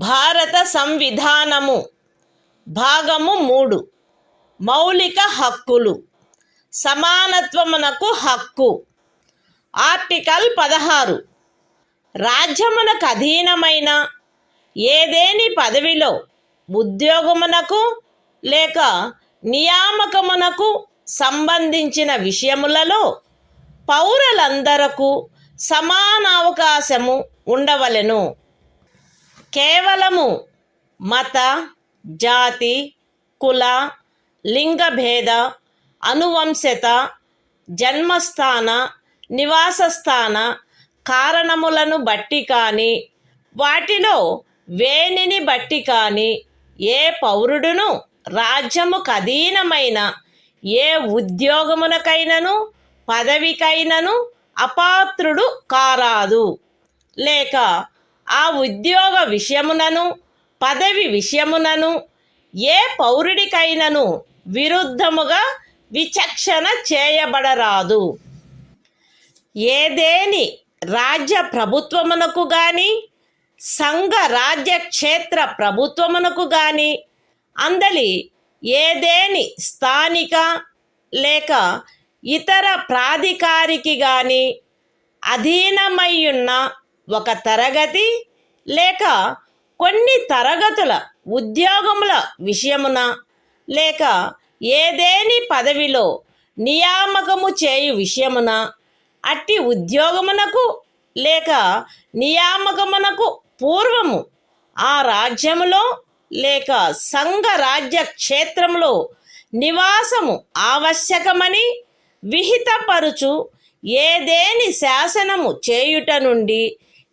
భారత సంవిధానము భాగము 3 మౌలిక హక్కులు సమానత్వమునకు హక్కు. ఆర్టికల్ 16 రాజ్యమునకు అధీనమైన ఏదేని పదవిలో ఉద్యోగమునకు లేక నియామకమునకు సంబంధించిన విషయములలో పౌరులందరకు సమాన అవకాశము ఉండవలెను. కేవలము మత, జాతి, కుల, లింగభేద, అనువంశత, జన్మస్థాన, నివాసస్థాన కారణములను బట్టి కానీ వాటిలో వేనిని బట్టి కానీ ఏ పౌరుడును రాజ్యముకు అధీనమైన ఏ ఉద్యోగమునకైనను పదవికైనను అపాత్రుడు కారాదు. లేక ఆ ఉద్యోగ విషయమునను పదవి విషయమునను ఏ పౌరుడికైనను విరుద్ధముగా విచక్షణ చేయబడరాదు. ఏదేని రాజ్య ప్రభుత్వమునకు గాని సంఘ రాజ్య క్షేత్ర ప్రభుత్వమునకు గాని అందలి ఏదేని స్థానిక లేక ఇతర ప్రాధికారికి గాని అధీనమయ్యున్న ఒక తరగతి లేక కొన్ని తరగతుల ఉద్యోగముల విషయమున లేక ఏదేని పదవిలో నియామకము చేయు విషయమున అట్టి ఉద్యోగమునకు లేక నియామకమునకు పూర్వము ఆ రాజ్యములో లేక సంఘ రాజ్య క్షేత్రములో నివాసము ఆవశ్యకమని విహితపరుచు ఏదేని శాసనము చేయుట నుండి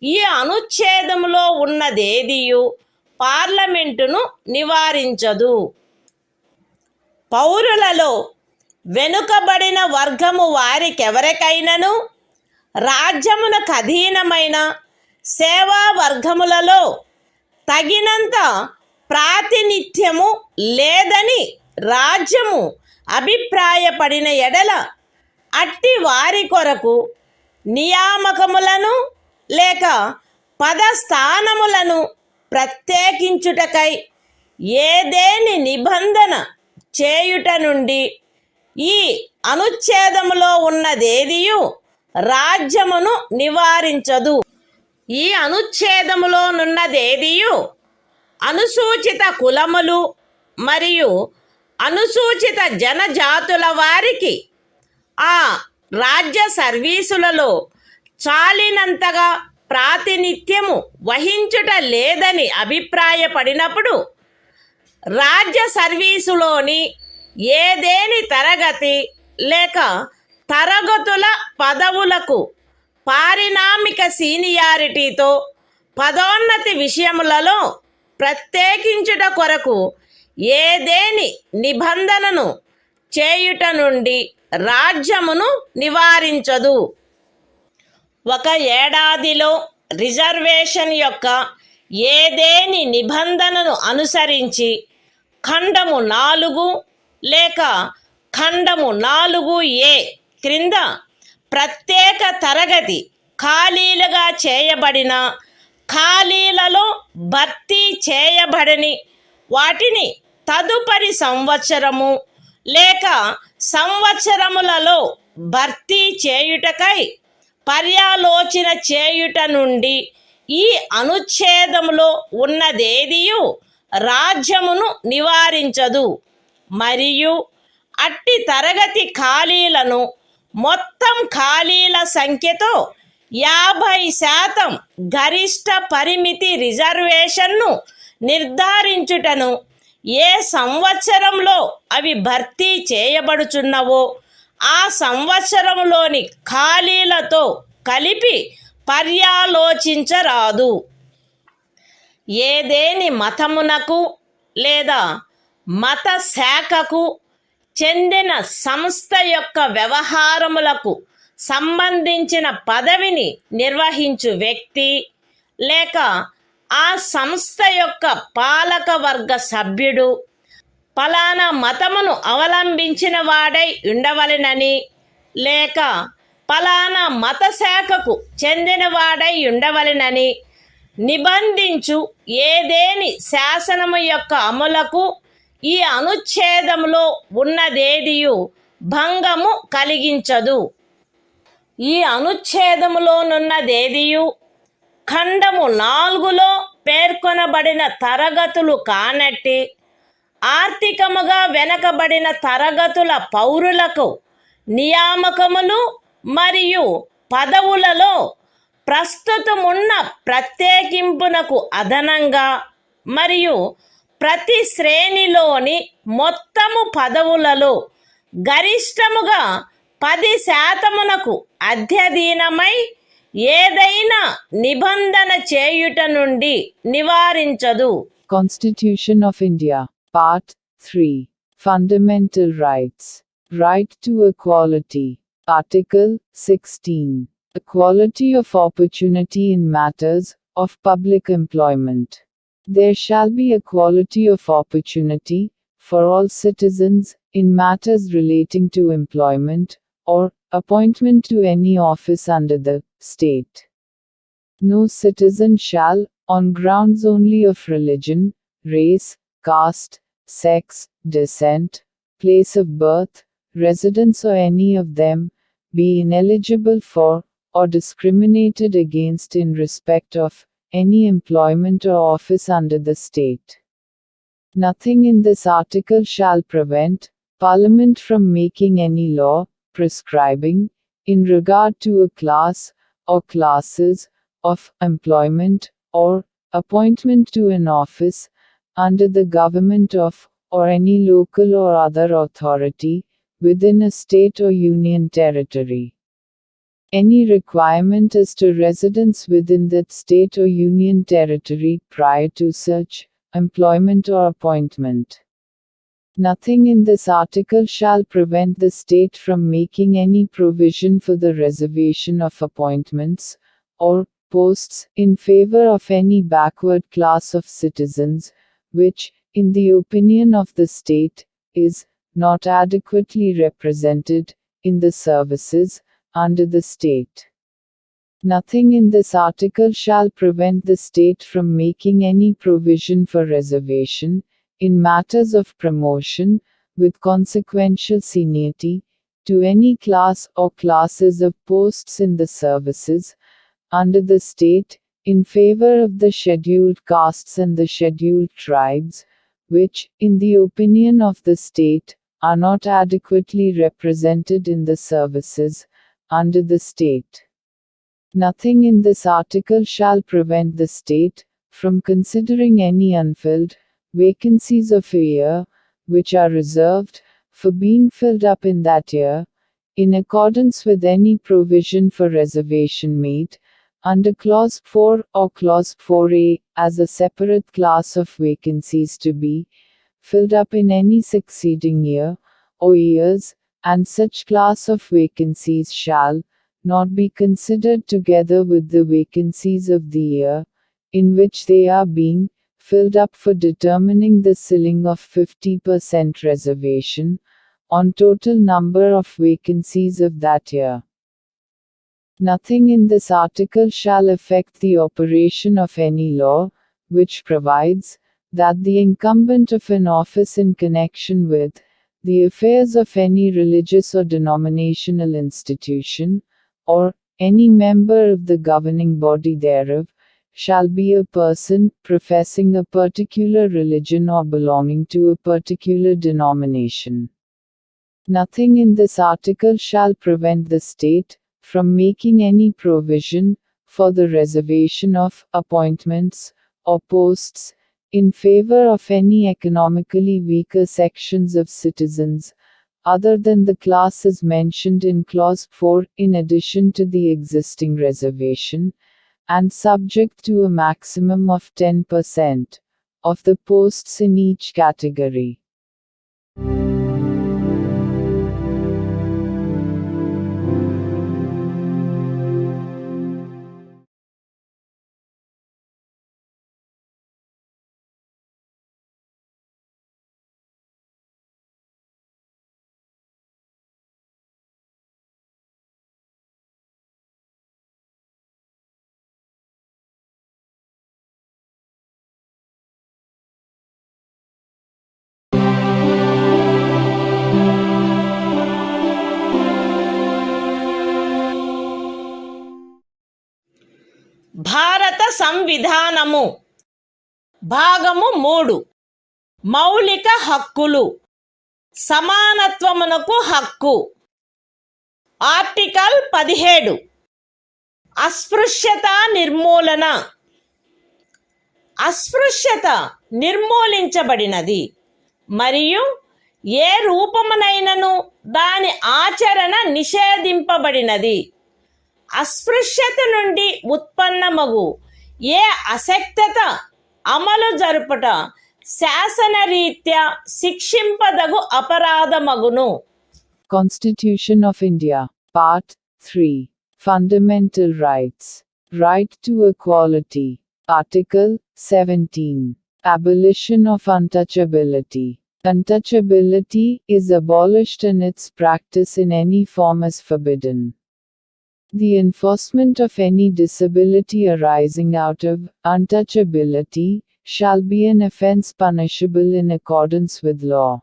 ఈ అనుచ్ఛేదములో ఉన్నదేదియు పార్లమెంటును నివారించదు. పౌరులలో వెనుకబడిన వర్గము వారికెవరికైనను రాజ్యమునకు అధీనమైన సేవా వర్గములలో తగినంత ప్రాతినిధ్యము లేదని రాజ్యము అభిప్రాయపడిన ఎడల అట్టి వారి కొరకు నియామకములను లేక పదస్థానములను ప్రత్యేకించుటకై ఏదేని నిబంధన చేయుట నుండి ఈ అనుచ్ఛేదములో ఉన్నదేదియు రాజ్యమును నివారించదు. ఈ అనుచ్ఛేదములోనున్నదేదియు అనుసూచిత కులములు మరియు అనుసూచిత జనజాతుల వారికి ఆ రాజ్య సర్వీసులలో చాలినంతగా ప్రాతినిధ్యము వహించుట లేదని అభిప్రాయపడినప్పుడు రాజ్య సర్వీసులోని ఏదేని తరగతి లేక తరగతుల పదవులకు పారిణామిక సీనియారిటీతో పదోన్నతి విషయములలో ప్రత్యేకించుట కొరకు ఏదేని నిబంధనను చేయుట నుండి రాజ్యమును నివారించదు. ఒక ఏడాదిలో రిజర్వేషన్ యొక్క ఏదేని నిబంధనను అనుసరించి ఖండము 4 లేక ఖండము 4A క్రింద ప్రత్యేక తరగతి ఖాళీలుగా చేయబడిన ఖాళీలలో భర్తీ చేయబడని వాటిని తదుపరి సంవత్సరము లేక సంవత్సరములలో భర్తీ చేయుటకై పర్యాలోచన చేయుట నుండి ఈ అనుచ్ఛేదములో ఉన్నదేదియు రాజ్యమును నివారించదు. మరియు అట్టి తరగతి ఖాళీలను మొత్తం ఖాళీల సంఖ్యతో 50% గరిష్ట పరిమితి రిజర్వేషన్ను నిర్ధారించుటను ఏ సంవత్సరంలో అవి భర్తీ చేయబడుచున్నవో ఆ సంవత్సరంలోని ఖాళీలతో కలిపి పర్యాలోచించరాదు. ఏదేని మతమునకు లేదా మత శాఖకు చెందిన సంస్థ యొక్క వ్యవహారములకు సంబంధించిన పదవిని నిర్వహించు వ్యక్తి లేక ఆ సంస్థ యొక్క పాలక వర్గ సభ్యుడు ఫలానా మతమును అవలంబించిన వాడై ఉండవలెనని లేక ఫలానా మత శాఖకు చెందినవాడై ఉండవలెనని నిబంధించు ఏదేని శాసనము యొక్క అమలుకు ఈ అనుచ్ఛేదములో ఉన్నదేదియు భంగము కలిగించదు. ఈ అనుచ్ఛేదములోనున్నదేదియు ఖండము 4లో పేర్కొనబడిన తరగతులు కానట్టి ఆర్థికముగా వెనకబడిన తరగతుల పౌరులకు నియామకములు మరియు పదవులలో ప్రస్తుతమున్న ప్రత్యేకింపునకు అదనంగా మరియు ప్రతి శ్రేణిలోని మొత్తము పదవులలో గరిష్టముగా 10% అధ్యధీనమై ఏదైనా నిబంధన చేయుట నుండి నివారించదు. Constitution of India, Part 3. Fundamental Rights. Right to Equality. Article 16. Equality of opportunity in matters of public employment. There shall be equality of opportunity for all citizens in matters relating to employment or appointment to any office under the state. No citizen shall, on grounds only of religion, race, caste, sex, descent, place of birth, residence or any of them, be ineligible for, or discriminated against in respect of, any employment or office under the state. Nothing in this article shall prevent Parliament from making any law, prescribing, in regard to a class, or classes, of employment, or appointment to an office, under the government of, or any local or other authority, within a state or union territory. Any requirement as to residence within that state or union territory prior to such employment or appointment. Nothing in this article shall prevent the state from making any provision for the reservation of appointments, or posts, in favor of any backward class of citizens, which, in the opinion of the state, is not adequately represented in the services under the state. Nothing in this article shall prevent the state from making any provision for reservation, in matters of promotion, with consequential seniority, to any class or classes of posts in the services under the state, in favor of the scheduled castes and the scheduled tribes, which, in the opinion of the state, are not adequately represented in the services under the state. Nothing in this article shall prevent the state from considering any unfilled vacancies of a year, which are reserved for being filled up in that year, in accordance with any provision for reservation made under Clause 4 or Clause 4a, as a separate class of vacancies to be filled up in any succeeding year or years, and such class of vacancies shall not be considered together with the vacancies of the year in which they are being filled up for determining the ceiling of 50% reservation on total number of vacancies of that year. Nothing in this article shall affect the operation of any law, which provides that the incumbent of an office in connection with the affairs of any religious or denominational institution, or any member of the governing body thereof, shall be a person professing a particular religion or belonging to a particular denomination. Nothing in this article shall prevent the state from making any provision for the reservation of appointments or posts in favor of any economically weaker sections of citizens, other than the classes mentioned in Clause 4, in addition to the existing reservation, and subject to a maximum of 10% of the posts in each category. సంవిధానము భాగము 3 మౌలిక హక్కులు సమానత్వమునకు హక్కు. Article 17 అస్పృశ్యత నిర్మూలన. అస్పృశ్యత నిర్మూలించబడినది మరియు ఏ రూపమునైనను దాని ఆచరణ నిషేధింపబడినది. అస్పృశ్యత నుండి ఉత్పన్నమగు ఏ అశక్తత అమలు జరుపుట శాసనరీత్యా శిక్షింపదగు అపరాధమగును. Constitution of India, Part 3. Fundamental Rights. Right to Equality. Article 17. Abolition of untouchability. Untouchability is abolished and its practice in any form is forbidden. The enforcement of any disability arising out of untouchability shall be an offence punishable in accordance with law.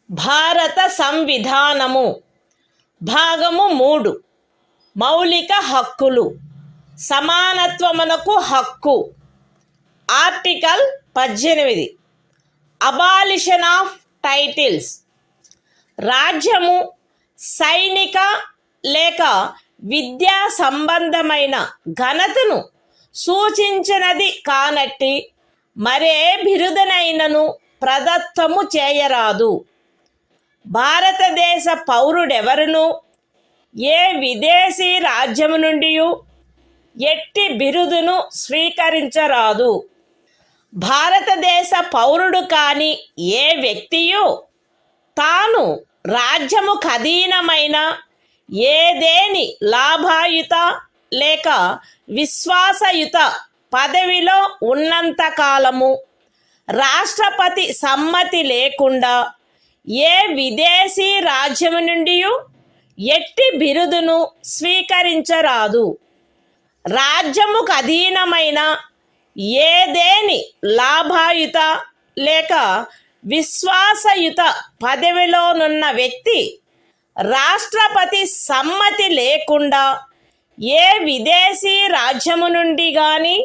భారత సంవిధానము భాగము 3 మౌలిక హక్కులు సమానత్వమునకు హక్కు. Article 18 abolition of titles. రాజ్యము సైనిక లేక విద్యా సంబంధమైన ఘనతను సూచించినది కానట్టి మరే బిరుదనైనను ప్రదత్తము చేయరాదు. భారతదేశ పౌరుడెవరును ఏ విదేశీ రాజ్యము నుండి ఎట్టి బిరుదును స్వీకరించరాదు. భారతదేశ పౌరుడు కాని ఏ వ్యక్తియు తాను రాజ్యము ఖదీనమైన ఏదేని లాభాయుత లేక విశ్వాసయుత పదవిలో ఉన్నంతకాలము రాష్ట్రపతి సమ్మతి లేకుండా ఏ విదేశీ రాజ్యము నుండి ఎట్టి బిరుదును స్వీకరించరాదు. రాజ్యముకు అధీనమైన ఏదేని లాభాయుత లేక విశ్వాసయుత పదవిలోనున్న వ్యక్తి రాష్ట్రపతి సమ్మతి లేకుండా ఏ విదేశీ రాజ్యము నుండి కానీ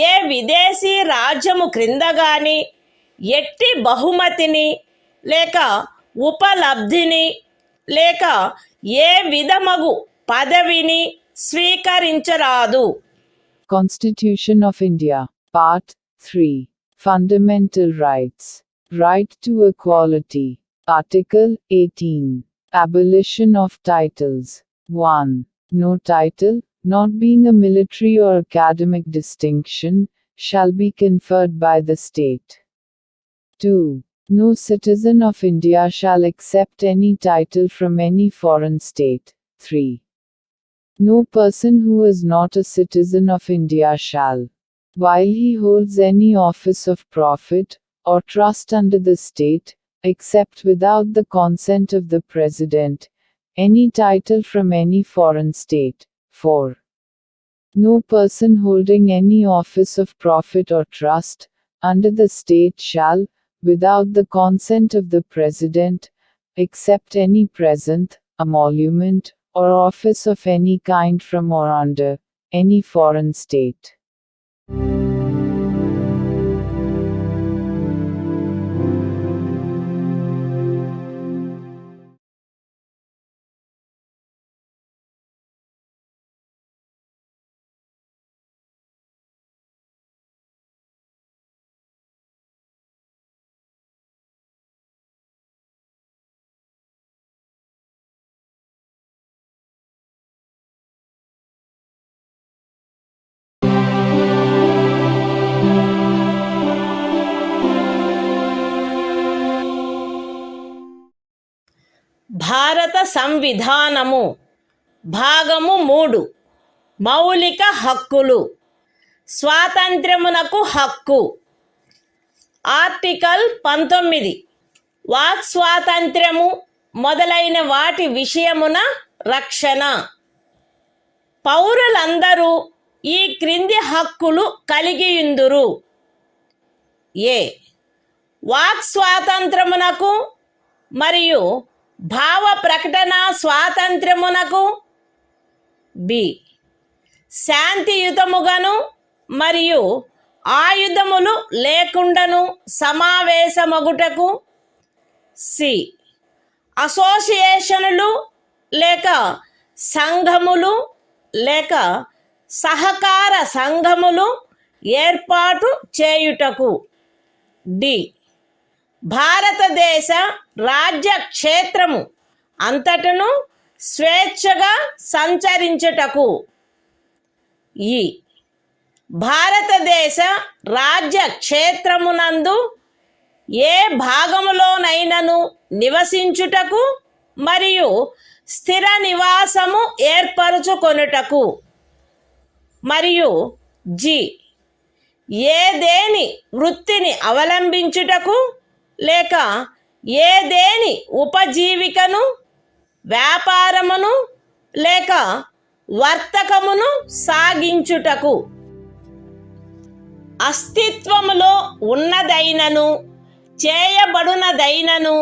ఏ విదేశీ రాజ్యము క్రింద కానీ ఎట్టి బహుమతిని లేక ఉపలబ్ధిని లేక ఏ విధమగు పదవిని స్వీకరించరాదు. Constitution of India, Part 3. Fundamental Rights. Right to Equality. Article 18. Abolition of Titles. 1. No title, not being a military or academic distinction, shall be conferred by the state. 2. No citizen of India shall accept any title from any foreign state. 3. No person who is not a citizen of India shall, while he holds any office of profit or trust under the state, accept without the consent of the President, any title from any foreign state. 4. No person holding any office of profit or trust under the state shall, without the consent of the President, accept any present, emolument, or office of any kind from or under any foreign state. భారత సంవిధానము భాగము 3 మౌలిక హక్కులు. స్వాతంత్ర్యమునకు హక్కు. Article 19 walk స్వాతంత్ర్యము మొదలైన వాటి విషయమున రక్షణ. పౌరులందరూ ఈ క్రింది హక్కులు కలిగియుందురు. ఏ వాక్ స్వాతంత్రమునకు మరియు భావ ప్రకటన స్వాతంత్ర్యమునకు. బి శాంతియుతముగాను మరియు ఆయుధములు లేకుండాను సమావేశమగుటకు. సి అసోసియేషనులు లేక సంఘములు లేక సహకార సంఘములు ఏర్పాటు చేయుటకు. డి భారతదేశ రాజ్య క్షేత్రము అంతటను స్వేచ్ఛగా సంచరించుటకు. ఈ భారతదేశ రాజ్య క్షేత్రమునందు ఏ భాగములోనైనను నివసించుటకు మరియు స్థిర నివాసము ఏర్పరచుకొనుటకు. మరియు జి ఏదేని వృత్తిని అవలంబించుటకు లేక ఏదేని ఉపజీవికను వ్యాపారమును లేక వర్తకమును సాగించుటకు. అస్తిత్వములో ఉన్నదైనను చేయబడునదైనను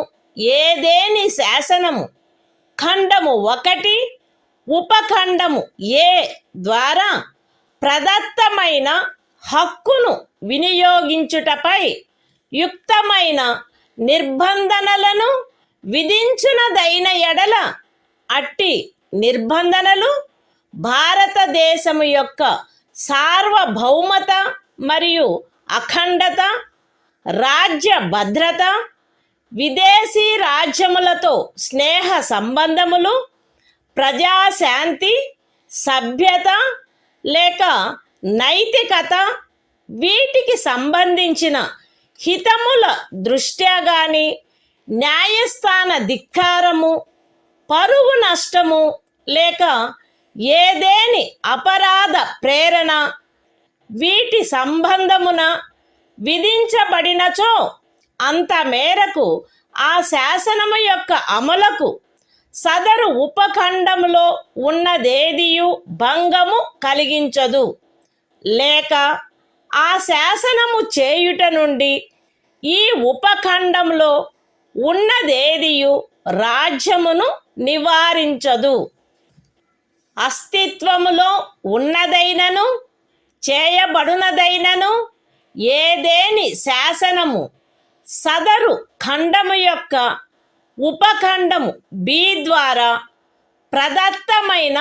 ఏదేని శాసనము ఖండము 1 ఉపఖండము ఏ ద్వారా ప్రదత్తమైన హక్కును వినియోగించుటపై యుక్తమైన నిర్బంధనలను విధించునదైన ఎడల అట్టి నిర్బంధనలు భారతదేశము యొక్క సార్వభౌమత మరియు అఖండత, రాజ్య భద్రత, విదేశీ రాజ్యములతో స్నేహ సంబంధములు, ప్రజాశాంతి, సభ్యత లేక నైతికత వీటికి సంబంధించిన హితముల దృష్ట్యా గాని న్యాయస్థాన ధిక్కారము, పరువు నష్టము లేక ఏదేని అపరాధ ప్రేరణ వీటి సంబంధమున విధించబడినచో అంత మేరకు ఆ శాసనము యొక్క అమలుకు సదరు ఉపఖండములో ఉన్నదేదియు భంగము కలిగించదు. లేక ఆ శాసనము చేయుట నుండి ఈ ఉపఖండంలో ఉన్నదేదియు రాజ్యమును నివారించదు. అస్తిత్వములో ఉన్నదైనను చేయబడునదైనను ఏదేని శాసనము సదరు ఖండము యొక్క ఉపఖండము బి ద్వారా ప్రదత్తమైన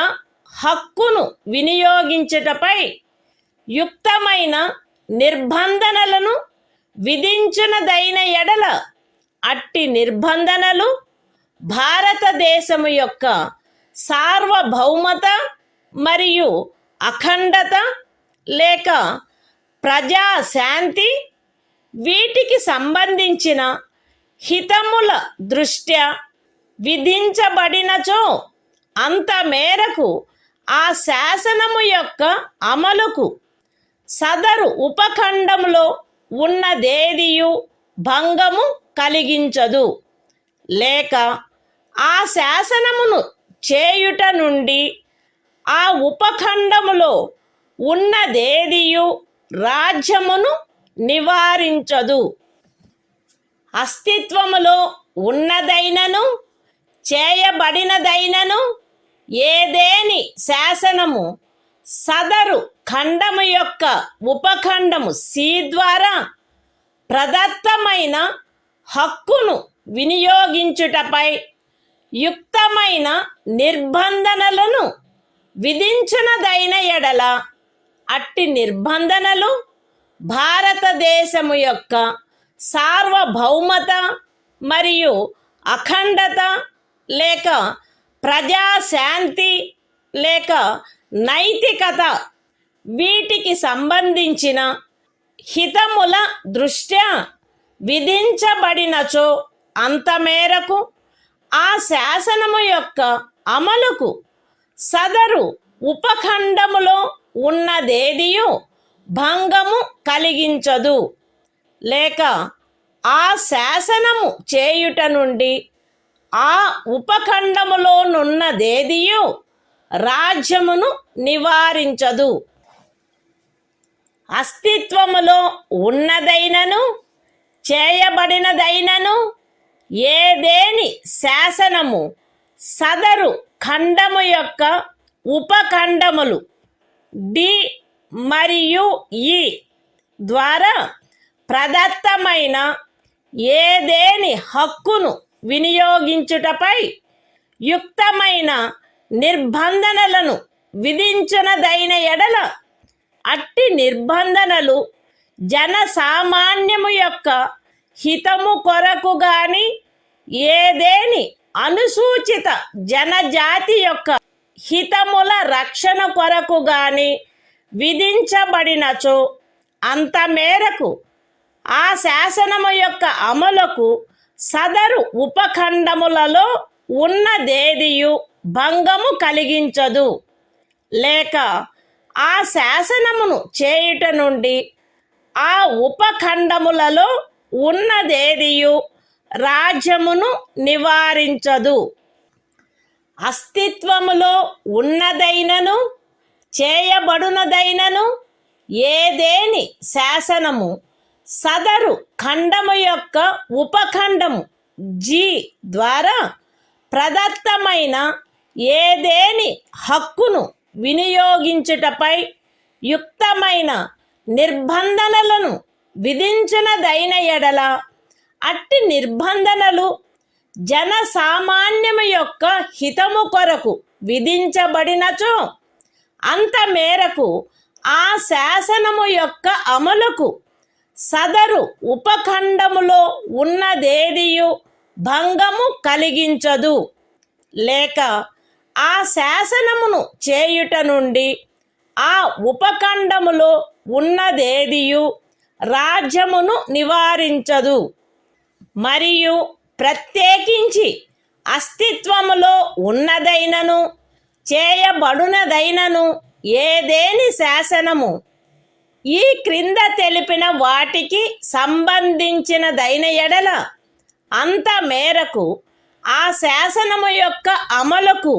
హక్కును వినియోగించుటపై యుక్తమైన నిర్బంధనలను విధించునదైన ఎడల అట్టి నిర్బంధనలు భారతదేశము యొక్క సార్వభౌమత మరియు అఖండత లేక ప్రజాశాంతి వీటికి సంబంధించిన హితముల దృష్ట్యా విధించబడినచో అంత మేరకు ఆ శాసనము యొక్క అమలుకు సదరు ఉపఖండంలో ఉన్నదేదియు భంగము కలిగించదు. లేక ఆ శాసనమును చేయుట నుండి ఆ ఉపఖండములో ఉన్నదేదియు రాజ్యమును నివారించదు. అస్తిత్వములో ఉన్నదైనను చేయబడినదైనను ఏదేని శాసనము సదరు ఖండము యొక్క ఉపఖండము సి ద్వారా ప్రదత్తమైన హక్కును వినియోగించుటపై యుక్తమైన నిర్బంధనలను విధించునదైన ఎడల అట్టి నిర్బంధనలు భారతదేశము యొక్క సార్వభౌమత మరియు అఖండత లేక ప్రజాశాంతి లేక నైతికత వీటికి సంబంధించిన హితముల దృష్ట్యా విధించబడినచో అంత మేరకు ఆ శాసనము యొక్క అమలుకు సదరు ఉపఖండములో ఉన్నదేదియు భంగము కలిగించదు, లేక ఆ శాసనము చేయుట నుండి ఆ ఉపఖండములోనున్నదేదియు రాజ్యమును నివారించదు. అస్తిత్వములో ఉన్నదైనను చేయబడినదైనను ఏదేని శాసనము సదరు ఖండము యొక్క ఉపఖండములు డి మరియు ఈ ద్వారా ప్రదత్తమైన ఏదేని హక్కును వినియోగించుటపై యుక్తమైన నిర్బంధనలను విధించునదైన ఎడల అట్టి నిర్బంధనలు జనసామాన్యము యొక్క హితము కొరకు గాని ఏదేని అనుసూచిత జనజాతి యొక్క హితముల రక్షణ కొరకు గాని విధించబడినచో అంత మేరకు ఆ శాసనము యొక్క అమలుకు సదరు ఉపఖండములలో ఉన్నదేదియు భంగము కలిగించదు, లేక ఆ శాసనమును చేయుట నుండి ఆ ఉపఖండములలో ఉన్నదేదియు రాజ్యమును నివారించదు. అస్తిత్వములో ఉన్నదైనను చేయబడునదైనను ఏదేని శాసనము సదరు ఖండము యొక్క ఉపఖండము జి ద్వారా ప్రదత్తమైన ఏదేని హక్కును వినియోగించుటపై యుక్తమైన నిర్బంధనలను విధించునదైన ఎడల అట్టి నిర్బంధనలు జనసామాన్యము యొక్క హితము కొరకు విధించబడినచో అంత మేరకు ఆ శాసనము యొక్క అమలుకు సదరు ఉపఖండములో ఉన్నదేదియు భంగము కలిగించదు, లేక ఆ శాసనమును చేయుట నుండి ఆ ఉపఖండములో ఉన్నదేదియు రాజ్యమును నివారించదు. మరియు ప్రత్యేకించి అస్తిత్వములో ఉన్నదైనను చేయబడునదైనను ఏదేని శాసనము ఈ క్రింద తెలిపిన వాటికి సంబంధించినదైన ఎడల అంత మేరకు ఆ శాసనము యొక్క అమలుకు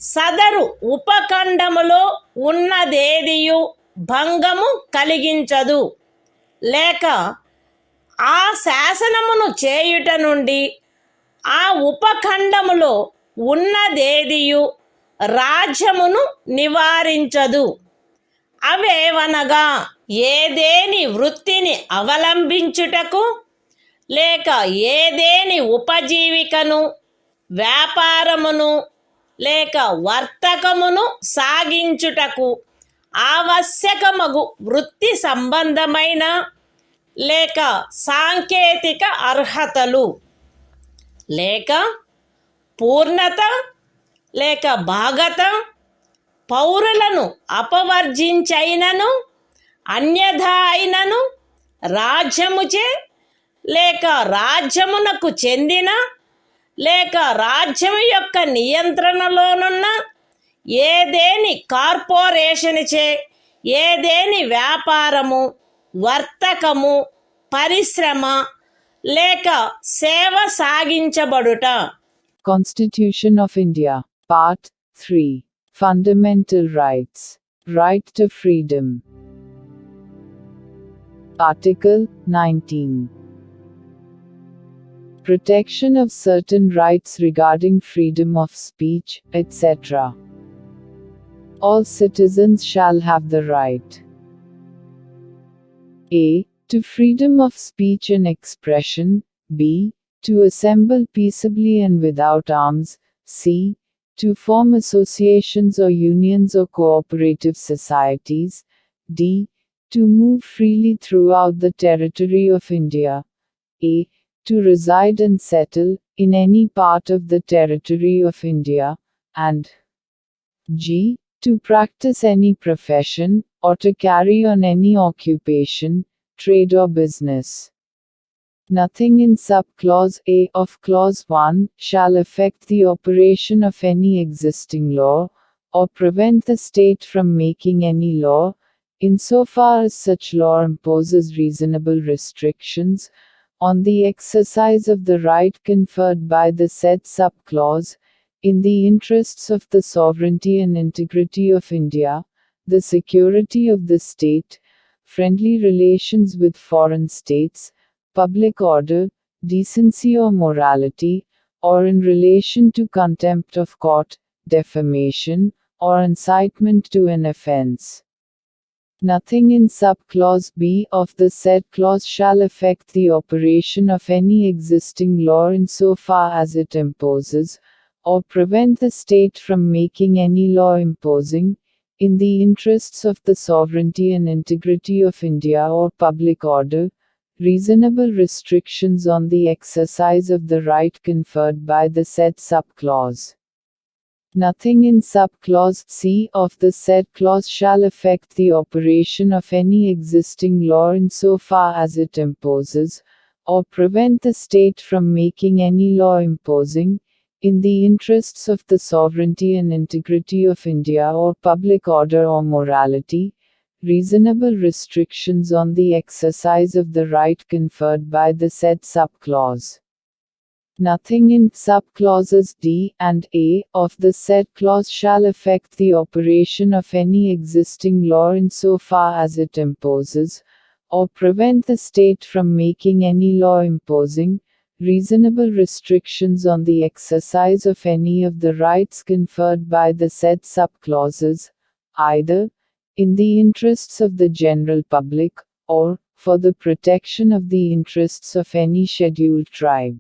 సదరు ఉపఖండములో ఉన్నదేదియు భంగము కలిగించదు, లేక ఆ శాసనమును చేయుట నుండి ఆ ఉపఖండములో ఉన్నదేదియు రాజ్యమును నివారించదు. అవేవనగా ఏదేని వృత్తిని అవలంబించుటకు లేక ఏదేని ఉపజీవికను వ్యాపారమును లేక వర్తకమును సాగించుటకు ఆవశ్యకమగు వృత్తి సంబంధమైన లేక సాంకేతిక అర్హతలు లేక పూర్ణత లేక భాగత పౌరులను అపవర్జించైనను అన్యథా అయినను రాజ్యముచే లేక రాజ్యమునకు చెందిన లేక రాజ్యము యొక్క నియంత్రణలోనున్న ఏదేని కార్పొరేషన్చే ఏదేని వ్యాపారము వర్తకము పరిశ్రమ లేక సేవ సాగించబడుట. Constitution of India, Part 3, Fundamental Rights, Right to Freedom. Article 19. Protection of certain rights regarding freedom of speech, etc. All citizens shall have the right a. to freedom of speech and expression, b. to assemble peaceably and without arms, c. to form associations or unions or cooperative societies, d. to move freely throughout the territory of India, a. to reside and settle in any part of the territory of India, and g. to practice any profession, or to carry on any occupation, trade or business. Nothing in subclause A of clause 1 shall affect the operation of any existing law, or prevent the state from making any law, insofar as such law imposes reasonable restrictions on the exercise of the right conferred by the said subclause, in the interests of the sovereignty and integrity of India, the security of the state, friendly relations with foreign states, public order, decency or morality, or in relation to contempt of court, defamation, or incitement to an offense. Nothing in subclause B of the said clause shall affect the operation of any existing law insofar as it imposes, or prevent the state from making any law imposing, in the interests of the sovereignty and integrity of India or public order, reasonable restrictions on the exercise of the right conferred by the said subclause. Nothing in subclause C of the said clause shall affect the operation of any existing law insofar as it imposes, or prevent the state from making any law imposing, in the interests of the sovereignty and integrity of India or public order or morality, reasonable restrictions on the exercise of the right conferred by the said subclause. Nothing in subclauses D and A of the said clause shall affect the operation of any existing law insofar as it imposes, or prevent the state from making any law imposing, reasonable restrictions on the exercise of any of the rights conferred by the said subclauses, either in the interests of the general public, or for the protection of the interests of any scheduled tribe.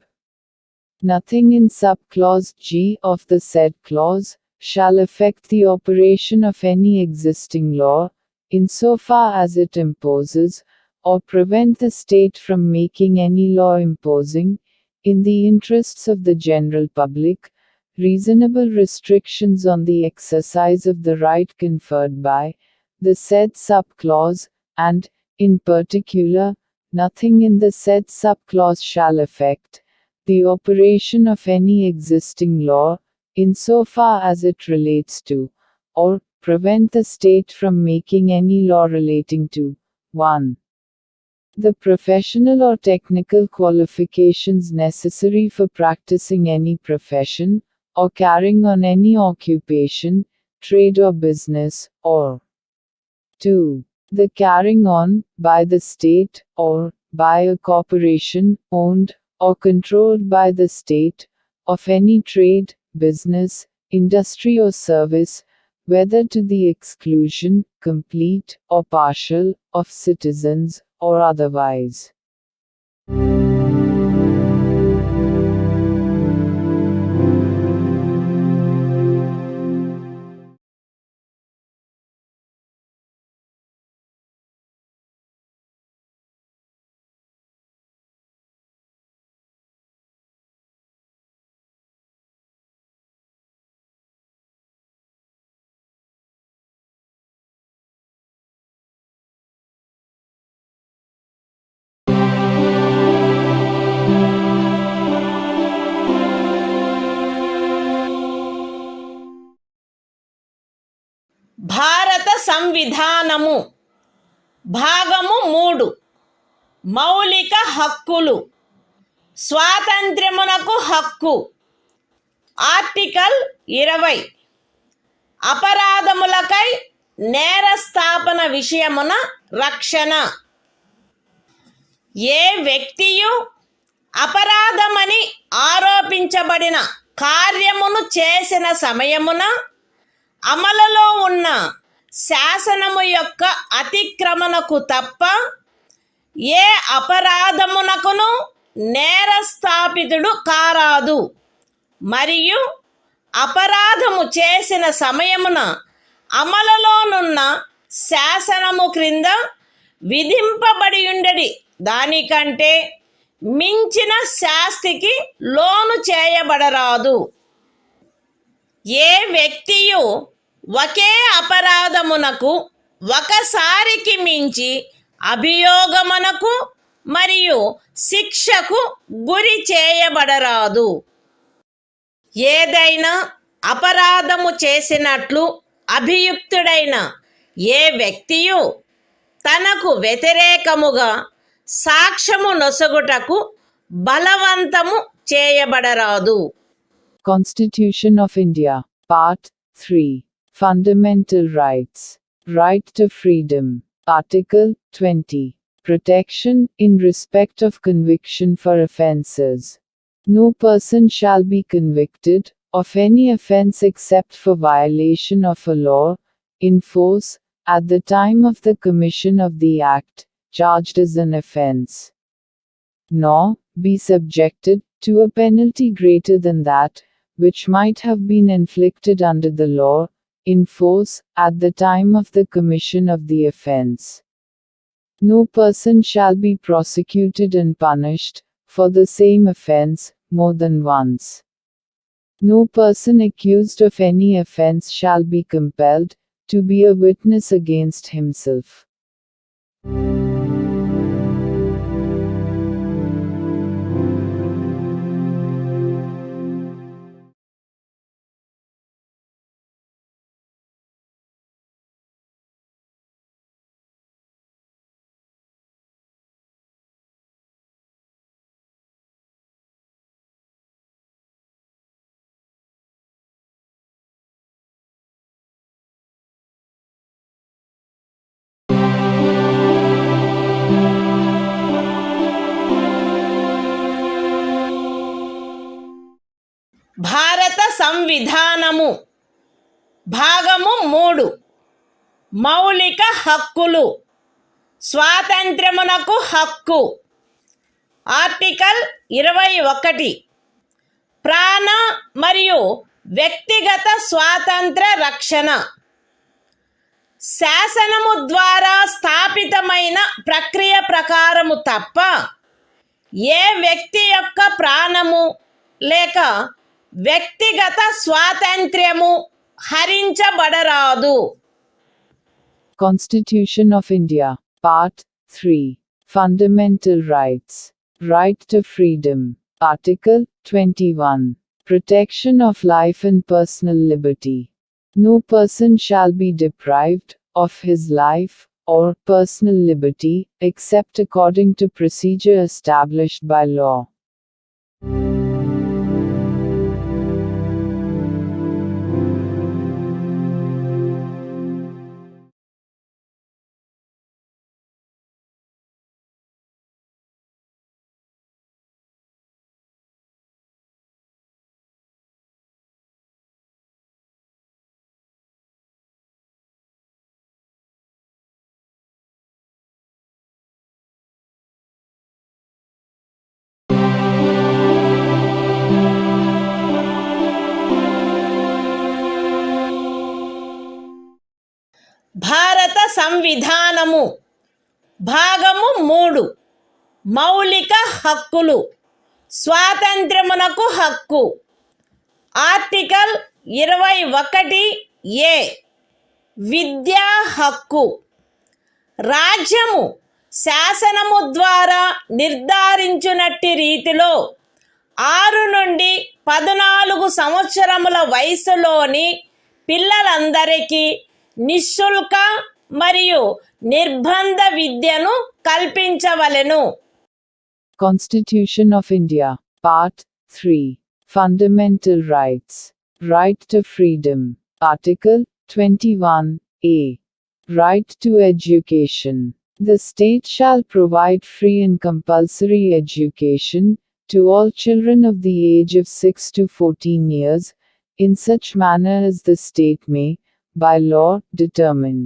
Nothing in subclause G of the said clause shall affect the operation of any existing law, insofar as it imposes, or prevent the state from making any law imposing, in the interests of the general public, reasonable restrictions on the exercise of the right conferred by the said subclause, and, in particular, nothing in the said subclause shall affect the operation of any existing law, insofar as it relates to, or prevent the state from making any law relating to 1. The professional or technical qualifications necessary for practicing any profession, or carrying on any occupation, trade or business, or 2. The carrying on, by the state, or by a corporation, owned or controlled by the state, of any trade, business, industry or service, whether to the exclusion, complete or partial, of citizens, or otherwise. భారత సంవిధానము భాగము 3 మౌలిక హక్కులు స్వాతంత్ర్యమునకు హక్కు article 20 అపరాధములకై నేరస్థాపన విషయమున రక్షణ ఏ వ్యక్తియు అపరాధమని ఆరోపించబడిన కార్యమును చేసిన సమయమున అమలులో ఉన్న శాసనము యొక్క అతిక్రమణకు తప్ప ఏ అపరాధమునకును నేరస్థాపితుడు కారాదు మరియు అపరాధము చేసిన సమయమున అమలులోనున్న శాసనము క్రింద విధింపబడియుండెడి దానికంటే మించిన శాస్తికి లోను చేయబడరాదు. ఏ వ్యక్తియు ఒకే అపరాధమునకు ఒకసారికి మించి అభియోగమునకు మరియు శిక్షకు గురి చేయబడరాదు. ఏదైనా అపరాధము చేసినట్లు అభియుక్తుడైన ఏ వ్యక్తియు తనకు వ్యతిరేకముగా సాక్ష్యము నొసగుటకు బలవంతము చేయబడరాదు. Constitution of India, Part 3. Fundamental Rights. Right to Freedom. Article 20. Protection in respect of conviction for offences. No person shall be convicted of any offence except for violation of a law, in force, at the time of the commission of the act, charged as an offence, nor be subjected to a penalty greater than that, which might have been inflicted under the law, in force, at the time of the commission of the offence. No person shall be prosecuted and punished, for the same offence, more than once. No person accused of any offence shall be compelled to be a witness against himself. భారత సంవిధానము భాగము 3. మౌలిక హక్కులు. స్వాతంత్ర్యమునకు హక్కు. Article 21. ప్రాణ మరియు వ్యక్తిగత స్వాతంత్ర రక్షణ. శాసనము ద్వారా స్థాపితమైన ప్రక్రియ ప్రకారము తప్ప ఏ వ్యక్తి యొక్క ప్రాణము లేక వ్యక్తిగత స్వాతంత్ర్యము హరించబడరాదు. Constitution of India, Part 3. Fundamental Rights. Right to Freedom. Article 21. Protection of life and personal liberty. No person shall be deprived of his life or personal liberty, except according to procedure established by law. భారత సంవిధానము భాగము 3. మౌలిక హక్కులు. స్వాతంత్ర్యమునకు హక్కు. Article 21A. విద్యా హక్కు. రాజ్యము శాసనము ద్వారా నిర్ధారించునట్టి రీతిలో 6 నుండి 14 సంవత్సరముల వయసులోని పిల్లలందరికీ నిశుల్క మరియు నిర్బంధ విద్యను కల్పించవలెను. Constitution of India, Part 3. Fundamental Rights. Right to Freedom. Article 21A. Right to Education. The state shall provide free and compulsory education to all children of the age of 6 to 14 years, in such manner as the state may, by law, determine.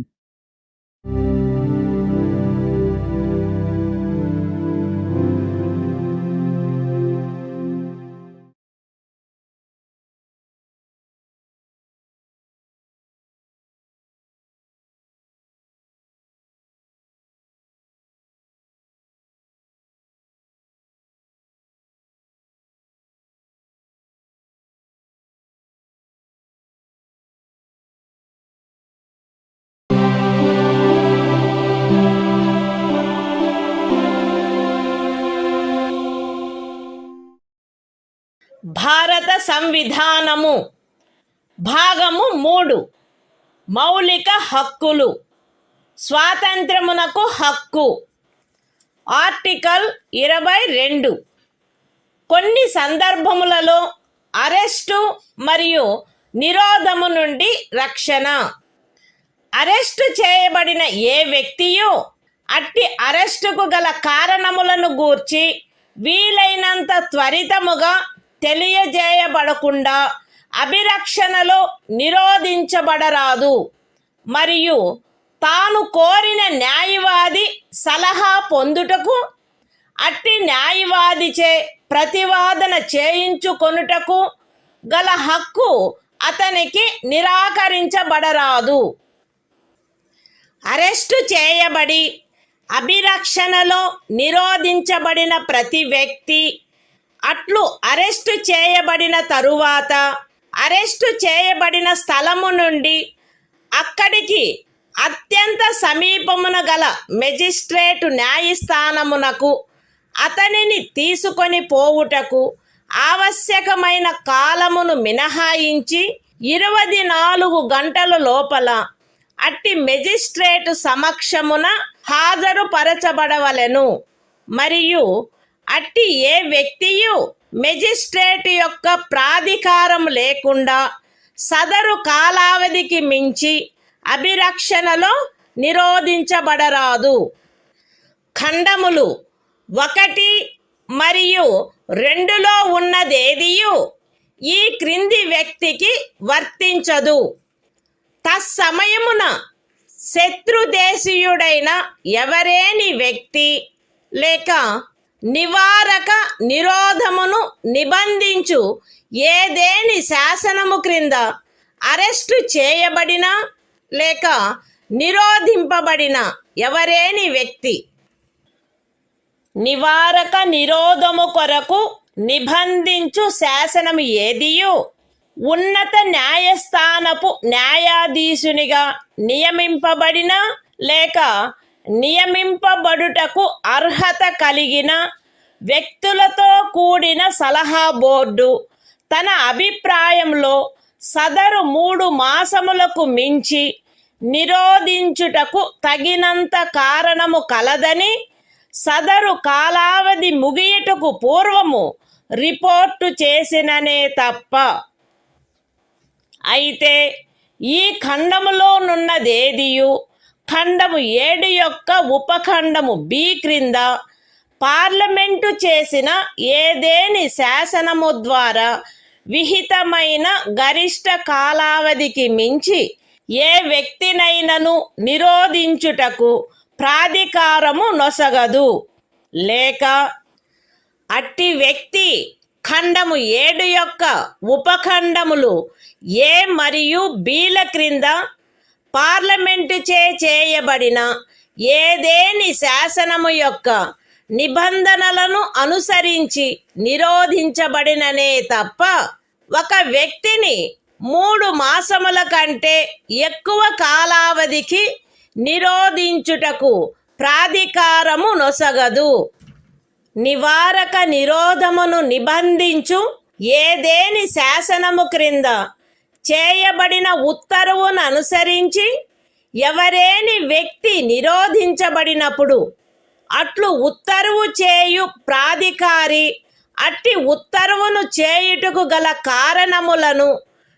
సంవిధానము. భాగము 3. మౌలిక హక్కులు. స్వాతంత్ర్యమునకు హక్కు. Article 22. కొన్ని సందర్భములలో arrest మరియు నిరోధము నుండి రక్షణ. Arrest చేయబడిన ఏ వ్యక్తియు అట్టి అరెస్టుకు గల కారణములను గూర్చి వీలైనంత త్వరితముగా తెలియజేయబడకుండా అభిరక్షణలో నిరోధించబడరాదు మరియు తాను కోరిన న్యాయవాది సలహా పొందుటకు అట్టి న్యాయవాదిచే ప్రతివాదన చేయించుకొనుటకు గల హక్కు అతనికి నిరాకరించబడరాదు. అరెస్టు చేయబడి అభిరక్షణలో నిరోధించబడిన ప్రతి వ్యక్తి అట్లు అరెస్టు చేయబడిన తరువాత అరెస్టు చేయబడిన స్థలము నుండి అక్కడికి అత్యంత సమీపమున గల మెజిస్ట్రేటు న్యాయస్థానమునకు అతనిని తీసుకొని పోవుటకు ఆవశ్యకమైన కాలమును మినహాయించి 24 గంటల లోపల అట్టి మెజిస్ట్రేటు సమక్షమున హాజరుపరచబడవలెను మరియు అట్టి ఏ వ్యక్తియు మెజిస్ట్రేటు యొక్క ప్రాధికారం లేకుండా సదరు కాలావధికి మించి అభిరక్షణలో నిరోధించబడరాదు. ఖండములు 1 మరియు 2లో ఉన్నదేదియు ఈ క్రింది వ్యక్తికి వర్తించదు. తత్సమయమున శత్రుదేశీయుడైన ఎవరేని వ్యక్తి లేక నివారక నిరోధమును నిబంధించు ఏదేని శాసనము క్రింద అరెస్టు చేయబడిన లేక నిరోధింపబడిన ఎవరేని వ్యక్తి నివారక నిరోధము కొరకు నిబంధించు శాసనము ఏదియు ఉన్నత న్యాయస్థానపు న్యాయాధీశునిగా నియమింపబడిన లేక నియమింపబడుటకు అర్హత కలిగిన వ్యక్తులతో కూడిన సలహా బోర్డు తన అభిప్రాయంలో సదరు 3 మాసములకు మించి నిరోధించుటకు తగినంత కారణము కలదని సదరు కాలావధి ముగియుటకు పూర్వము రిపోర్టు చేసిననే తప్ప. అయితే ఈ ఖండములోనున్నదేదియు ఖండము 7 యొక్క ఉపఖండము బి క్రింద పార్లమెంటు చేసిన ఏదేని శాసనము ద్వారా విహితమైన గరిష్ట కాలావధికి మించి ఏ వ్యక్తినైనను నిరోధించుటకు ప్రాధికారము నొసగదు లేక అట్టి వ్యక్తి ఖండము 7 యొక్క ఉపఖండములు ఏ మరియు బిల క్రింద పార్లమెంటు చేయబడిన ఏదేని శాసనము యొక్క నిబంధనలను అనుసరించి నిరోధించబడిననే తప్ప ఒక వ్యక్తిని 3 మాసముల కంటే ఎక్కువ కాలావధికి నిరోధించుటకు ప్రాధికారము నొసగదు. నివారక నిరోధమును నిబంధించు ఏదేని శాసనము క్రింద చేయబడిన ఉత్తర్వును అనుసరించి ఎవరేని వ్యక్తి నిరోధించబడినప్పుడు అట్లు ఉత్తర్వు చేయు ప్రాధికారి అట్టి ఉత్తర్వును చేయుటకు గల కారణములను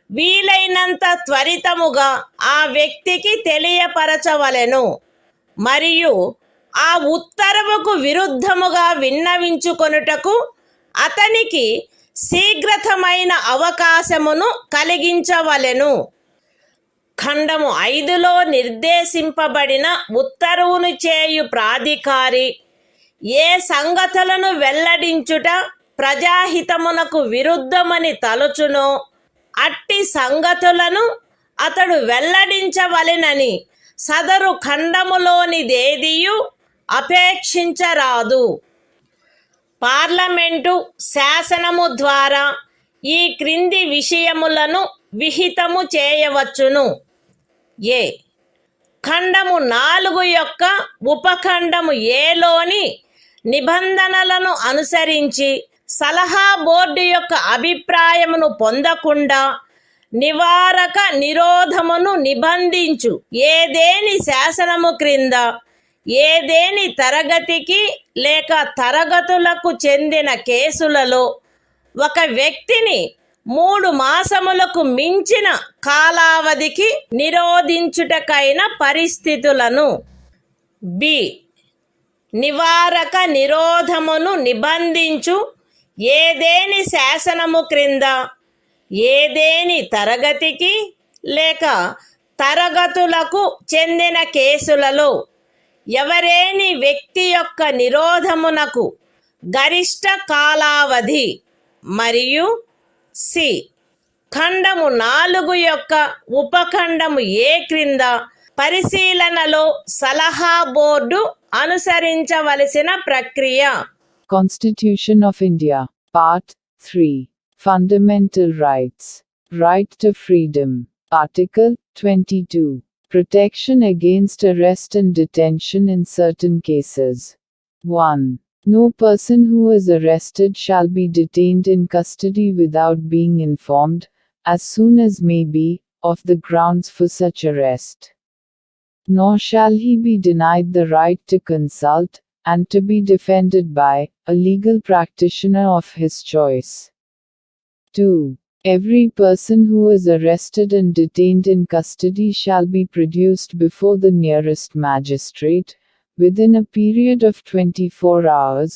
వీలైనంత త్వరితముగా ఆ వ్యక్తికి తెలియపరచవలెను మరియు ఆ ఉత్తర్వుకు విరుద్ధముగా విన్నవించుకొనుటకు అతనికి శీఘ్రతమైన అవకాశమును కలిగించవలెను. ఖండము 5లో నిర్దేశింపబడిన ఉత్తర్వును చేయు ప్రాధికారి ఏ సంగతులను వెల్లడించుట ప్రజాహితమునకు విరుద్ధమని తలచునో అట్టి సంగతులను అతడు వెల్లడించవలెనని సదరు ఖండములోనిదేదియు అపేక్షించరాదు. పార్లమెంటు శాసనము ద్వారా ఈ క్రింది విషయములను విహితము చేయవచ్చును. ఏ ఖండము 4 యొక్క ఉపఖండము ఏలోని నిబంధనలను అనుసరించి సలహా బోర్డు యొక్క అభిప్రాయమును పొందకుండా నివారక నిరోధమును నిబంధించు ఏదేని శాసనము క్రింద ఏదేని తరగతికి లేక తరగతులకు చెందిన కేసులలో ఒక వ్యక్తిని 3 మాసములకు మించిన కాలావధికి నిరోధించుటకైన పరిస్థితులను. బి. నివారక నిరోధమును నిబంధించు ఏదేని శాసనము క్రింద ఏదేని తరగతికి లేక తరగతులకు చెందిన కేసులలో ఎవరేని వ్యక్తి యొక్క నిరోధమునకు గరిష్ట కాలావధి. మరియు సి. ఖండము 4 యొక్క ఉపఖండము ఏ క్రింద పరిశీలనలో సలహా బోర్డు అనుసరించవలసిన ప్రక్రియ. Constitution of India, Part 3. Fundamental Rights. Right to Freedom. Article 22. Protection against arrest and detention in certain cases. 1. No person who is arrested shall be detained in custody without being informed, as soon as may be, of the grounds for such arrest. Nor shall he be denied the right to consult, and to be defended by, a legal practitioner of his choice. 2. Every person who is arrested and detained in custody shall be produced before the nearest magistrate, within a period of 24 hours,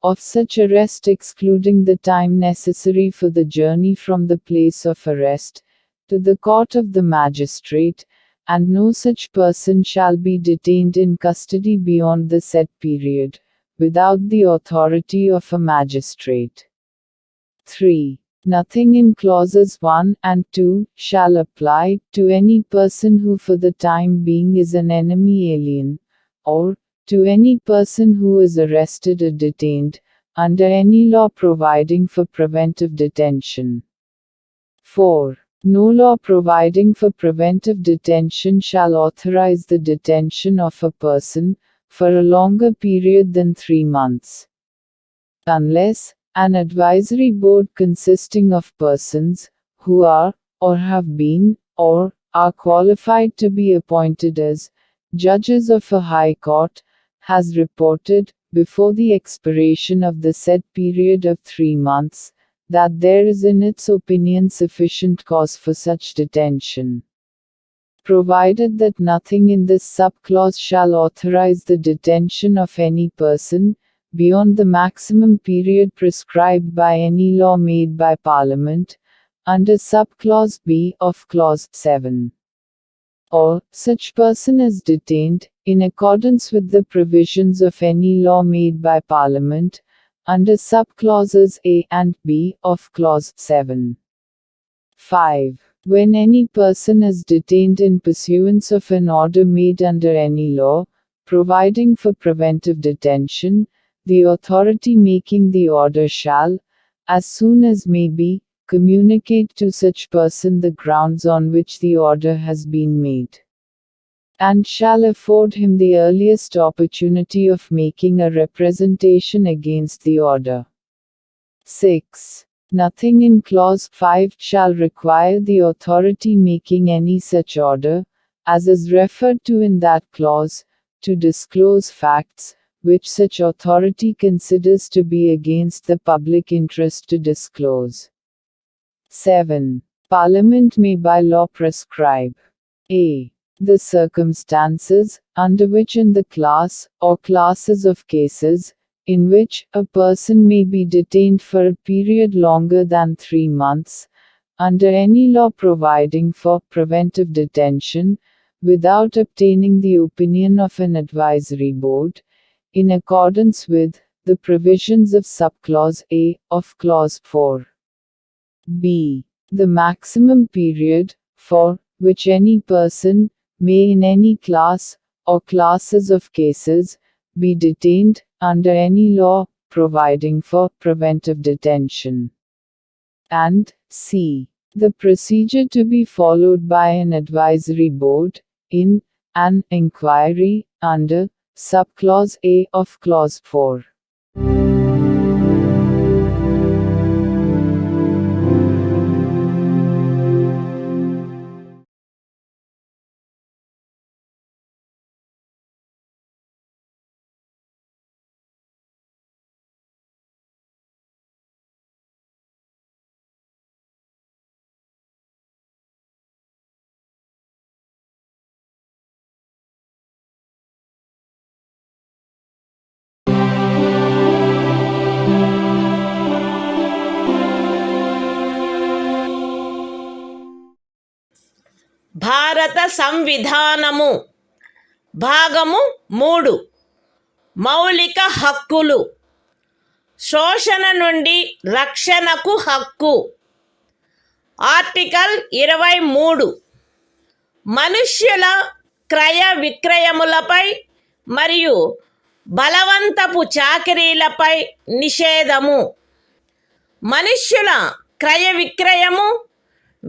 of such arrest excluding the time necessary for the journey from the place of arrest, to the court of the magistrate, and no such person shall be detained in custody beyond the set period, without the authority of a magistrate. 3. Nothing in clauses 1 and 2 shall apply to any person who for the time being is an enemy alien, or to any person who is arrested or detained, under any law providing for preventive detention. 4. No law providing for preventive detention shall authorize the detention of a person, for a longer period than 3 months. Unless, an advisory board consisting of persons, who are, or have been, or are qualified to be appointed as, judges of a high court, has reported, before the expiration of the said period of 3 months, that there is in its opinion sufficient cause for such detention. Provided that nothing in this subclause shall authorize the detention of any person, beyond the maximum period prescribed by any law made by Parliament, under subclause B of clause 7. Or, such person is detained, in accordance with the provisions of any law made by Parliament, under subclauses A and B of clause 7. 5. When any person is detained in pursuance of an order made under any law, providing for preventive detention, the authority making the order shall, as soon as may be, communicate to such person the grounds on which the order has been made, and shall afford him the earliest opportunity of making a representation against the order. 6. Nothing in clause 5 shall require the authority making any such order, as is referred to in that clause, to disclose facts, which such authority considers to be against the public interest to disclose. 7. Parliament may by law prescribe a. the circumstances, under which in the class, or classes of cases, in which a person may be detained for a period longer than 3 months, under any law providing for preventive detention, without obtaining the opinion of an advisory board, in accordance with the provisions of subclause A of clause 4. B. The maximum period, for which any person may in any class, or classes of cases, be detained, under any law, providing for preventive detention. And C. The procedure to be followed by an advisory board, in an inquiry, under subclause A of clause 4. భారత సంవిధానము భాగము 3 మౌలిక హక్కులు. శోషణ నుండి రక్షణకు హక్కు. Article 23 మనుష్యుల క్రయ విక్రయములపై మరియు బలవంతపు చాకిరీలపై నిషేధము. మనుష్యుల క్రయ విక్రయము,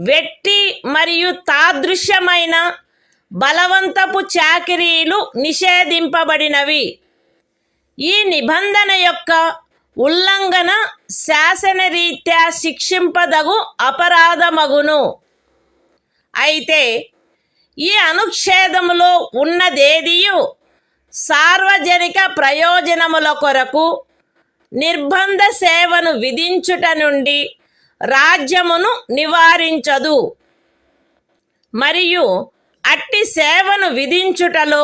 వెట్టి మరియు తాదృశ్యమైన బలవంతపు చాకిరీలు నిషేధింపబడినవి. ఈ నిబంధన యొక్క ఉల్లంఘన శాసనరీత్యా శిక్షింపదగు అపరాధమగును. అయితే ఈ అనుచ్ఛేదములో ఉన్నదేదియు సార్వజనిక ప్రయోజనముల కొరకు నిర్బంధ సేవను విధించుట నుండి రాజ్యమును నివారించదు. మరియు అట్టి సేవను విధించుటలో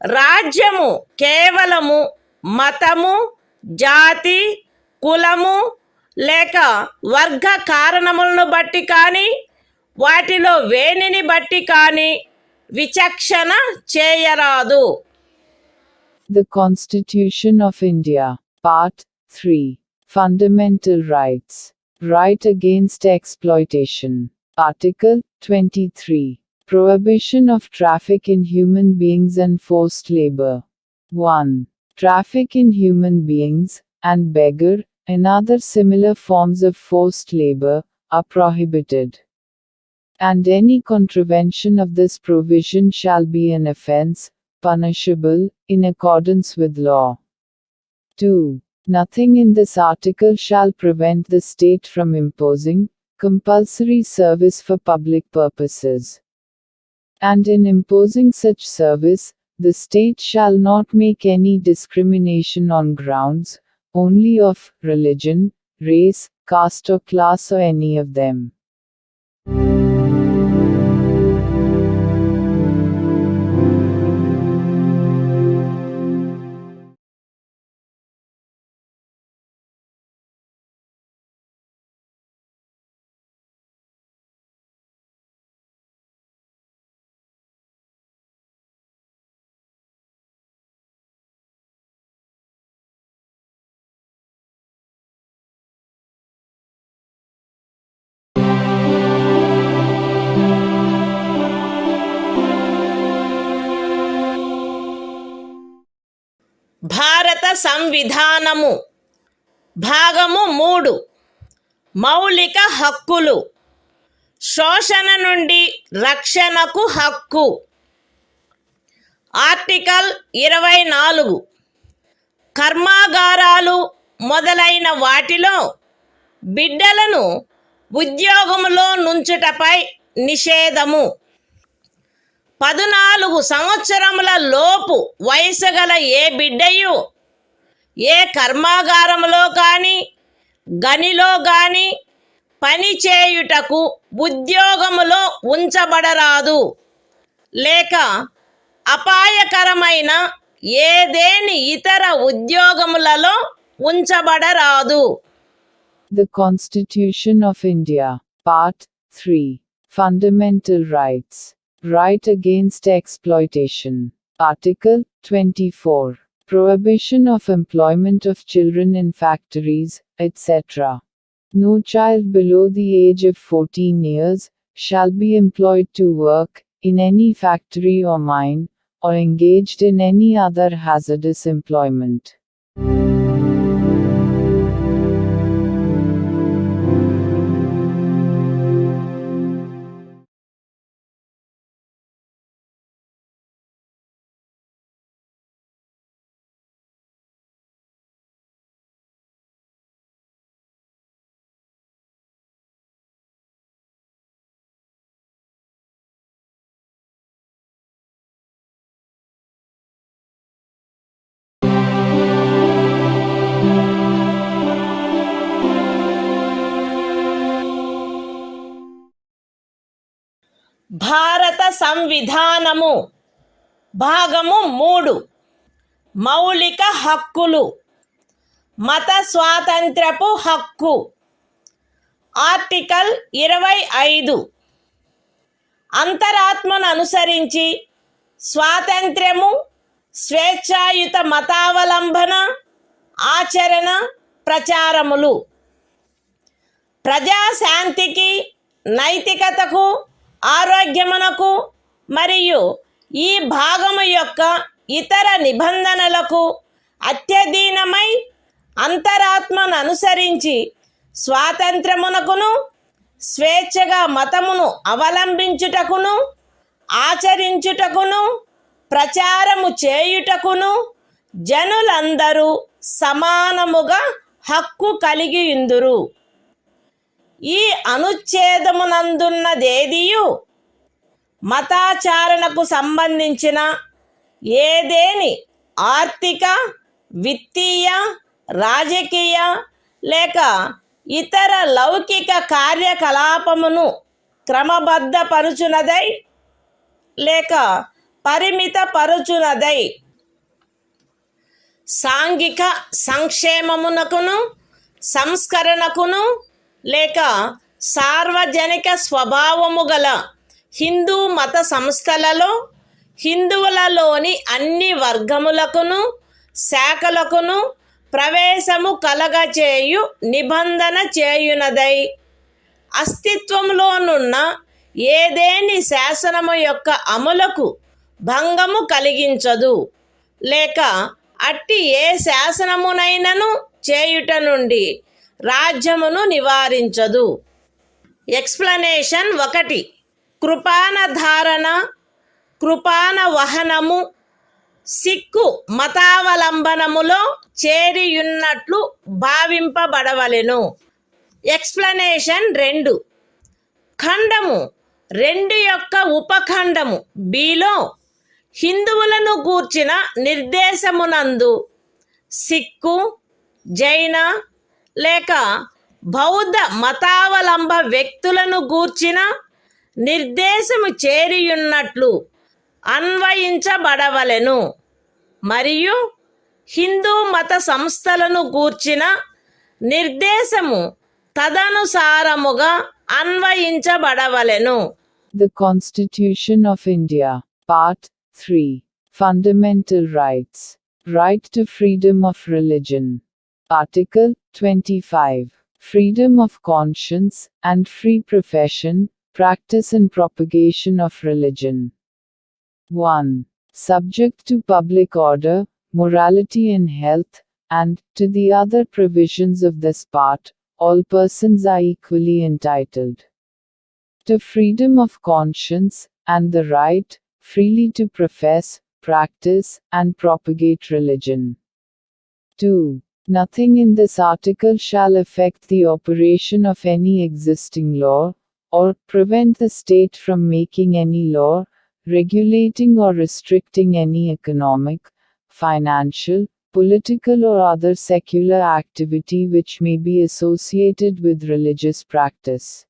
రాజ్యము కేవలము మతము, జాతి, కులము లేక వర్గ కారణములను బట్టి కానీ వాటిలో వేనిని బట్టి కానీ విచక్షణ చేయరాదు. The Constitution of India, Part 3, Fundamental Rights, Right Against Exploitation. Article 23, Prohibition of Traffic in Human Beings and Forced Labor. 1. Traffic in human beings, and beggar, and other similar forms of forced labor, are prohibited. And any contravention of this provision shall be an offense, punishable, in accordance with law. 2. Nothing in this article shall prevent the state from imposing compulsory service for public purposes. And in imposing such service, the state shall not make any discrimination on grounds only of religion, race, caste or class or any of them. భారత సంవిధానము భాగము 3 మౌలిక హక్కులు. శోషణ నుండి రక్షణకు హక్కు. Article 24 కర్మాగారాలు మొదలైన వాటిలో బిడ్డలను ఉద్యోగములో నుంచుటపై నిషేధము. 14 సంవత్సరముల లోపు వయసు గల ఏ బిడ్డయు ఏ కర్మాగారములో కానీ గనిలో కానీ పని చేయుటకు ఉద్యోగములో ఉంచబడరాదు, లేక అపాయకరమైన ఏదేని ఇతర ఉద్యోగములలో ఉంచబడరాదు. The Constitution of India, Part 3, Fundamental Rights, Right Against Exploitation. Article 24, Prohibition of employment of children in factories, etc. No child below the age of 14 years shall be employed to work in any factory or mine, or engaged in any other hazardous employment. భారత సంవిధానము భాగము 3 మౌలిక హక్కులు. మత స్వాతంత్ర్యపు హక్కు. Article 25 అంతరాత్మను అనుసరించి స్వాతంత్ర్యము, స్వేచ్ఛాయుత మతావలంబన, ఆచరణ, ప్రచారములు ప్రజాశాంతికి, నైతికతకు, ఆరోగ్యమునకు మరియు ఈ భాగము యొక్క ఇతర నిబంధనలకు అత్యధీనమై అంతరాత్మను అనుసరించి స్వాతంత్రమునకును, స్వేచ్ఛగా మతమును అవలంబించుటకును, ఆచరించుటకును, ప్రచారము చేయుటకును జనులందరూ సమానముగా హక్కు కలిగియుందురు. ఈ అనుచ్ఛేదమునందున్నదేదియు మతాచారణకు సంబంధించిన ఏదేని ఆర్థిక, విత్తీయ, రాజకీయ లేక ఇతర లౌకిక కార్యకలాపమును క్రమబద్ధపరుచునదై లేక పరిమితపరుచునదై సాంఘిక సంక్షేమమునకును, సంస్కరణకును లేక సార్వజనిక స్వభావము గల హిందూ మత సంస్థలలో హిందువులలోని అన్ని వర్గములకును, శాఖలకును ప్రవేశము కలగచేయు నిబంధన చేయునదై అస్తిత్వంలోనున్న ఏదేని శాసనము యొక్క అమలుకు భంగము కలిగించదు లేక అట్టి ఏ శాసనమునైనను చేయుట నుండి రాజ్యమును నివారించదు. ఎక్స్ప్లనేషన్ 1. కృపాన ధారణ, కృపాన వహనము సిక్కు మతావలంబనములో చేరియున్నట్లు భావింపబడవలెను. ఎక్స్ప్లనేషన్ 2. ఖండము 2 యొక్క ఉపఖండము బిలో హిందువులను గూర్చిన నిర్దేశమునందు సిక్కు, జైన లేక బౌద్ధ మతావలంబ వ్యక్తులను గూర్చిన నిర్దేశము చేరియున్నట్లు అన్వయించబడవలెను మరియు హిందూ మత సంస్థలను గూర్చిన నిర్దేశము తదనుసారముగా అన్వయించబడవలెను. The Constitution of India, Part 3, Fundamental Rights, Right to Freedom of Religion. Article 25, Freedom of Conscience and Free Profession, Practice and Propagation of Religion. 1. Subject to public order, morality and health, and, to the other provisions of this part, all persons are equally entitled to freedom of conscience, and the right, freely to profess, practice, and propagate religion. 2. Nothing in this article shall affect the operation of any existing law, or prevent the state from making any law, regulating or restricting any economic, financial, political or other secular activity which may be associated with religious practice.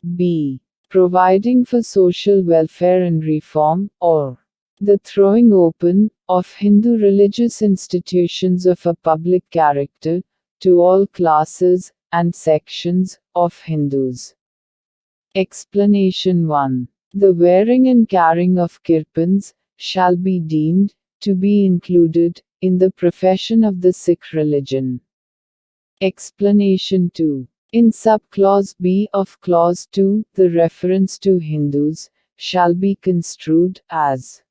B. Providing for social welfare and reform, or the throwing open of Hindu religious institutions of a public character to all classes and sections of Hindus. Explanation 1. The wearing and carrying of kirpans shall be deemed to be included in the profession of the Sikh religion. Explanation 2. In subclause B of clause 2, the reference to Hindus shall be construed as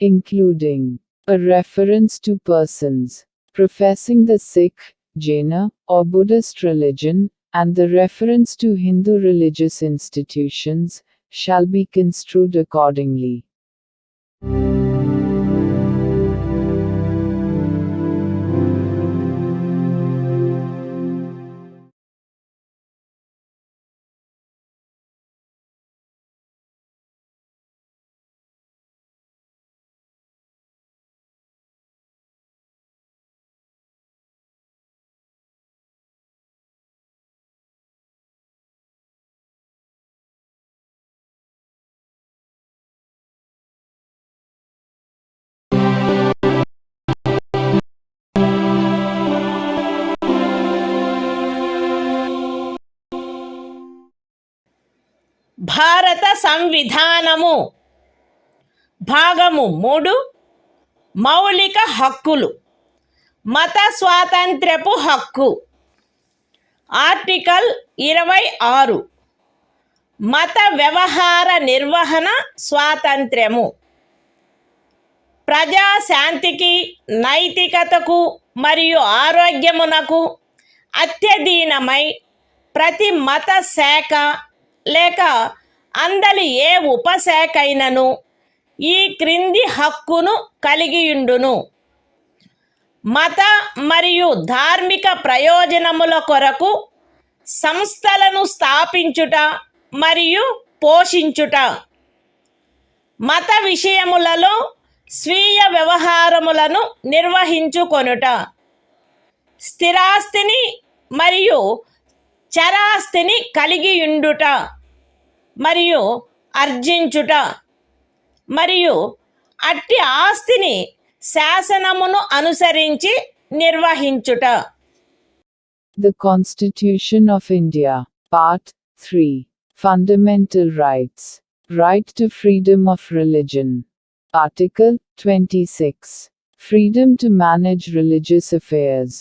including a reference to persons professing the Sikh, Jaina, or Buddhist religion, and the reference to Hindu religious institutions shall be construed accordingly. సంవిధానము భాగము 3 మౌలిక హక్కులు మత స్వాతంత్ర్యపు హక్కు article 26 మత వ్యవహార నిర్వహణ స్వాతంత్ర్యము ప్రజాశాంతికి నైతికతకు మరియు ఆరోగ్యమునకు అత్యధీనమై ప్రతి మత శాఖ లేక అందలి ఏ ఉపశాఖైనను ఈ క్రింది హక్కును కలిగియుండును. మత మరియు ధార్మిక ప్రయోజనముల కొరకు సంస్థలను స్థాపించుట మరియు పోషించుట, మత విషయములలో స్వీయ వ్యవహారములను నిర్వహించుకొనుట, స్థిరాస్తిని మరియు చరాస్తిని కలిగియుండుట మరియు ఆర్జించుట మరియు అట్టి ఆస్తిని శాసనమును అనుసరించి నిర్వహించుట. The Constitution of India, Part 3, Fundamental Rights. Right to freedom of religion. Article 26. Freedom to manage religious affairs.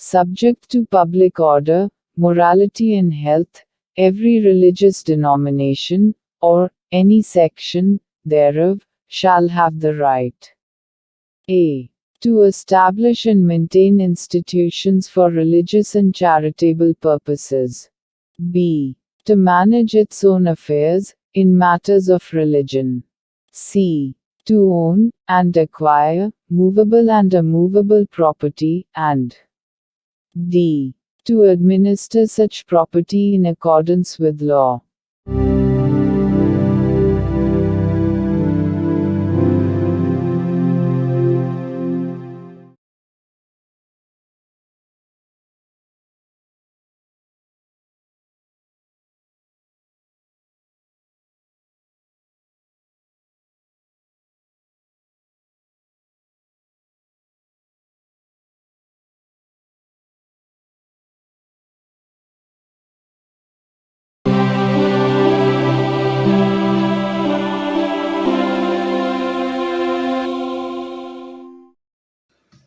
Subject to public order, morality and health, every religious denomination, or any section thereof, shall have the right a. to establish and maintain institutions for religious and charitable purposes. b. to manage its own affairs, in matters of religion. c. to own, and acquire, movable and immovable property, and d. to administer such property in accordance with law.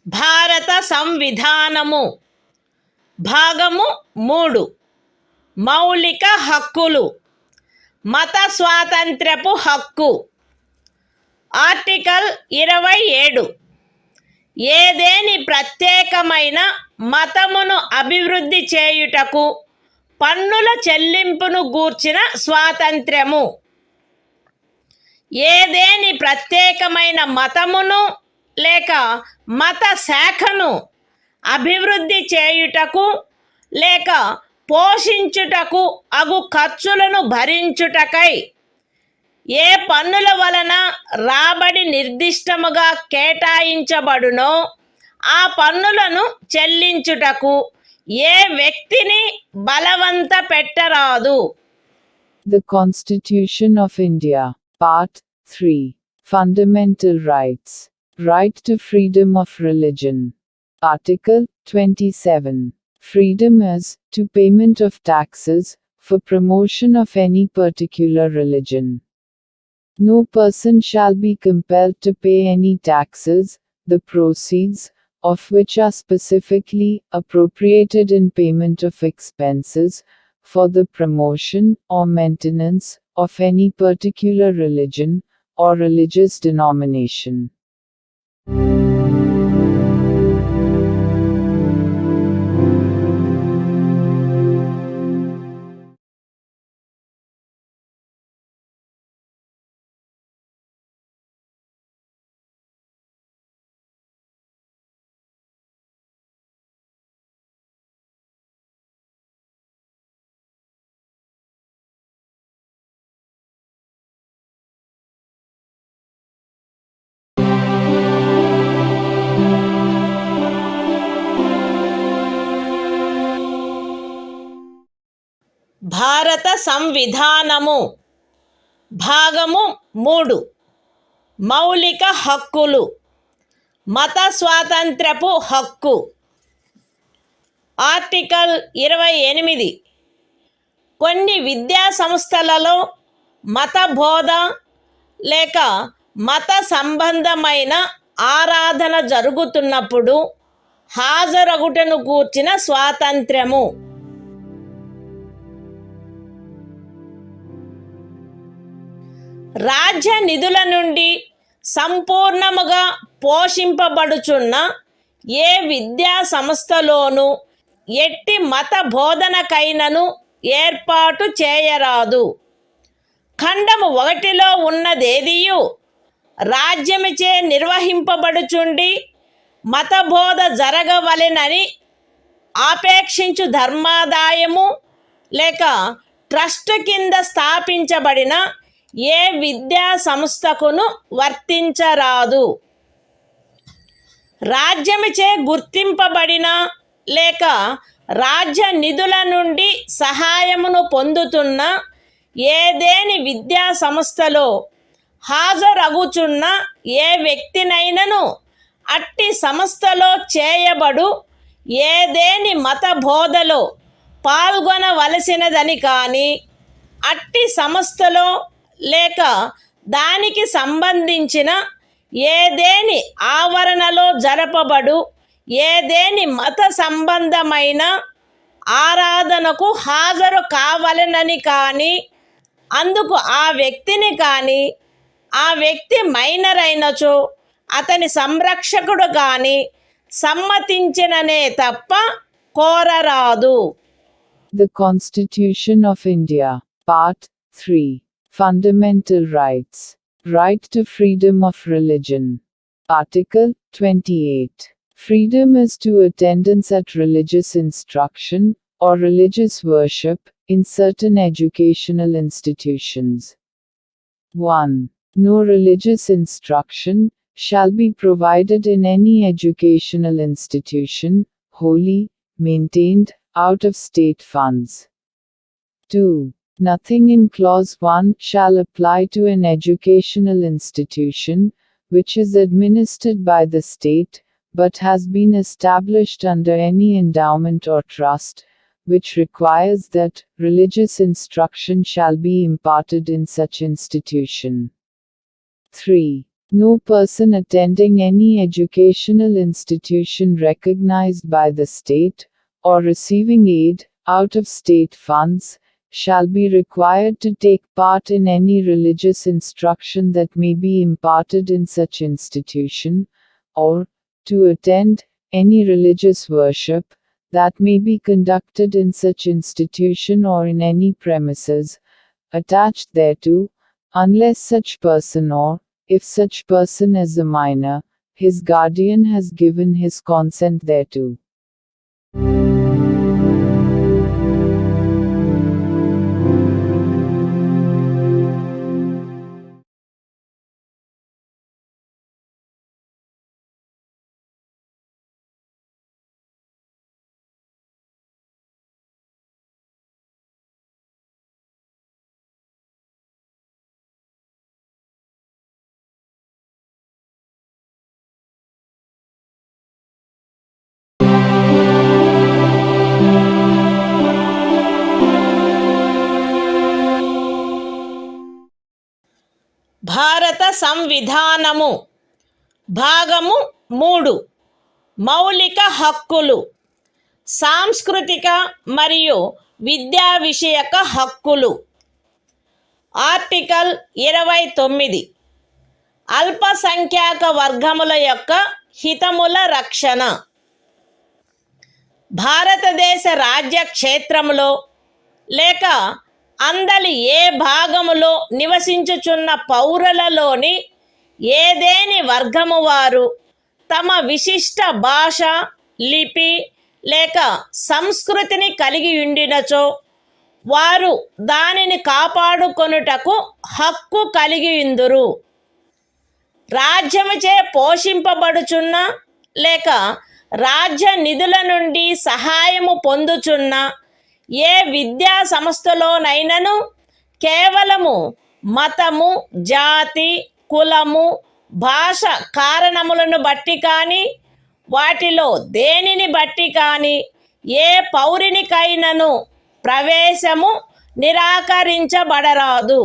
భారత సంవిధానము భాగము 3 మౌలిక హక్కులు మత స్వాతంత్ర్యపు హక్కు article 27 ఏదేని ప్రత్యేకమైన మతమును అభివృద్ధి చేయుటకు పన్నుల చెల్లింపును గూర్చిన స్వాతంత్ర్యము. ఏదేని ప్రత్యేకమైన మతమును లేక మత శాఖను అభివృద్ధి చేయుటకు లేక పోషించుటకు అగు ఖర్చులను భరించుటకై ఏ పన్నుల వలన రాబడి నిర్దిష్టముగా కేటాయించబడునో ఆ పన్నులను చెల్లించుటకు ఏ వ్యక్తిని బలవంత పెట్టరాదు. The Constitution of India, Part 3, Fundamental Rights. Right to freedom of religion. Article 27. Freedom as to payment of taxes for promotion of any particular religion. No person shall be compelled to pay any taxes, the proceeds of which are specifically appropriated in payment of expenses for the promotion or maintenance of any particular religion or religious denomination. భారత సంవిధానము భాగము 3 మౌలిక హక్కులు మత స్వాతంత్ర్యపు హక్కు article 28 కొన్ని విద్యా సంస్థలలో మత బోధ లేక మత సంబంధమైన ఆరాధన జరుగుతున్నప్పుడు హాజరగుటను గూర్చిన స్వాతంత్ర్యము. రాజ్య నిధుల నుండి సంపూర్ణముగా పోషింపబడుచున్న ఏ విద్యా సంస్థలోనూ ఎట్టి మత బోధనకైనను ఏర్పాటు చేయరాదు. ఖండము 1లో ఉన్నదేదియు రాజ్యముచే నిర్వహింపబడుచుండి మతబోధ జరగవలెనని ఆపేక్షించు ధర్మాదాయము లేక ట్రస్ట్ కింద స్థాపించబడిన ఏ విద్యా సంస్థకును వర్తించరాదు. రాజ్యముచే గుర్తింపబడిన లేక రాజ్య నిధుల నుండి సహాయమును పొందుతున్న ఏదేని విద్యా సంస్థలో హాజరగుచున్న ఏ వ్యక్తినైనను అట్టి సంస్థలో చేయబడు ఏదేని మత బోధలో పాల్గొనవలసినదని కానీ అట్టి సంస్థలో లేక దానికి సంబంధించిన ఏదేని ఆవరణలో జరపబడు ఏదేని మత సంబంధమైన ఆరాధనకు హాజరు కావాలనని కానీ అందుకు ఆ వ్యక్తిని కానీ ఆ వ్యక్తి మైనర్ అయినచో అతని సంరక్షకుడు కానీ సమ్మతించిననే తప్ప కోరరాదు. The Constitution of India, Part 3, Fundamental Rights. Right to freedom of religion. Article 28. Freedom is to attendance at religious instruction or religious worship in certain educational institutions. 1. No religious instruction shall be provided in any educational institution, wholly maintained out of state funds. 2. Nothing in Clause 1 shall apply to an educational institution which is administered by the state, but has been established under any endowment or trust, which requires that religious instruction shall be imparted in such institution. 3. No person attending any educational institution recognized by the state, or receiving aid out of state funds, shall be required to take part in any religious instruction that may be imparted in such institution, or to attend any religious worship that may be conducted in such institution or in any premises attached thereto, unless such person or, if such person is a minor, his guardian has given his consent thereto. భారత సంవిధానము భాగము 3 మౌలిక హక్కులు సాంస్కృతిక మరియు విద్యా విషయక హక్కులు. Article 29 అల్పసంఖ్యాక వర్గముల యొక్క హితముల రక్షణ. భారతదేశ రాజ్య క్షేత్రములో లేక అందలి ఏ భాగములో నివసించుచున్న పౌరులలోని ఏదేని వర్గము వారు తమ విశిష్ట భాష, లిపి లేక సంస్కృతిని కలిగి ఉండినచో వారు దానిని కాపాడుకొనుటకు హక్కు కలిగి ఉందురు. రాజ్యముచే పోషింపబడుచున్న లేక రాజ్య నిధుల నుండి సహాయము పొందుచున్న ఏ విద్యా సంస్థలోనైనను కేవలము మతము, జాతి, కులము, భాష కారణములను బట్టి కానీ వాటిలో దేనిని బట్టి కానీ ఏ పౌరునికైనను ప్రవేశము నిరాకరించబడరాదు.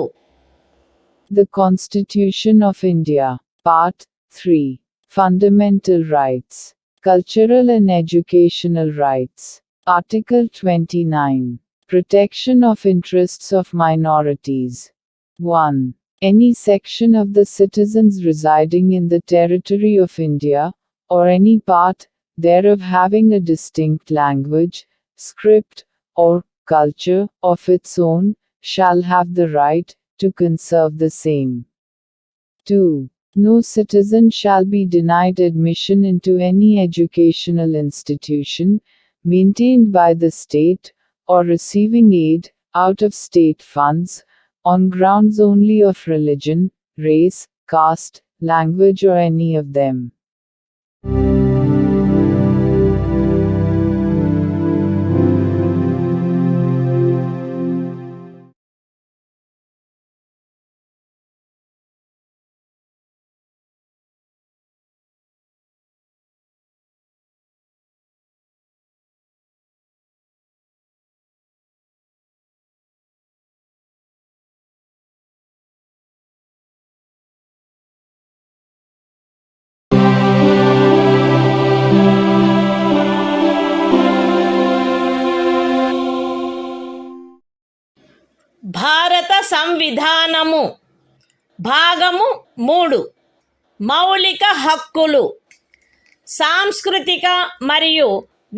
The Constitution of India, Part 3. Fundamental Rights. Cultural and Educational Rights. Article 29. Protection of interests of minorities. 1. Any section of the citizens residing in the territory of India, or any part thereof having a distinct language, script, or culture of its own, shall have the right to conserve the same. 2. No citizen shall be denied admission into any educational institution maintained by the state, or receiving aid out of state funds, on grounds only of religion, race, caste, language, or any of them. భారత సంవిధానము భాగము 3 మౌలిక హక్కులు సాంస్కృతిక మరియు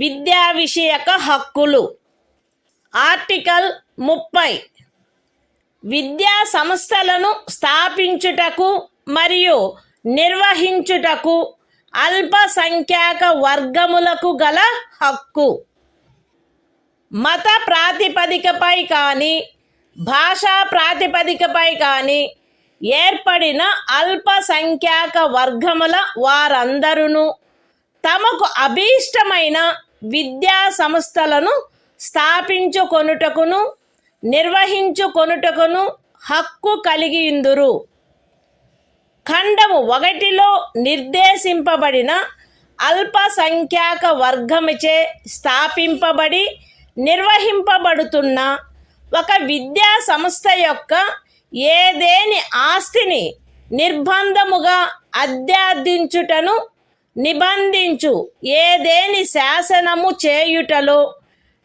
విద్యా విషయక హక్కులు article 30 విద్యా సంస్థలను స్థాపించుటకు మరియు నిర్వహించుటకు అల్పసంఖ్యాక వర్గములకు గల హక్కు మత ప్రాతిపదికపై కానీ భాషా ప్రాతిపదికపై కానీ ఏర్పడిన అల్పసంఖ్యాక వర్గముల వారందరూ తమకు అభీష్టమైన విద్యా సంస్థలను స్థాపించుకొనుటకును నిర్వహించుకొనుటకును హక్కు కలిగియుందురు. ఖండము 1లో నిర్దేశింపబడిన అల్పసంఖ్యాక వర్గముచే స్థాపింపబడి నిర్వహింపబడుతున్న ఒక విద్యా సంస్థ యొక్క ఏదేని ఆస్తిని నిర్బంధముగా అధ్యార్థించుటను నిబంధించు ఏదేని శాసనము చేయుటలో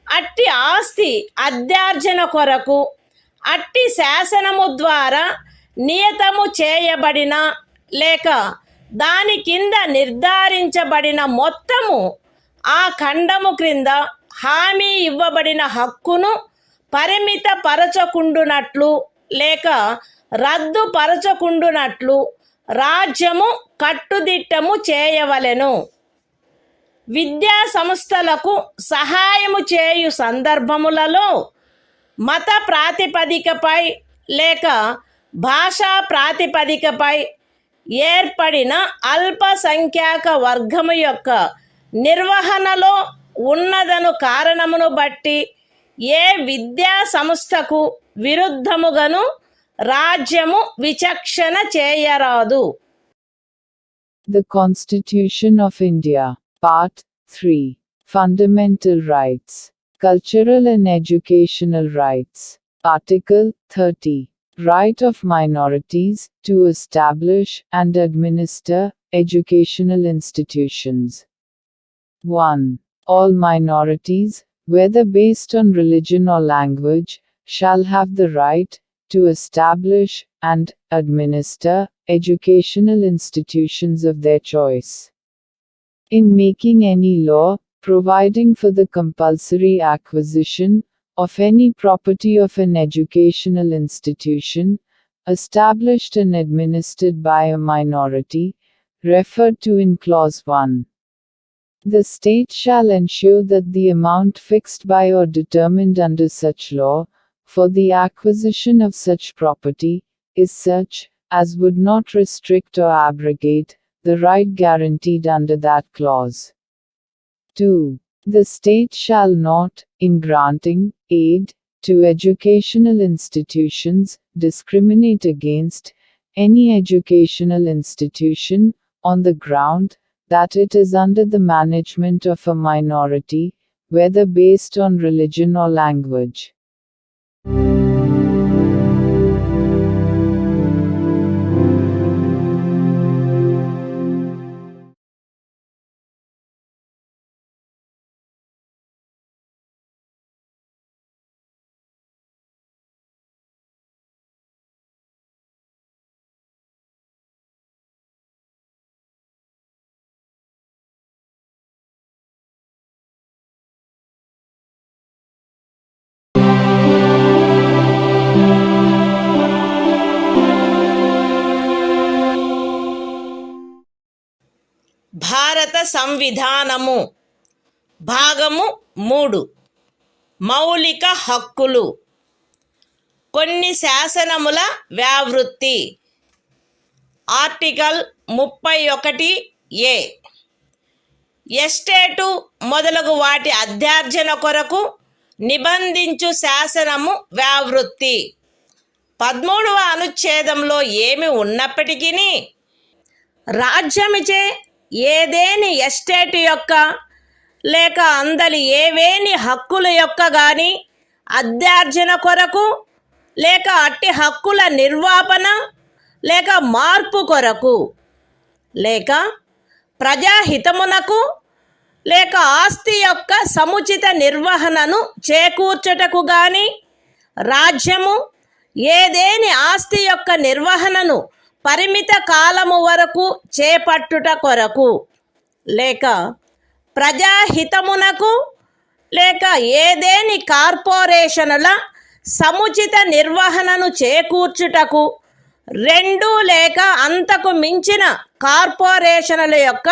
అట్టి ఆస్తి అధ్యార్జన కొరకు అట్టి శాసనము ద్వారా నియతము చేయబడిన లేక దాని కింద నిర్ధారించబడిన మొత్తము ఆ ఖండము క్రింద హామీ ఇవ్వబడిన హక్కును పరిమితపరచకుండునట్లు లేక రద్దుపరచకుండునట్లు రాజ్యము కట్టుదిట్టము చేయవలెను. విద్యా సంస్థలకు సహాయము చేయు సందర్భములలో మత ప్రాతిపదికపై లేక భాషా ప్రాతిపదికపై ఏర్పడిన అల్పసంఖ్యాక వర్గము యొక్క నిర్వహణలో ఉన్నదను కారణమును బట్టి ఏ విద్యా సంస్థకు విరుద్ధముగాను రాజ్యము విచక్షణ చేయరాదు. The Constitution of India, Part 3. Fundamental Rights. Cultural and Educational Rights. Article 30. Right of minorities to establish and administer educational institutions. 1. All minorities, whether based on religion or language, shall have the right to establish and administer educational institutions of their choice. In making any law providing for the compulsory acquisition of any property of an educational institution established and administered by a minority, referred to in Clause 1. The state shall ensure that the amount fixed by or determined under such law for the acquisition of such property is such as would not restrict or abrogate the right guaranteed under that clause. 2. The state shall not, in granting aid to educational institutions, discriminate against any educational institution on the ground that it is under the management of a minority, whether based on religion or language. సంవిధానము. భాగము 3. మౌలిక హక్కులు. కొన్ని శాసనముల వ్యావృత్తి. Article 31A. Estate మొదలగు వాటి అధ్యార్జన కొరకు నిబంధించు శాసనము వ్యావృత్తి. 13వ అనుచ్ఛేదంలో ఏమి ఉన్నప్పటికీ రాజ్యమిచే ఏదేని ఎస్టేట్ యొక్క లేక అందలి ఏవేని హక్కుల యొక్క గాని అధ్యార్జన కొరకు లేక అట్టి హక్కుల నిర్వాపన లేక మార్పు కొరకు లేక ప్రజాహితమునకు లేక ఆస్తి యొక్క సముచిత నిర్వహణను చేకూర్చుటకు గాని రాజ్యము ఏదేని ఆస్తి యొక్క నిర్వహణను పరిమిత కాలము వరకు చేపట్టుట కొరకు లేక ప్రజాహితమునకు లేక ఏదేని కార్పొరేషనుల సముచిత నిర్వహణను చేకూర్చుటకు 2 లేక అంతకు మించిన కార్పొరేషనుల యొక్క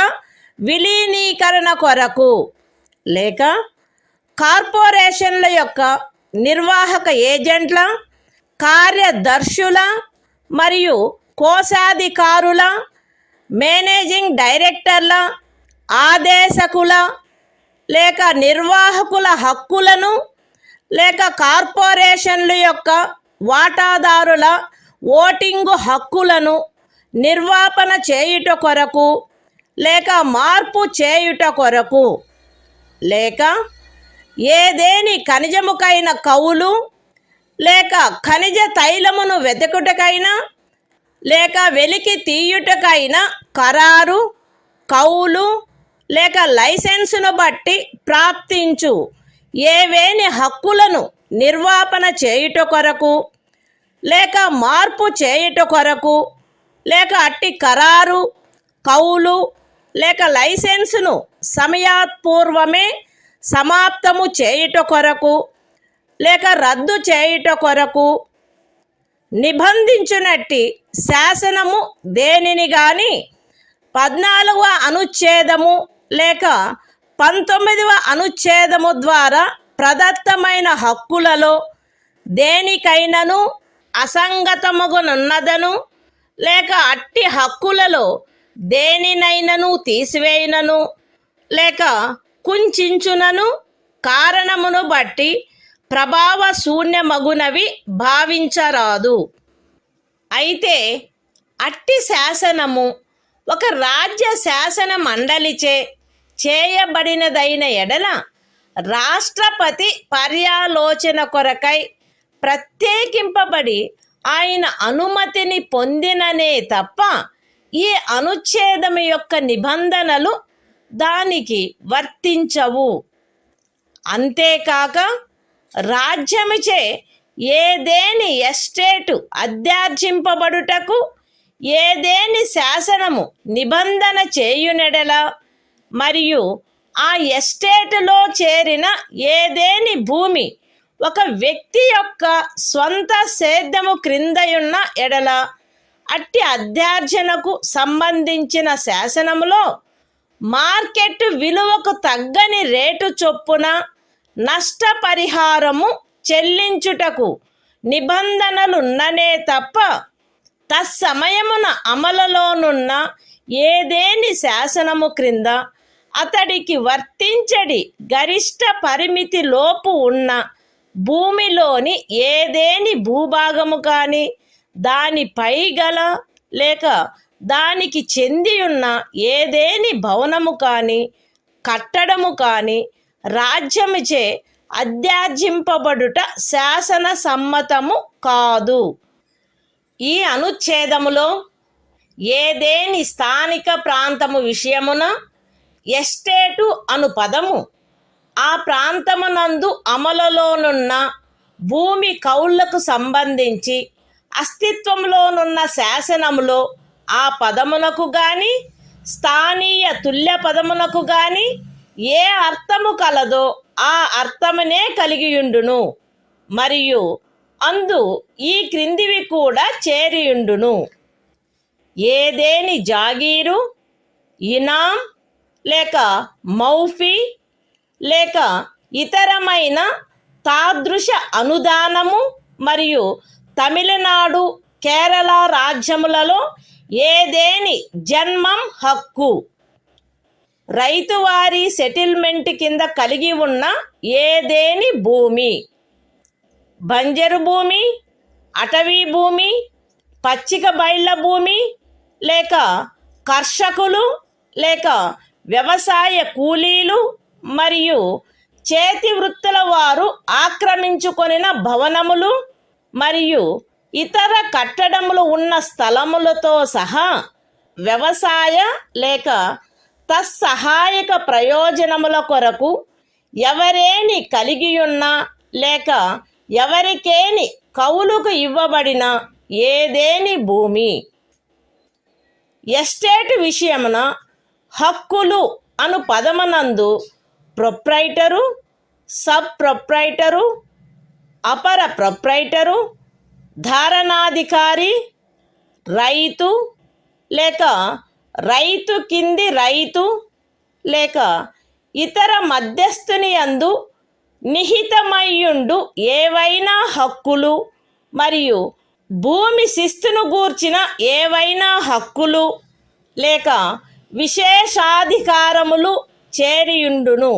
విలీనీకరణ కొరకు లేక కార్పొరేషన్ల యొక్క నిర్వాహక ఏజెంట్ల, కార్యదర్శుల మరియు కోశాధికారుల, మేనేజింగ్ డైరెక్టర్ల, ఆదేశకుల లేక నిర్వాహకుల హక్కులను లేక కార్పొరేషన్ల యొక్క వాటాదారుల ఓటింగు హక్కులను నిర్వాపన చేయుట కొరకు లేక మార్పు చేయుట కొరకు లేక ఏదేని ఖనిజముకైన కౌలు లేక ఖనిజ తైలమును వెతుకుటకైనా లేక వెలికి తీయుటకైన ఖరారు, కౌలు లేక లైసెన్సును బట్టి ప్రాప్తించు ఏవేని హక్కులను నిర్వాపన చేయుట కొరకు లేక మార్పు చేయుట కొరకు లేక అట్టి ఖరారు, కౌలు లేక లైసెన్సును సమయాత్పూర్వమే సమాప్తము చేయుట కొరకు లేక రద్దు చేయుట కొరకు నిబంధించునట్టి శాసనము దేనిని గాని 14వ అనుచ్ఛేదము లేక 19వ అనుచ్ఛేదము ద్వారా ప్రదత్తమైన హక్కులలో దేనికైనను అసంగతముగునున్నదను లేక అట్టి హక్కులలో దేనినైనను తీసివేయనను లేక కుంచించునను కారణమును బట్టి ప్రభావ శూన్యమగునవి భావించరాదు. అయితే అట్టి శాసనము ఒక రాజ్య శాసన మండలిచే చేయబడినదైన ఎడల రాష్ట్రపతి పర్యాలోచన కొరకై ప్రత్యేకింపబడి ఆయన అనుమతిని పొందిననే తప్ప ఈ అనుచ్ఛేదము యొక్క నిబంధనలు దానికి వర్తించవు. అంతేకాక రాజ్యముచే ఏదేని ఎస్టేటు అధ్యార్జింపబడుటకు ఏదేని శాసనము నిబంధన చేయునెడల మరియు ఆ ఎస్టేటులో చేరిన ఏదేని భూమి ఒక వ్యక్తి యొక్క స్వంత సేద్యము క్రిందయున్న ఎడల అట్టి అధ్యార్జనకు సంబంధించిన శాసనములో మార్కెట్ విలువకు తగ్గని రేటు చొప్పున నష్టపరిహారము చెల్లించుటకు నిబంధనలున్ననే తప్ప తత్సమయమున అమలులోనున్న ఏదేని శాసనము క్రింద అతడికి వర్తించడి గరిష్ట పరిమితి లోపు ఉన్న భూమిలోని ఏదేని భూభాగము కానీ దానిపై గల లేక దానికి చెంది ఉన్న ఏదేని భవనము కానీ కట్టడము కానీ రాజ్యముచే అధ్యార్జింపబడుట శాసన సమ్మతము కాదు. ఈ అనుచ్ఛేదములో ఏదేని స్థానిక ప్రాంతము విషయమున ఎస్టేటు అను పదము ఆ ప్రాంతమునందు అమలులోనున్న భూమి కౌళ్లకు సంబంధించి అస్తిత్వంలోనున్న శాసనములో ఆ పదమునకు గాని స్థానీయ తుల్య పదమునకు గాని ఏ అర్థము కలదో ఆ అర్థమునే కలిగియుండును మరియు అందు ఈ క్రిందివి కూడా చేరియుండును. ఏదేని జాగీరు, ఇనాం లేక మౌఫీ లేక ఇతరమైన తాదృశ అనుదానము మరియు తమిళనాడు కేరళ రాజ్యములలో ఏదేని జన్మం హక్కు రైతువారీ సెటిల్మెంట్ కింద కలిగి ఉన్న ఏదేని భూమి బంజరు భూమి అటవీ భూమి పచ్చిక బయళ్ళ భూమి లేక కర్షకులు లేక వ్యవసాయ కూలీలు మరియు చేతి వృత్తుల వారు ఆక్రమించుకొనిన భవనములు మరియు ఇతర కట్టడములు ఉన్న స్థలములతో సహా వ్యవసాయ లేక తత్సహాయక ప్రయోజనముల కొరకు ఎవరేని కలిగియున్న లేక ఎవరికేని కౌలుకు ఇవ్వబడిన ఏదేని భూమి ఎస్టేట్ విషయమున హక్కులు అను పదమునందు ప్రొప్రైటరు సబ్ ప్రొప్రైటరు అపర ప్రొప్రైటరు ధారణాధికారి రైతు లేక రైతు కింది రైతు లేక ఇతర మధ్యస్థుని యందు నిహితమయ్యుండు ఏవైనా హక్కులు మరియు భూమి శిస్తును గూర్చిన ఏవైనా హక్కులు లేక విశేషాధికారములు చేరియుండును.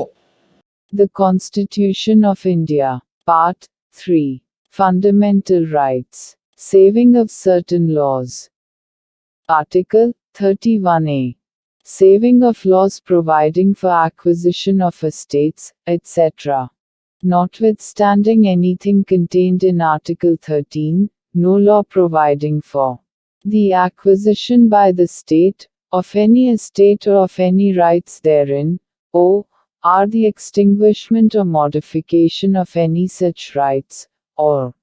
The Constitution of India, Part 3, Fundamental Rights, Saving of Certain Laws. Article 31A. Saving of laws providing for acquisition of estates, etc. Notwithstanding anything contained in Article 13, no law providing for the acquisition by the state of any estate or of any rights therein, or the extinguishment or modification of any such rights, or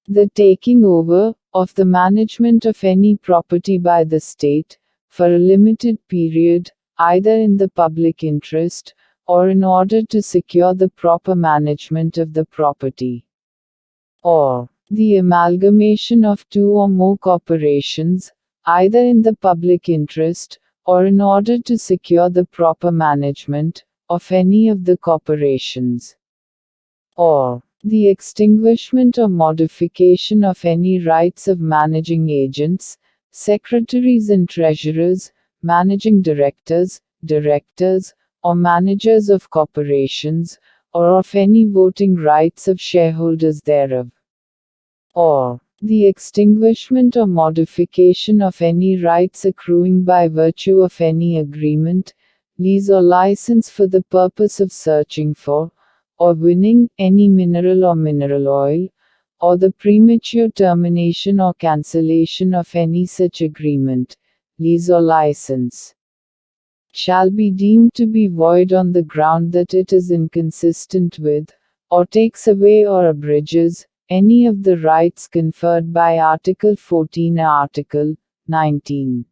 the taking over of the management of any property by the state, for a limited period, either in the public interest, or in order to secure the proper management of the property, or the amalgamation of two or more corporations, either in the public interest, or in order to secure the proper management of any of the corporations, or the extinguishment or modification of any rights of managing agents, secretaries and treasurers, managing directors, or managers of corporations, or of any voting rights of shareholders thereof, or the extinguishment or modification of any rights accruing by virtue of any agreement, lease or license for the purpose of searching for, or winning, any mineral or mineral oil, or the premature termination or cancellation of any such agreement, lease or license, shall be deemed to be void on the ground that it is inconsistent with, or takes away or abridges, any of the rights conferred by Article 14 or Article 19.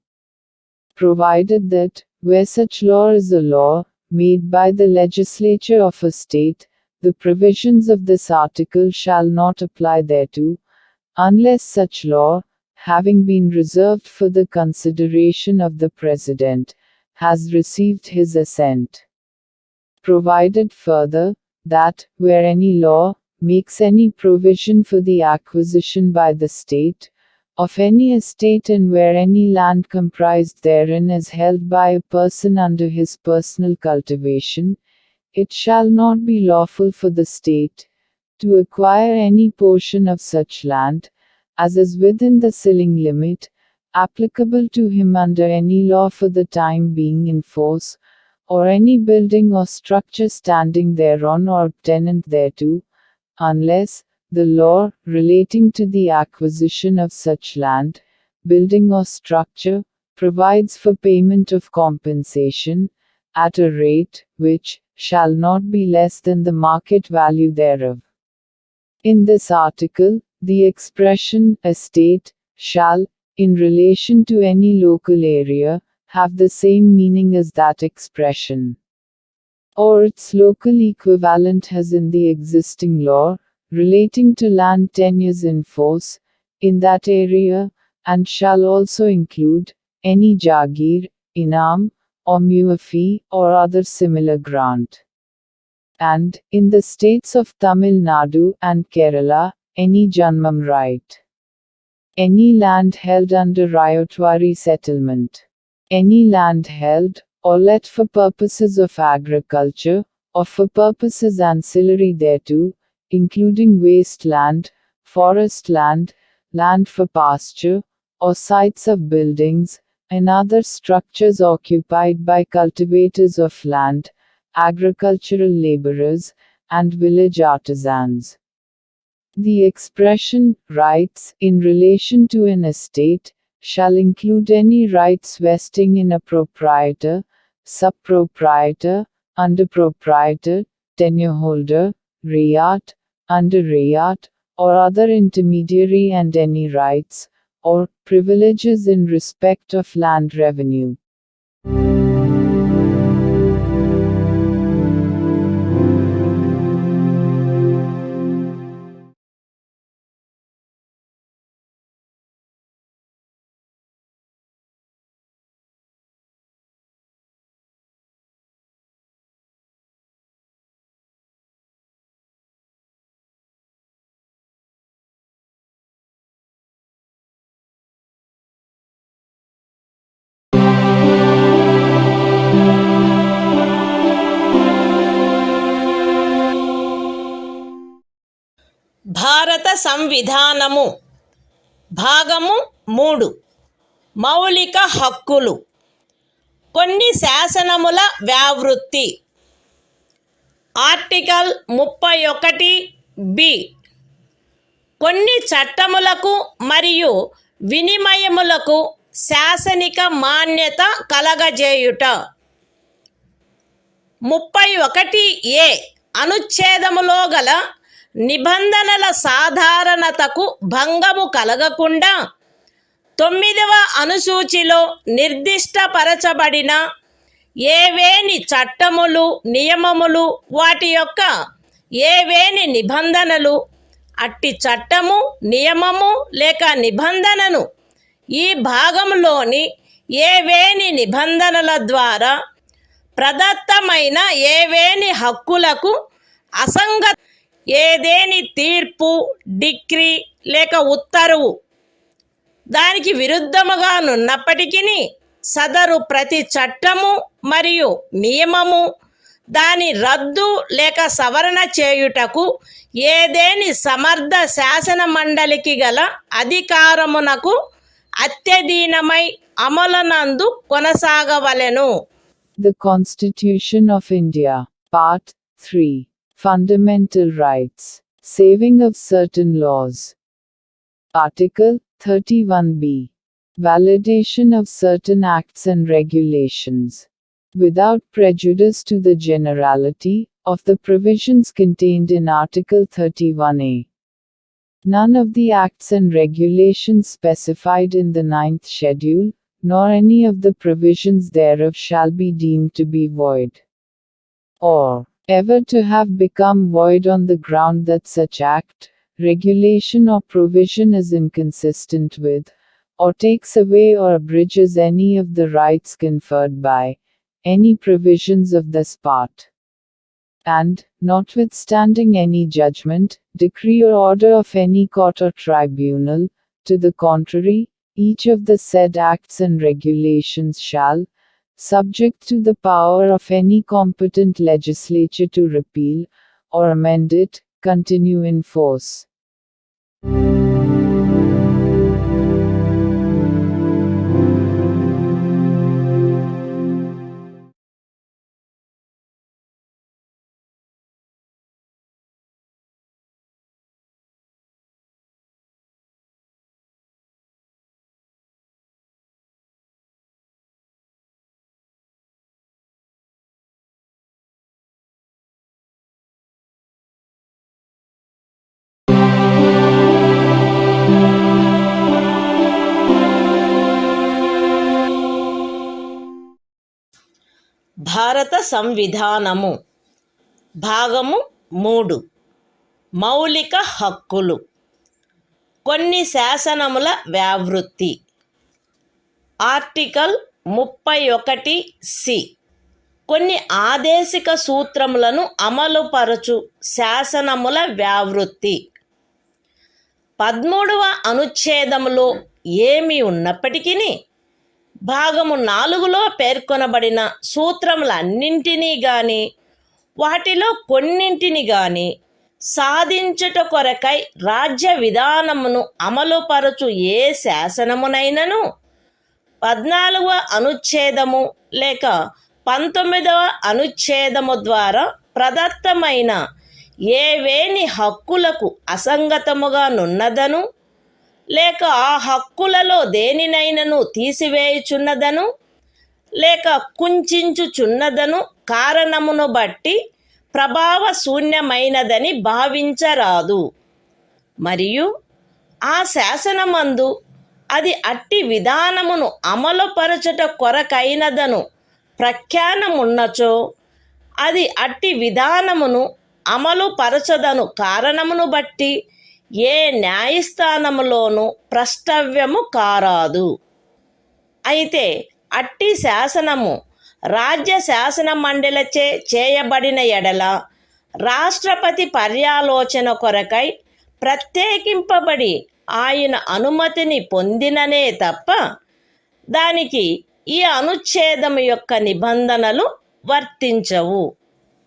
Provided that, where such law is a law, made by the legislature of a state, the provisions of this article shall not apply thereto, unless such law, having been reserved for the consideration of the President, has received his assent. Provided further, that, where any law, makes any provision for the acquisition by the state, of any estate and where any land comprised therein is held by a person under his personal cultivation, it shall not be lawful for the state to acquire any portion of such land, as is within the ceiling limit, applicable to him under any law for the time being in force, or any building or structure standing thereon or tenant thereto, unless the law relating to the acquisition of such land, building or structure, provides for payment of compensation, at a rate, which shall not be less than the market value thereof. In this article, the expression estate shall, in relation to any local area, have the same meaning as that expression, or its local equivalent has in the existing law, relating to land tenures in force, in that area, and shall also include any jagir, inam, or mu a fee or other similar grant. And, in the states of Tamil Nadu and Kerala, any Janmam right. Any land held under Ryotwari settlement. Any land held, or let for purposes of agriculture, or for purposes ancillary thereto, including waste land, forest land, land for pasture, or sites of buildings, and other structures occupied by cultivators of land, agricultural laborers, and village artisans. The expression, rights, in relation to an estate, shall include any rights vesting in a proprietor, subproprietor, underproprietor, tenureholder, rayat, under rayat, or other intermediary, and any rights, or privileges in respect of land revenue. భారత సంవిధానము భాగము 3 మౌలిక హక్కులు. కొన్ని శాసనముల వ్యావృత్తి. Article 31(b) కొన్ని చట్టములకు మరియు వినిమయములకు శాసనిక మాన్యత కలగజేయుట. 31(a) అనుచ్ఛేదములో గల నిబంధనల సాధారణతకు భంగము కలగకుండా 9వ అనుసూచిలో నిర్దిష్టపరచబడిన ఏవేని చట్టములు, నియమములు, వాటి యొక్క ఏవేని నిబంధనలు, అట్టి చట్టము, నియమము లేక నిబంధనను ఈ భాగంలోని ఏవేని నిబంధనల ద్వారా ప్రదత్తమైన ఏవేని హక్కులకు అసంగత ఏదేని తీర్పు, డిక్రీ లేక ఉత్తర్వు దానికి విరుద్ధముగానున్నప్పటికీ సదరు ప్రతి చట్టము మరియు నియమము దాని రద్దు లేక సవరణ చేయుటకు ఏదేని సమర్థ శాసన మండలికి గల అధికారమునకు అత్యధీనమై అమలునందు కొనసాగవలెను. The Constitution of India, Part 3. Fundamental Rights. Saving of certain laws. Article 31(b). Validation of certain acts and regulations. Without prejudice to the generality of the provisions contained in Article 31(a). None of the acts and regulations specified in the 9th schedule, nor any of the provisions thereof shall be deemed to be void, or ever to have become void on the ground that such act, regulation or provision is inconsistent with, or takes away or abridges any of the rights conferred by any provisions of this part. And, notwithstanding any judgment, decree or order of any court or tribunal, to the contrary, each of the said acts and regulations shall, subject to the power of any competent legislature to repeal, or amend it, continue in force. భారత సంవిధానము భాగము 3 మౌలిక హక్కులు. కొన్ని శాసనముల వ్యావృత్తి. Article 31(సి) కొన్ని ఆదేశిక సూత్రములను అమలుపరచు శాసనముల వ్యావృత్తి. 13వ అనుచ్ఛేదములో ఏమి ఉన్నప్పటికీ భాగము 4లో పేర్కొనబడిన సూత్రములన్నింటినీ గాని వాటిలో కొన్నింటిని గాని సాధించుట కొరకై రాజ్య విధానమును అమలుపరచు ఏ శాసనమునైనను 14వ అనుచ్ఛేదము లేక 19వ అనుచ్ఛేదము ద్వారా ప్రదత్తమైన ఏవేని హక్కులకు అసంగతముగా నున్నదను లేక ఆ హక్కులలో దేనినైనను తీసివేయుచున్నదను లేక కుంచుచున్నదను కారణమును బట్టి ప్రభావ శూన్యమైనదని భావించరాదు. మరియు ఆ శాసనమందు అది అట్టి విధానమును అమలుపరచుట కొరకైనదను ప్రఖ్యానమున్నచో అది అట్టి విధానమును అమలుపరచదను కారణమును బట్టి ఏ న్యాయస్థానములోనూ ప్రష్టవ్యము కారాదు. అయితే అట్టి శాసనము రాజ్య శాసన మండలిచే చేయబడిన ఎడల రాష్ట్రపతి పర్యాలోచన కొరకై ప్రత్యేకింపబడి ఆయన అనుమతిని పొందిననే తప్ప దానికి ఈ అనుచ్ఛేదము యొక్క నిబంధనలు వర్తించవు.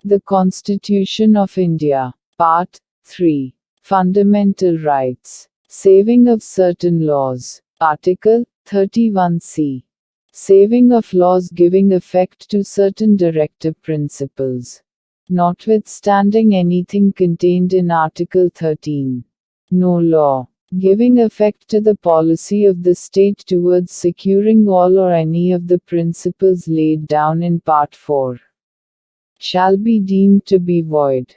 The Constitution of India, Part 3, Fundamental Rights, Saving of Certain Laws, Article 31(c), Saving of laws giving effect to certain directive principles. Notwithstanding anything contained in Article 13, no law giving effect to the policy of the state towards securing all or any of the principles laid down in Part 4 shall be deemed to be void,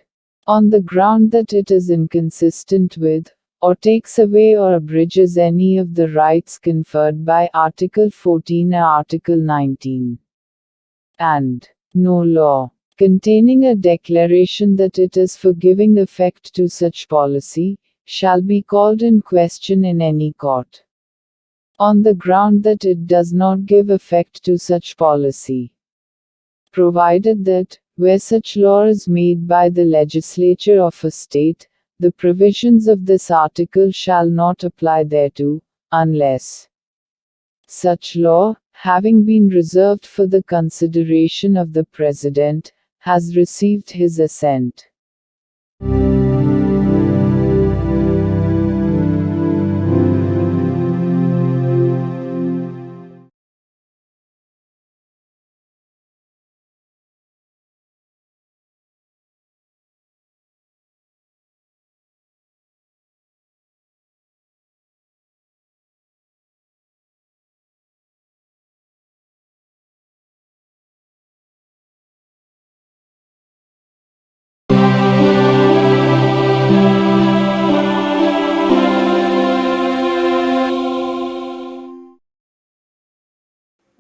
on the ground that it is inconsistent with, or takes away or abridges any of the rights conferred by Article 14 or Article 19. And no law containing a declaration that it is for giving effect to such policy shall be called in question in any court, on the ground that it does not give effect to such policy, provided that, where such law is made by the legislature of a state, the provisions of this article shall not apply thereto, unless such law, having been reserved for the consideration of the President, has received his assent.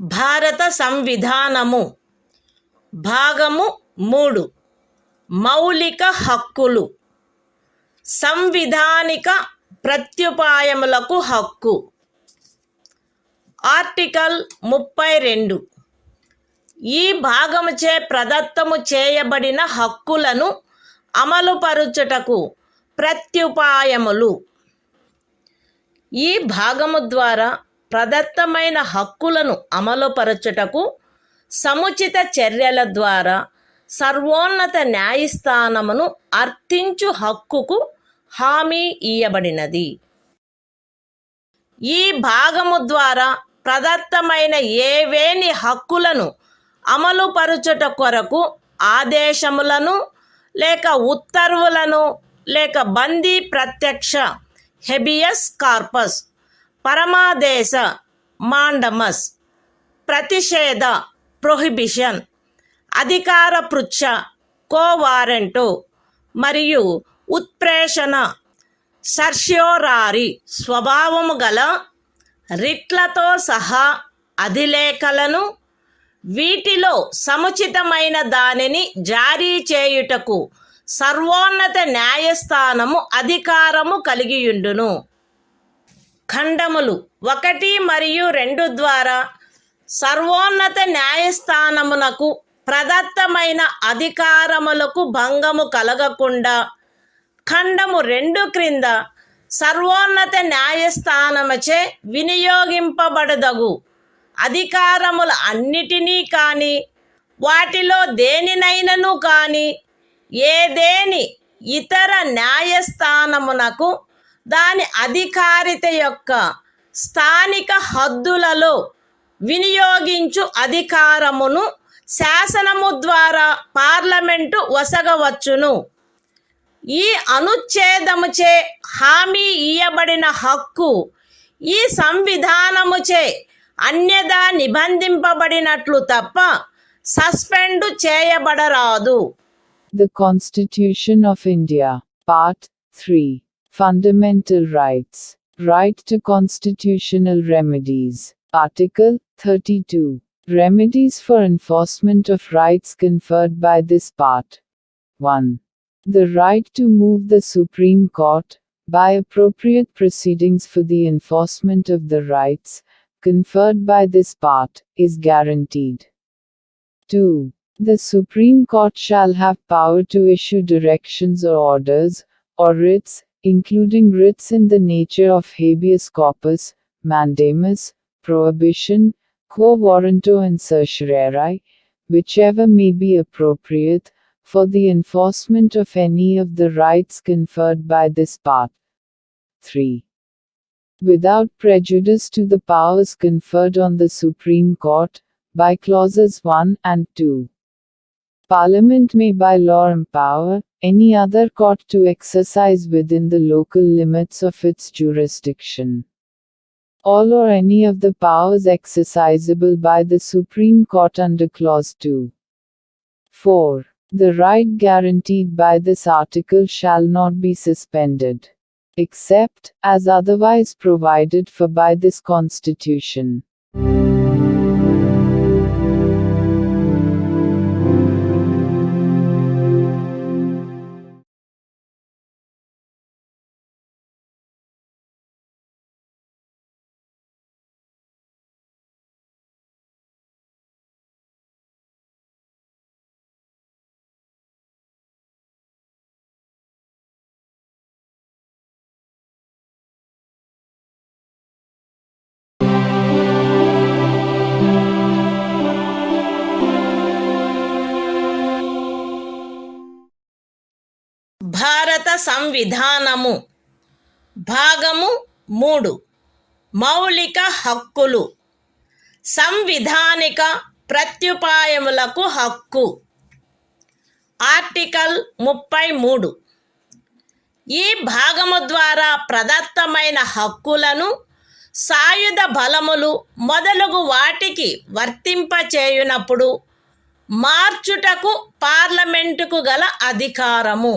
భారత సంవిధానము భాగము 3 మౌలిక హక్కులు. సంవిధానిక ప్రత్యుపాయములకు హక్కు. Article 32 ఈ భాగముచే ప్రదత్తము చేయబడిన హక్కులను అమలుపరుచుటకు ప్రత్యుపాయములు. ఈ భాగము ద్వారా ప్రదత్తమైన హక్కులను అమలుపరచుటకు సముచిత చర్యల ద్వారా సర్వోన్నత న్యాయస్థానమును అర్థించు హక్కుకు హామీ ఇయ్యబడినది. ఈ భాగము ద్వారా ప్రదత్తమైన ఏవేని హక్కులను అమలుపరచుట కొరకు ఆదేశములను లేక ఉత్తర్వులను లేక బందీ ప్రత్యక్ష హెబియస్ కార్పస్, పరమాదేశ మాండమస్, ప్రతిషేధ ప్రొహిబిషన్, అధికార పృచ్ఛ కోవారెంటు మరియు ఉత్ప్రేషణ సర్ష్యోరారి స్వభావము గల రిట్లతో సహా అధిలేఖలను వీటిలో సముచితమైన దానిని జారీ చేయుటకు సర్వోన్నత న్యాయస్థానము అధికారము కలిగియుండును. ఖండములు 1 మరియు 2 ద్వారా సర్వోన్నత న్యాయస్థానమునకు ప్రదత్తమైన అధికారములకు భంగము కలగకుండా ఖండము 2 క్రింద సర్వోన్నత న్యాయస్థానముచే వినియోగింపబడదగు అధికారముల అన్నిటినీ కాని వాటిలో దేనినైనను కాని ఏదేని ఇతర న్యాయస్థానమునకు దాని అధికారిత యొక్క స్థానిక హద్దులలో వినియోగించు అధికారమును శాసనము ద్వారా పార్లమెంటు వసగవచ్చును. ఈ అనుచ్ఛేదముచే హామీ ఇయ్యబడిన హక్కు ఈ సంవిధానముచే అన్యదా నిబంధింపబడినట్లు తప్ప suspend చేయబడరాదు. The Constitution of India, Part 3. Fundamental Rights. Right to Constitutional Remedies. Article 32. Remedies for enforcement of rights conferred by this part. 1. The right to move the Supreme Court, by appropriate proceedings for the enforcement of the rights conferred by this part, is guaranteed. 2. The Supreme Court shall have power to issue directions or orders, or writs, including writs in the nature of habeas corpus, mandamus, prohibition, quo warranto and certiorari, whichever may be appropriate, for the enforcement of any of the rights conferred by this part. 3. Without prejudice to the powers conferred on the Supreme Court, by clauses 1 and 2. Parliament may by law empower any other court to exercise within the local limits of its jurisdiction all or any of the powers exercisable by the Supreme Court under clause 2. 4. The right guaranteed by this article shall not be suspended, except as otherwise provided for by this Constitution. భారత సంవిధానము భాగము 3 మౌలిక హక్కులు సంవిధానిక ప్రత్యుపాయములకు హక్కు. Article 33. ఈ భాగము ద్వారా ప్రదత్తమైన హక్కులను సాయుధ బలములు మొదలగు వాటికి వర్తింపచేయునప్పుడు మార్చుటకు పార్లమెంటుకు గల అధికారము.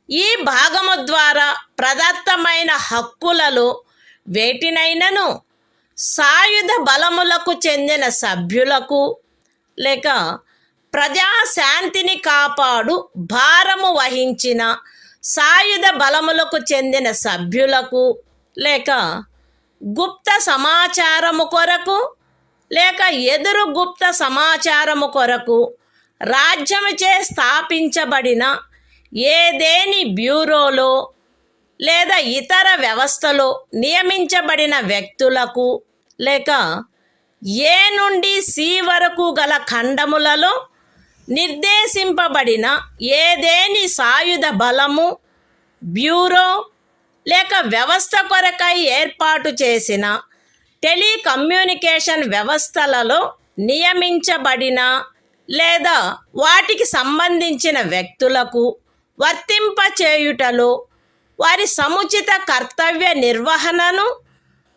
ఈ భాగము ద్వారా ప్రదత్తమైన హక్కులలో వేటినైనను సాయుధ బలములకు చెందిన సభ్యులకు లేక ప్రజాశాంతిని కాపాడు భారము వహించిన సాయుధ బలములకు చెందిన సభ్యులకు లేక గుప్త సమాచారము కొరకు లేక ఎదురు గుప్త సమాచారము కొరకు రాజ్యముచే స్థాపించబడిన ఏదేని బ్యూరోలో లేదా ఇతర వ్యవస్థలో నియమించబడిన వ్యక్తులకు లేక ఏ నుండి సి వరకు గల ఖండములలో నిర్దేశింపబడిన ఏదేని సాయుధ బలము బ్యూరో లేక వ్యవస్థ కొరకై ఏర్పాటు చేసిన టెలికమ్యూనికేషన్ వ్యవస్థలలో నియమించబడిన లేదా వాటికి సంబంధించిన వ్యక్తులకు వర్తింపచేయుటలో వారి సముచిత కర్తవ్య నిర్వహణను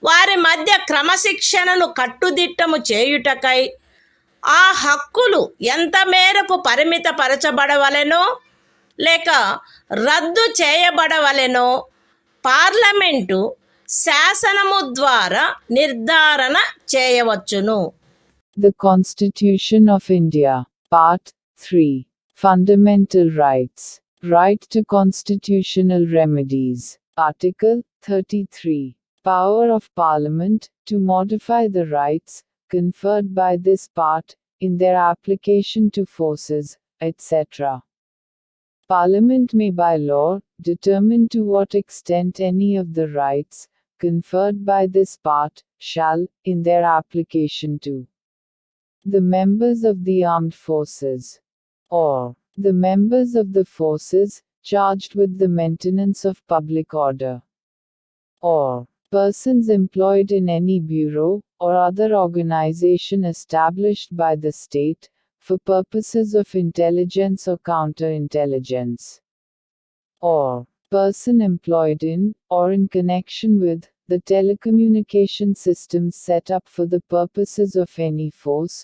వారి మధ్య క్రమశిక్షణను కట్టుదిట్టము చేయుటకై ఆ హక్కులు ఎంత మేరకు పరిమితపరచబడవలెనో లేక రద్దు చేయబడవలెనో పార్లమెంటు శాసనము ద్వారా నిర్ధారణ చేయవచ్చును. The Constitution of India, Part 3. Fundamental Rights. Right to Constitutional Remedies. Article 33. Power of Parliament to modify the rights, conferred by this part, in their application to forces, etc. Parliament may by law determine to what extent any of the rights conferred by this part shall, in their application to the members of the armed forces, or the members of the forces charged with the maintenance of public order, or persons employed in any bureau or other organization established by the state for purposes of intelligence or counterintelligence, or person employed in or in connection with the telecommunication systems set up for the purposes of any force,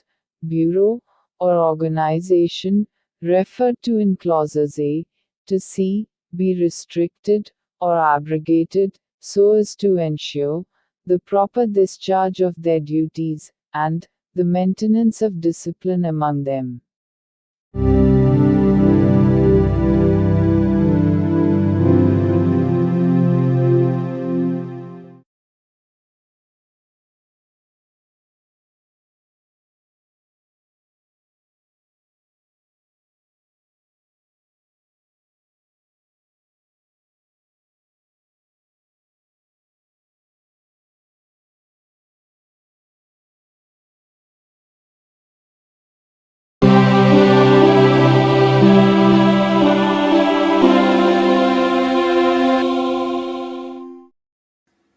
bureau, or organization referred to in clauses A to C be restricted or abrogated so as to ensure the proper discharge of their duties, and the maintenance of discipline among them.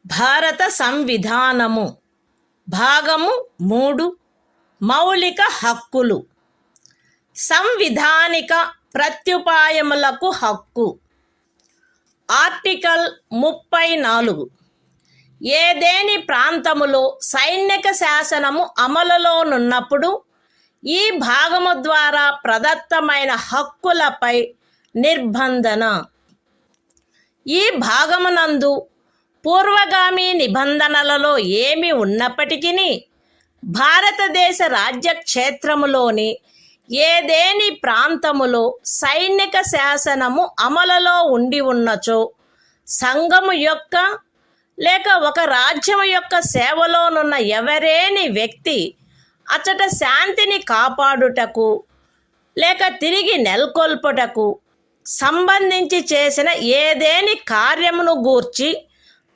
భారత సంవిధానము భాగము 3 మౌలిక హక్కులు. సంవిధానిక ప్రత్యుపాయములకు హక్కు. Article 34. ఏదేని ప్రాంతములో సైనిక శాసనము అమలులోనున్నప్పుడు ఈ భాగము ద్వారా ప్రదత్తమైన హక్కులపై నిర్బంధన. ఈ భాగమునందు పూర్వగామి నిబంధనలలో ఏమి ఉన్నప్పటికీ భారతదేశ రాజ్యక్షేత్రములోని ఏదేని ప్రాంతములో సైనిక శాసనము అమలులో ఉండి ఉన్నచో సంఘము యొక్క లేక ఒక రాజ్యము యొక్క సేవలోనున్న ఎవరేని వ్యక్తి అచట శాంతిని కాపాడుటకు లేక తిరిగి నెలకొల్పుటకు సంబంధించి చేసిన ఏదేని కార్యమును గూర్చి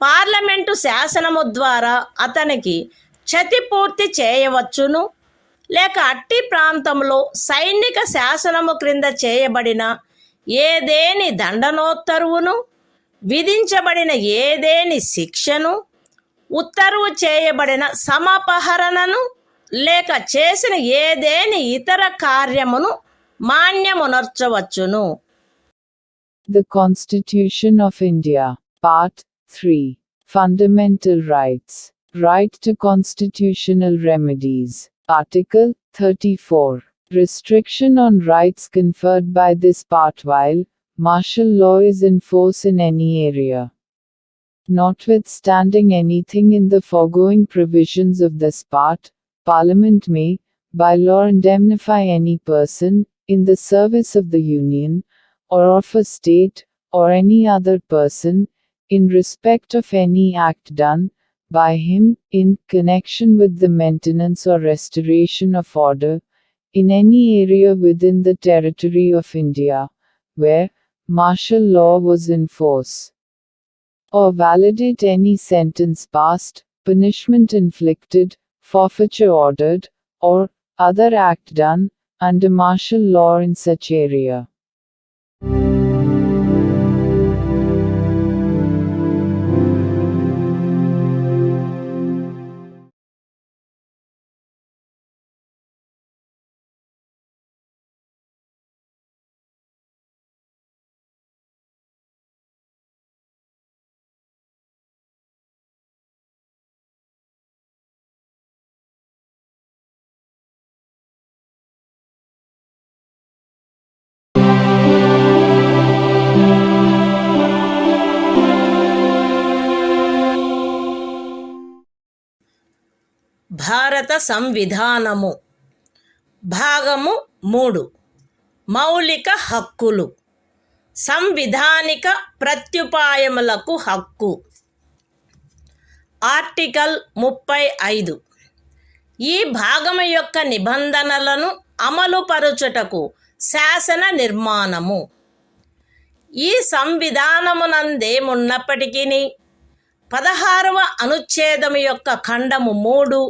పార్లమెంటు శాసనము ద్వారా అతనికి క్షతిపూర్తి చేయవచ్చును, లేక అట్టి ప్రాంతంలో సైనిక శాసనము క్రింద చేయబడిన ఏదేని దండనోత్తరువును, విధించబడిన ఏదేని శిక్షను, ఉత్తర్వు చేయబడిన సమపహరణను, లేక చేసిన ఏదేని ఇతర కార్యమును మాన్యమునర్చవచ్చును. The Constitution of India, Part 3. Fundamental Rights. Right to constitutional remedies. Article 34. Restriction on rights conferred by this part while martial law is in force in any area. Notwithstanding anything in the foregoing provisions of this part, Parliament may, by law, indemnify any person, in the service of the Union, or of a state, or any other person, in respect of any act done by him, in connection with the maintenance or restoration of order, in any area within the territory of India, where martial law was in force, or validate any sentence passed, punishment inflicted, forfeiture ordered, or other act done under martial law in such area. భారత సంవిధానము భాగము 3 మౌలిక హక్కులు. సంవిధానిక ప్రత్యుపాయములకు హక్కు. Article 35. ఈ భాగము యొక్క నిబంధనలను అమలుపరుచుటకు శాసన నిర్మాణము. ఈ సంవిధానమునందేమున్నప్పటికీ 16వ అనుచ్ఛేదము యొక్క ఖండము 3,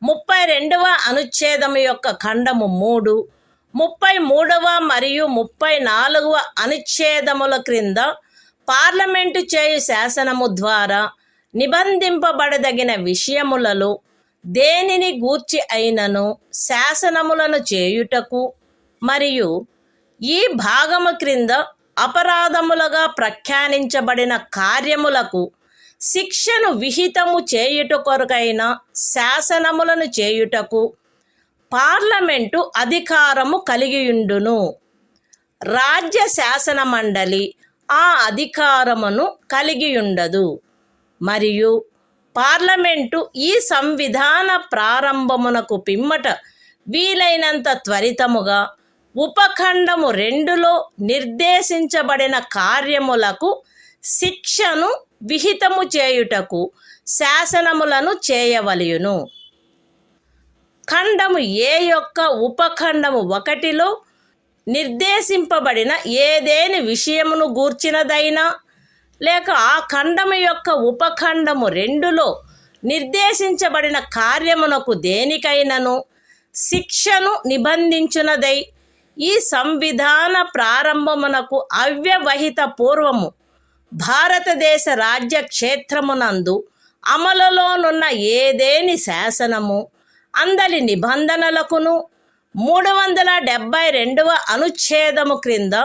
32వ అనుచ్ఛేదము యొక్క ఖండము 3, 33వ మరియు 34వ అనుచ్ఛేదముల క్రింద పార్లమెంటు చేయు శాసనము ద్వారా నిబంధింపబడదగిన విషయములలో దేనిని గూర్చి అయినను శాసనములను చేయుటకు మరియు ఈ భాగము క్రింద అపరాధములుగా ప్రఖ్యానించబడిన కార్యములకు శిక్షను విహితము చేయుట కొరకైన శాసనములను చేయుటకు పార్లమెంటు అధికారము కలిగియుండును. రాజ్య శాసన మండలి ఆ అధికారమును కలిగియుండదు. మరియు పార్లమెంటు ఈ సంవిధాన ప్రారంభమునకు పిమ్మట వీలైనంత త్వరితముగా ఉపఖండము 2లో నిర్దేశించబడిన కార్యములకు శిక్షను విహితము చేయుటకు శాసనములను చేయవలయును. ఖండము ఏ యొక్క ఉపఖండము 1లో నిర్దేశింపబడిన ఏదేని విషయమును గూర్చినదైనా లేక ఆ ఖండము యొక్క ఉపఖండము 2లో నిర్దేశించబడిన కార్యమునకు దేనికైనను శిక్షను నిబంధించునదై ఈ సంవిధాన ప్రారంభమునకు అవ్యవహిత పూర్వము భారతదేశ రాజ్య క్షేత్రమునందు అమలులోనున్న ఏదేని శాసనము అందలి నిబంధనలకును 372వ అనుచ్ఛేదము క్రింద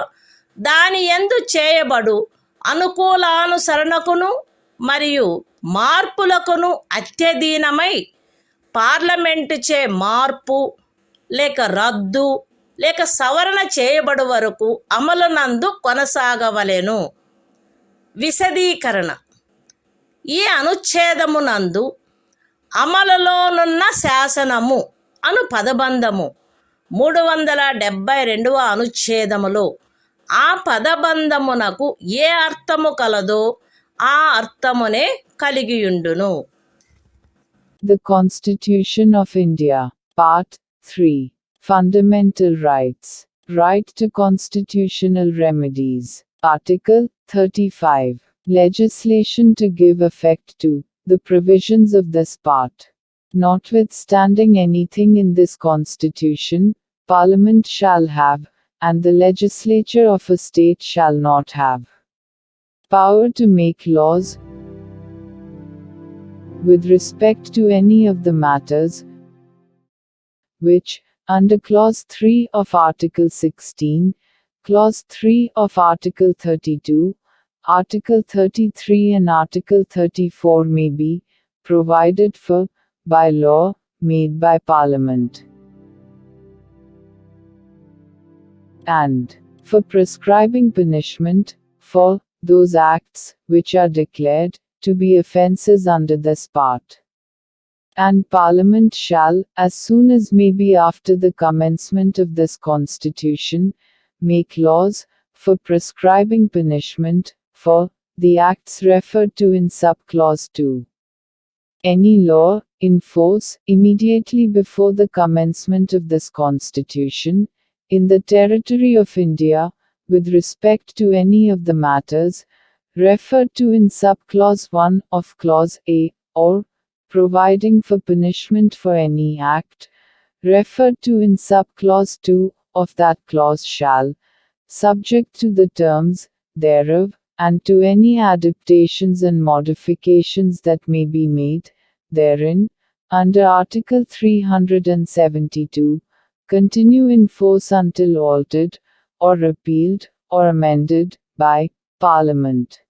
దాని యందు చేయబడు అనుకూలానుసరణకును మరియు మార్పులకును అత్యధీనమై పార్లమెంటుచే మార్పు లేక రద్దు లేక సవరణ చేయబడు వరకు అమలునందు కొనసాగవలెను. విశదీకరణ. ఈ అనుచ్ఛేదమునందు అమలులోనున్న శాసనము అను పదబంధము 372వ అనుచ్ఛేదములో ఆ పదబంధమునకు ఏ అర్థము కలదో ఆ అర్థమునే కలిగియుండును. The Constitution of India, Part 3. Fundamental Rights. Right to constitutional remedies. Article 35. Legislation to give effect to the provisions of this part. Notwithstanding anything in this Constitution, Parliament shall have, and the legislature of a state shall not have, power to make laws with respect to any of the matters which, under Clause 3 of Article 16, Clause 3 of Article 32, Article 33 and Article 34 may be provided for by law made by Parliament, and for prescribing punishment for those acts which are declared to be offences under this part. And Parliament shall, as soon as may be after the commencement of this Constitution, make laws for prescribing punishment for the acts referred to in subclause 2. Any law in force immediately before the commencement of this Constitution, in the territory of India, with respect to any of the matters referred to in subclause 1 of Clause A, or providing for punishment for any act referred to in subclause 2 of that clause shall, subject to the terms thereof, and to any adaptations and modifications that may be made therein, under Article 372, continue in force until altered, or repealed, or amended, by Parliament.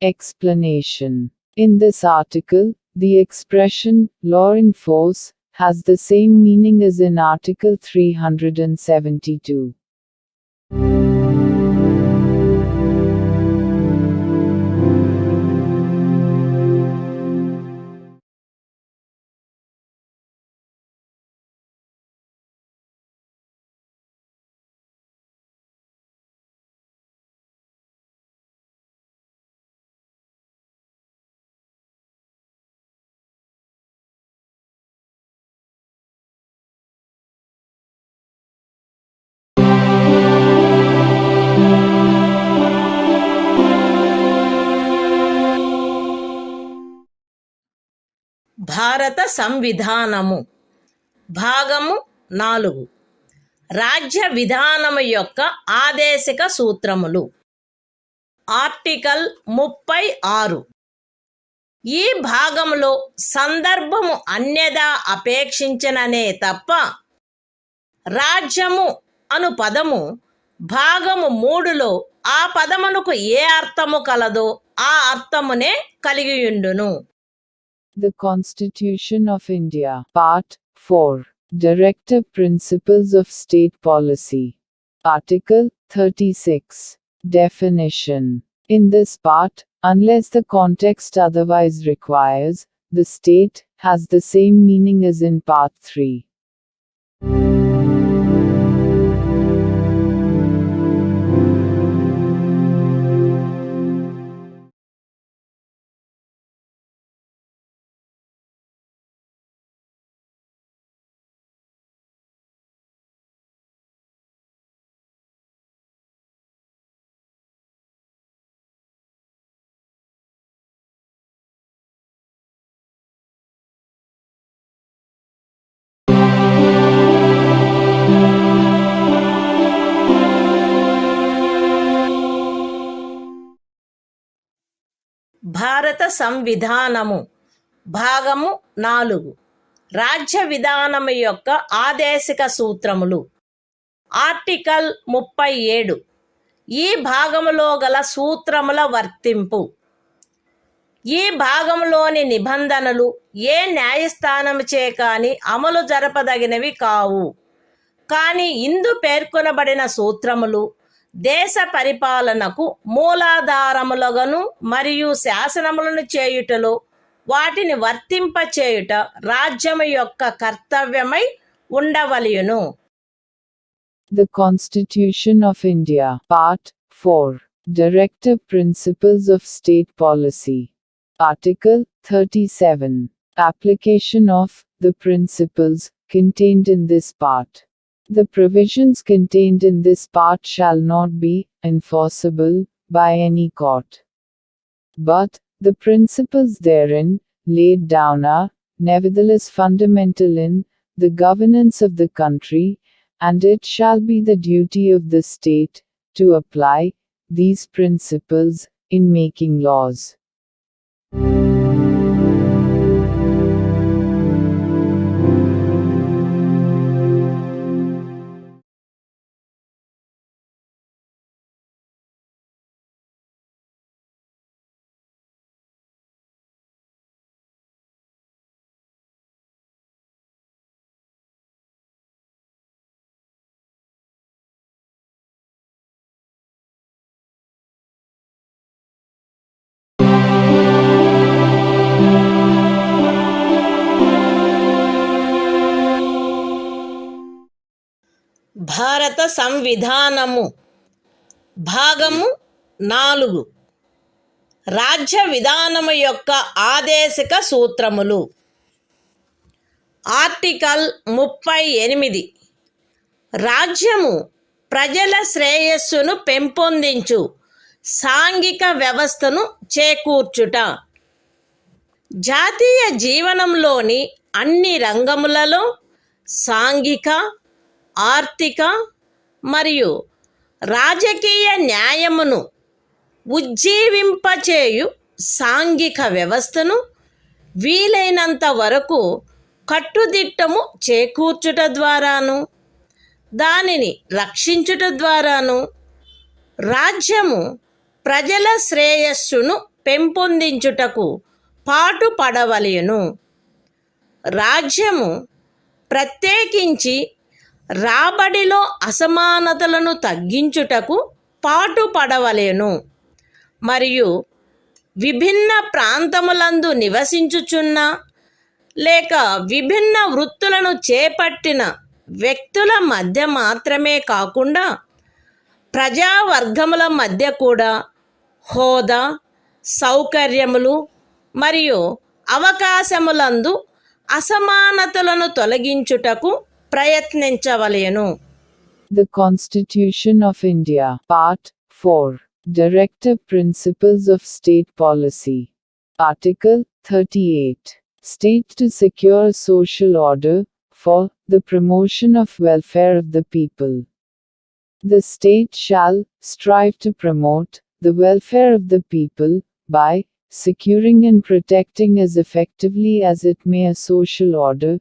Explanation. In this article, the expression, law in force, has the same meaning as in Article 372. భారత సంవిధానము భాగము 4 రాజ్య విధానము యొక్క ఆదేశిక సూత్రములు. Article 36. ఈ భాగంలో సందర్భము అన్యదా అపేక్షించననే తప్ప రాజ్యము అను పదము భాగము 3లో ఆ పదమునకు ఏ అర్థము కలదో ఆ అర్థమునే కలిగియుండును. The Constitution of India, Part 4. Directive Principles of State Policy. Article 36. Definition. In this part, unless the context otherwise requires, the state has the same meaning as in Part 3. భారత సంవిధానము భాగము 4 రాజ్య విధానము యొక్క ఆదేశిక సూత్రములు. ఆర్టికల్ 37. ఈ భాగములో గల సూత్రముల వర్తింపు. ఈ భాగంలోని నిబంధనలు ఏ న్యాయస్థానముచే కాని అమలు జరపదగినవి కావు. కానీ ఇందు పేర్కొనబడిన సూత్రములు దేశ పరిపాలనకు మూలాధారములుగాను మరియు శాసనములను చేయుటలో వాటిని వర్తింపచేయుట రాజ్యము యొక్క కర్తవ్యమై ఉండవలెను. The Constitution of India, Part 4. Directive Principles of State Policy. Article 37. Application of the principles contained in this part. The provisions contained in this part shall not be enforceable by any court. But the principles therein laid down are, nevertheless, fundamental in the governance of the country, and it shall be the duty of the state to apply these principles in making laws. భారత సంవిధానము భాగము 4 రాజ్య విధానము యొక్క ఆదేశిక సూత్రములు. Article 38. రాజ్యము ప్రజల శ్రేయస్సును పెంపొందించు సాంఘిక వ్యవస్థను చేకూర్చుట. జాతీయ జీవనంలోని అన్ని రంగములలో సాంఘిక, ఆర్థిక మరియు రాజకీయ న్యాయమును ఉజ్జీవింపచేయు సాంఘిక వ్యవస్థను వీలైనంత వరకు కట్టుదిట్టము చేకూర్చుట ద్వారాను దానిని రక్షించుట ద్వారాను రాజ్యము ప్రజల శ్రేయస్సును పెంపొందించుటకు పాటుపడవలెను. రాజ్యము ప్రత్యేకించి రాబడిలో అసమానతలను తగ్గించుటకు పాటుపడవలెను మరియు విభిన్న ప్రాంతములందు నివసించుచున్న లేక విభిన్న వృత్తులను చేపట్టిన వ్యక్తుల మధ్య మాత్రమే కాకుండా ప్రజావర్గముల మధ్య కూడా హోదా, సౌకర్యములు మరియు అవకాశములందు అసమానతలను తొలగించుటకు ప్రయత్నించవలెను. The Constitution of India, Part 4. Directive Principles of State Policy. Article 38. State to secure social order, for the promotion of welfare of the people. The state shall strive to promote the welfare of the people by securing and protecting as effectively as it may a social order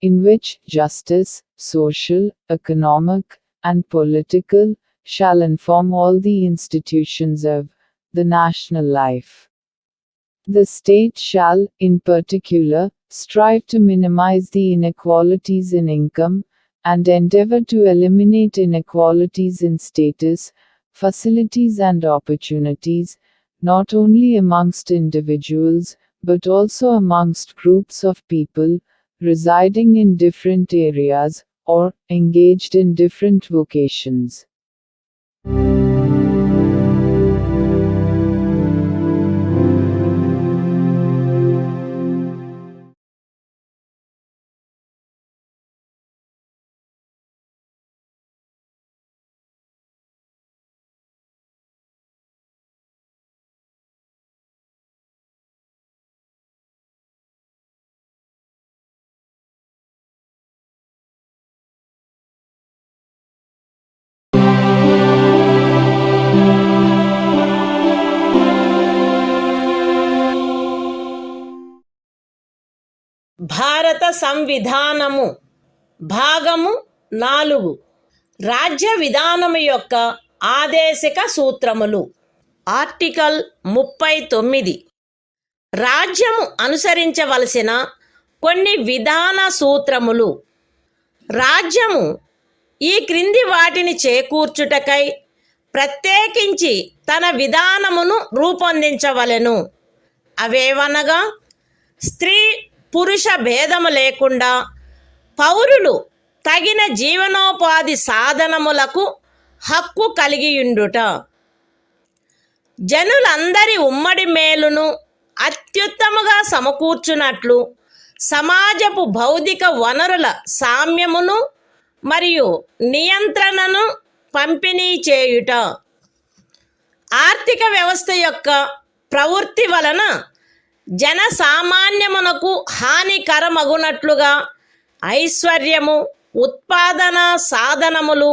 in which justice, social, economic, and political shall inform all the institutions of the national life. The state shall, in particular, strive to minimize the inequalities in income, and endeavor to eliminate inequalities in status, facilities and opportunities, not only amongst individuals, but also amongst groups of people, residing in different areas, or engaged in different vocations. భారత సంవిధానము భాగము 4 రాజ్య విధానము యొక్క ఆదేశిక సూత్రములు. Article 39 రాజ్యము అనుసరించవలసిన కొన్ని విధాన సూత్రములు. రాజ్యము ఈ క్రింది వాటిని చేకూర్చుటకై ప్రత్యేకించి తన విధానమును రూపొందించవలెను. అవేవనగా స్త్రీ పురుష భేదము లేకుండా పౌరులు తగిన జీవనోపాధి సాధనములకు హక్కు కలిగియుండుట, జనులందరి ఉమ్మడి మేలును అత్యుత్తముగా సమకూర్చునట్లు సమాజపు భౌతిక వనరుల సామ్యమును మరియు నియంత్రణను పంపిణీ చేయుట, ఆర్థిక వ్యవస్థ యొక్క ప్రవృత్తి వలన జనసామాన్యమునకు హానికరమగునట్లుగా ఐశ్వర్యము, ఉత్పాదన సాధనములు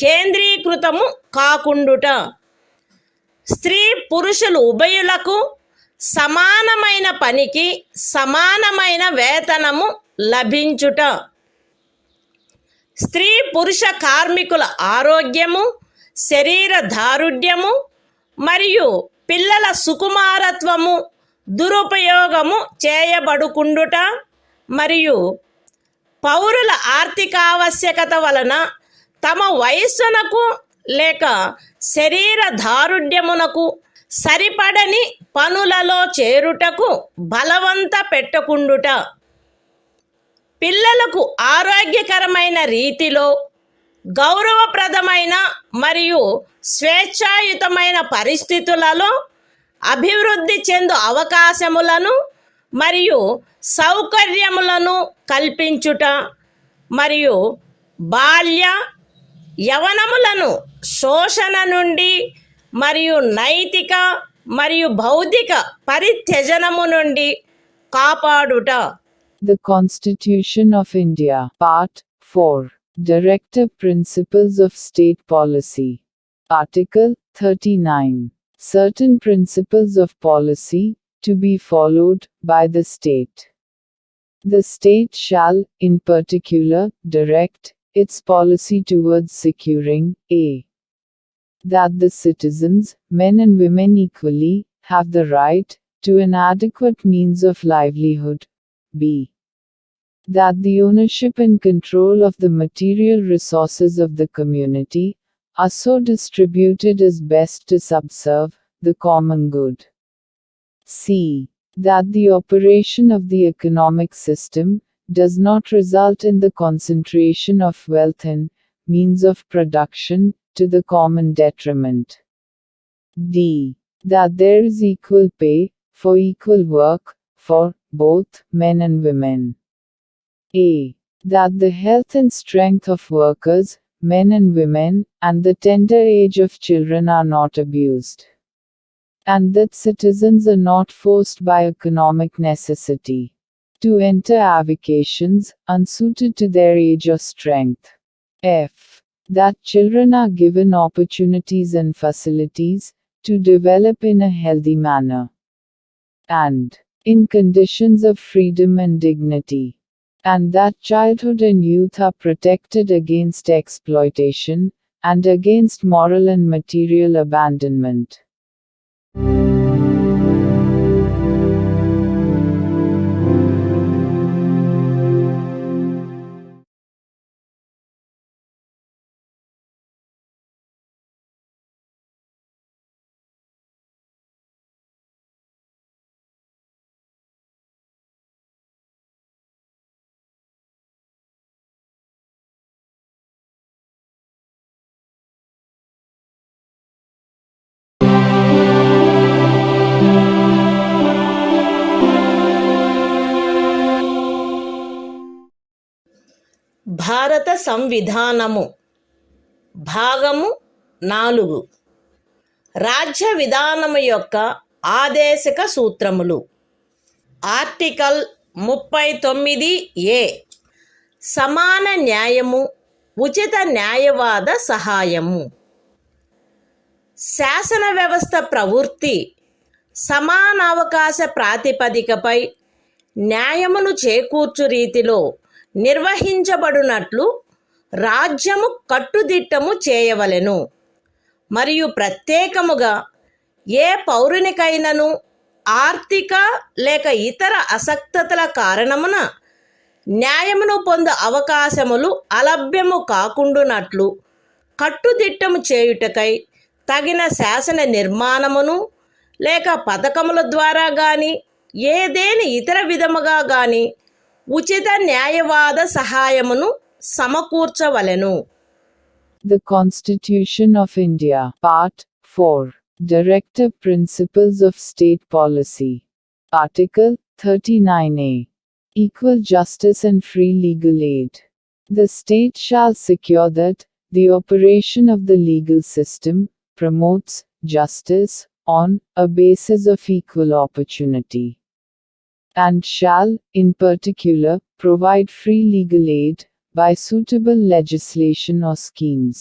కేంద్రీకృతము కాకుండుట, స్త్రీ పురుషులు ఉభయులకు సమానమైన పనికి సమానమైన వేతనము లభించుట, స్త్రీ పురుష కార్మికుల ఆరోగ్యము, శరీర దారుఢ్యము మరియు పిల్లల సుకుమారత్వము దురుపయోగము చేయబడుకుండుట మరియు పౌరుల ఆర్థికావశ్యకత వలన తమ వయస్సునకు లేక శరీర దారుఢ్యమునకు సరిపడని పనులలో చేరుటకు బలవంత పెట్టకుండుట, పిల్లలకు ఆరోగ్యకరమైన రీతిలో గౌరవప్రదమైన మరియు స్వేచ్ఛాయుతమైన పరిస్థితులలో అభివృద్ధి చెందు అవకాశములను మరియు సౌకర్యములను కల్పించుట మరియు బాల్య యవనములను శోషణ నుండి మరియు నైతిక మరియు బౌద్ధిక పరిత్యజనము నుండి కాపాడుట. The Constitution of India, Part 4, Directive Principles of State Policy. Article 39. Certain principles of policy to be followed by the state. The state shall, in particular, direct its policy towards securing a. that the citizens, men and women equally, have the right to an adequate means of livelihood. b. that the ownership and control of the material resources of the community are so distributed as best to subserve the common good. c. that the operation of the economic system does not result in the concentration of wealth and means of production to the common detriment. d. that there is equal pay for equal work for both men and women. a. that the health and strength of workers, men and women, and the tender age of children are not abused, and that citizens are not forced by economic necessity To enter avocations unsuited to their age or strength. F. That children are given opportunities and facilities to develop in a healthy manner and in conditions of freedom and dignity. And that childhood and youth are protected against exploitation and against moral and material abandonment. భారత సంవిధానము భాగము 4 రాజ్య విధానము యొక్క ఆదేశక సూత్రములు. Article 39A సమాన న్యాయము, ఉచిత న్యాయవాద సహాయము. శాసన వ్యవస్థ ప్రవృత్తి సమానావకాశ ప్రాతిపదికపై న్యాయమును చేకూర్చు రీతిలో నిర్వహించబడునట్లు రాజ్యము కట్టుదిట్టము చేయవలెను. మరియు ప్రత్యేకముగా ఏ పౌరునికైనను ఆర్థిక లేక ఇతర అసక్తతల కారణమున న్యాయమును పొందు అవకాశములు అలభ్యము కాకుండునట్లు కట్టుదిట్టము చేయుటకై తగిన శాసన నిర్మాణమును లేక పథకముల ద్వారా గాని ఏదేని ఇతర విధముగా గాని ఉచిత న్యాయవాద సహాయమును సమకూర్చవలెను. The Constitution of India, Part 4, Directive Principles of State Policy. Article 39A. Equal justice and free legal aid. The state shall secure that the operation of the legal system promotes justice on a basis of equal opportunity, and shall, in particular, provide free legal aid by suitable legislation or schemes,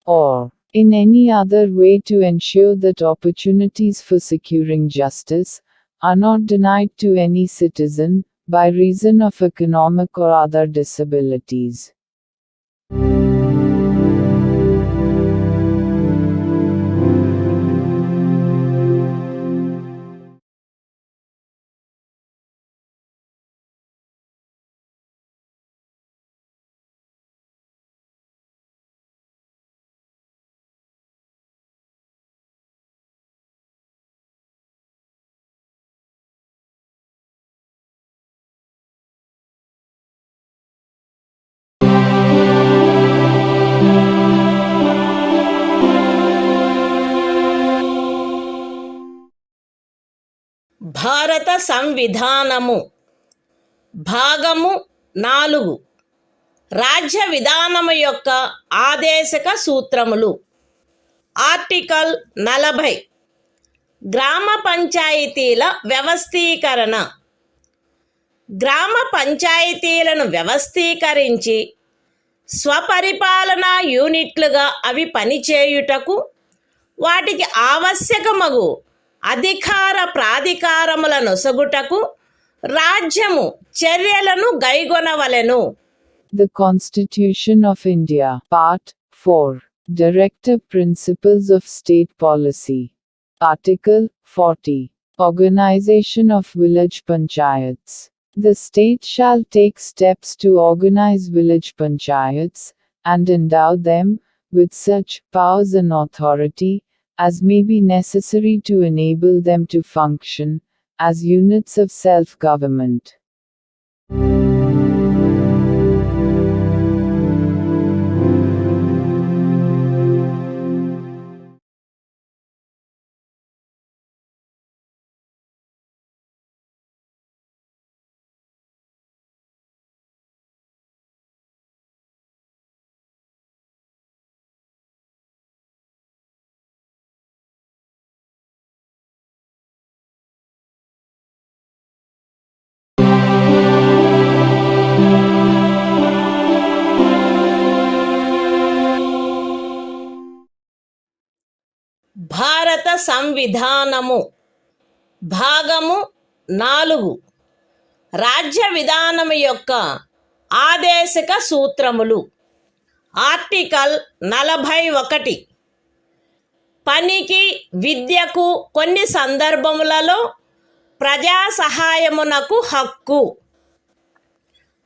or in any other way to ensure that opportunities for securing justice are not denied to any citizen by reason of economic or other disabilities. భారత సంవిధానము భాగము 4 రాజ్య విధానము యొక్క ఆదేశక సూత్రములు. Article 40 గ్రామ పంచాయతీల వ్యవస్థీకరణ. గ్రామ పంచాయతీలను వ్యవస్థీకరించి స్వపరిపాలనా యూనిట్లుగా అవి పనిచేయుటకు వాటికి ఆవశ్యకమగు అధికార ప్రాధికారముల నొసగుటకు రాజ్యము చర్యలను గైగొనవలెను. The Constitution of India, Part 4, Directive Principles of State Policy. Article 40. Organization of Village Panchayats. The state shall take steps to organize village panchayats, and endow them with such powers and authority as may be necessary to enable them to function as units of self-government. భారత సంవిధానము భాగము 4 రాజ్య విధానము యొక్క ఆదేశక సూత్రములు. Article 41 పనికి విద్యకు కొన్ని సందర్భములలో ప్రజా సహాయమునకు హక్కు.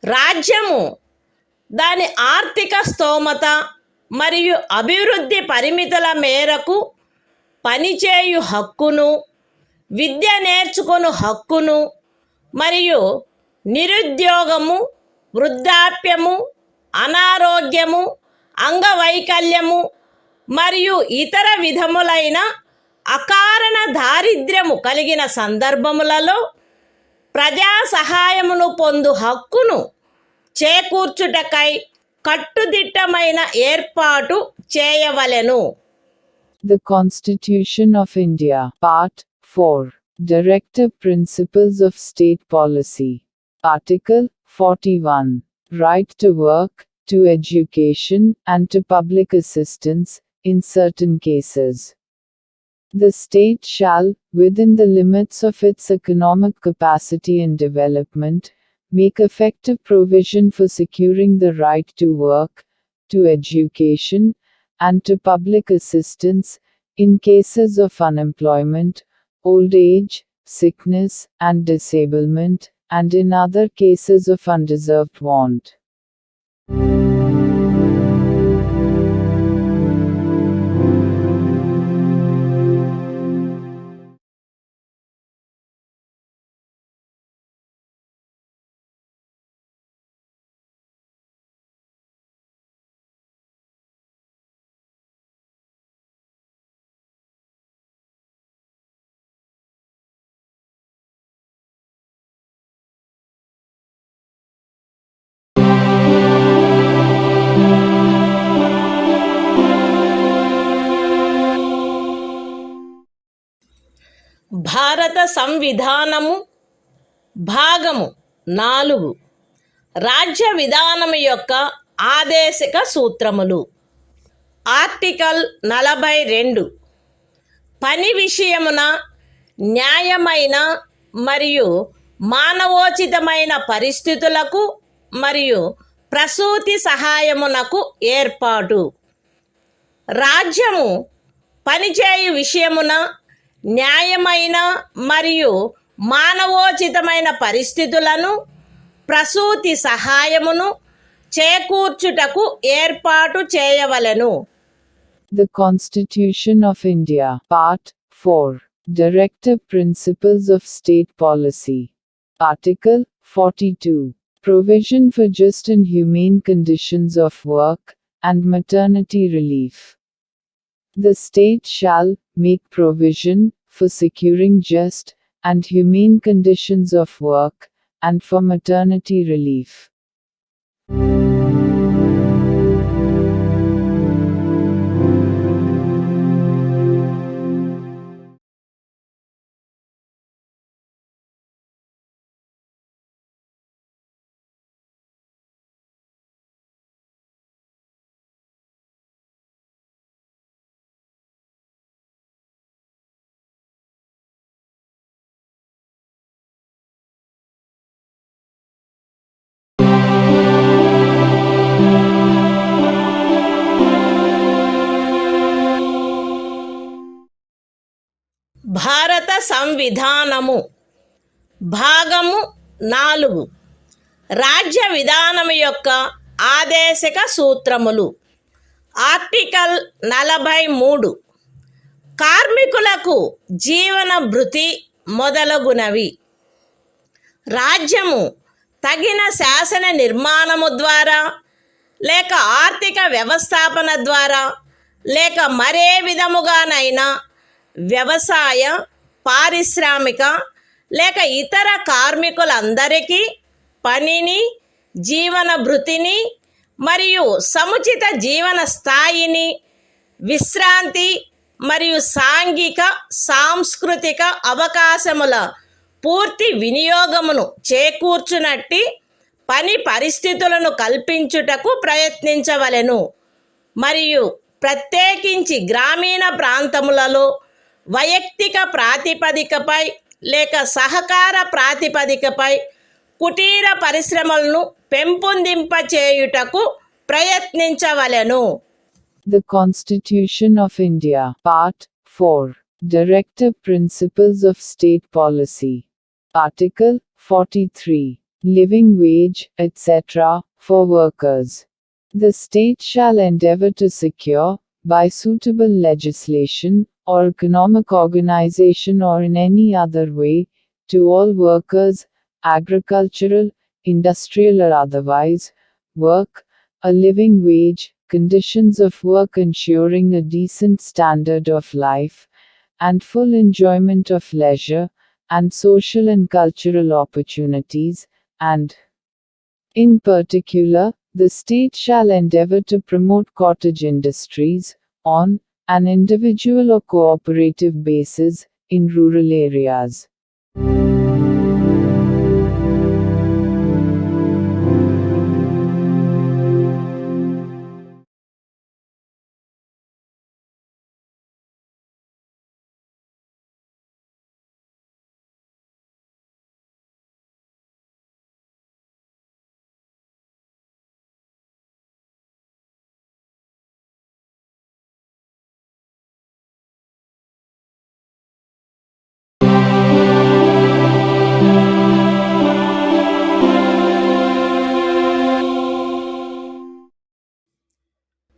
రాజ్యము దాని ఆర్థిక స్తోమత మరియు అభివృద్ధి పరిమితుల మేరకు పనిచేయు హక్కును, విద్య నేర్చుకొను హక్కును మరియు నిరుద్యోగము, వృద్ధాప్యము, అనారోగ్యము, అంగవైకల్యము మరియు ఇతర విధములైన అకారణ దారిద్ర్యము కలిగిన సందర్భములలో ప్రజా సహాయమును పొందు హక్కును చేకూర్చుటకై కట్టుదిట్టమైన ఏర్పాటు చేయవలెను. The Constitution of India, Part 4, Directive Principles of State Policy. Article 41, Right to work, to education, and to public assistance, in certain cases. The state shall, within the limits of its economic capacity and development, make effective provision for securing the right to work, to education, and to public assistance, in cases of unemployment, old age, sickness, and disablement, and in other cases of undeserved want. భారత సంవిధానము భాగము 4 రాజ్య విధానము యొక్క ఆదేశక సూత్రములు. Article 42 పని విషయమున న్యాయమైన మరియు మానవోచితమైన పరిస్థితులకు మరియు ప్రసూతి సహాయమునకు ఏర్పాటు. రాజ్యము పనిచేయు విషయమున న్యాయమైన మరియు మానవోచితమైన పరిస్థితులను, ప్రసూతి సహాయమును చేకూర్చుటకు ఏర్పాటు చేయవలెను. The Constitution of India, Part 4, Directive Principles of State Policy. Article 42, Provision for just and humane conditions of work, and maternity relief. The state shall make provision for securing just and humane conditions of work, and for maternity relief. భారత సంవిధానము భాగము 4 రాజ్య విధానము యొక్క ఆదేశక సూత్రములు. Article 43 కార్మికులకు జీవన భృతి మొదలగునవి. రాజ్యము తగిన శాసన నిర్మాణము ద్వారా లేక ఆర్థిక వ్యవస్థాపన ద్వారా లేక మరే విధముగానైనా వ్యవసాయ, పారిశ్రామిక లేక ఇతర కార్మికులందరికీ పనిని, జీవన భృతిని మరియు సముచిత జీవన స్థాయిని, విశ్రాంతి మరియు సాంఘిక సాంస్కృతిక అవకాశముల పూర్తి వినియోగమును చేకూర్చునట్టి పని పరిస్థితులను కల్పించుటకు ప్రయత్నించవలెను మరియు ప్రత్యేకించి గ్రామీణ ప్రాంతములలో వైయక్తిక ప్రాతిపదికపై లేక సహకార ప్రాతిపదికపై కుటీర పరిశ్రమలను పెంపొందింపచేయుటకు ప్రయత్నించవలెను. The Constitution of India, Part 4, Directive Principles of State Policy. Article 43, Living Wage, etc., for workers. The state shall endeavor to secure, by suitable legislation, or economic organization or in any other way, to all workers, agricultural, industrial or otherwise, work, a living wage, conditions of work ensuring a decent standard of life, and full enjoyment of leisure, and social and cultural opportunities, and, in particular, the state shall endeavor to promote cottage industries, on an individual or cooperative basis, in rural areas.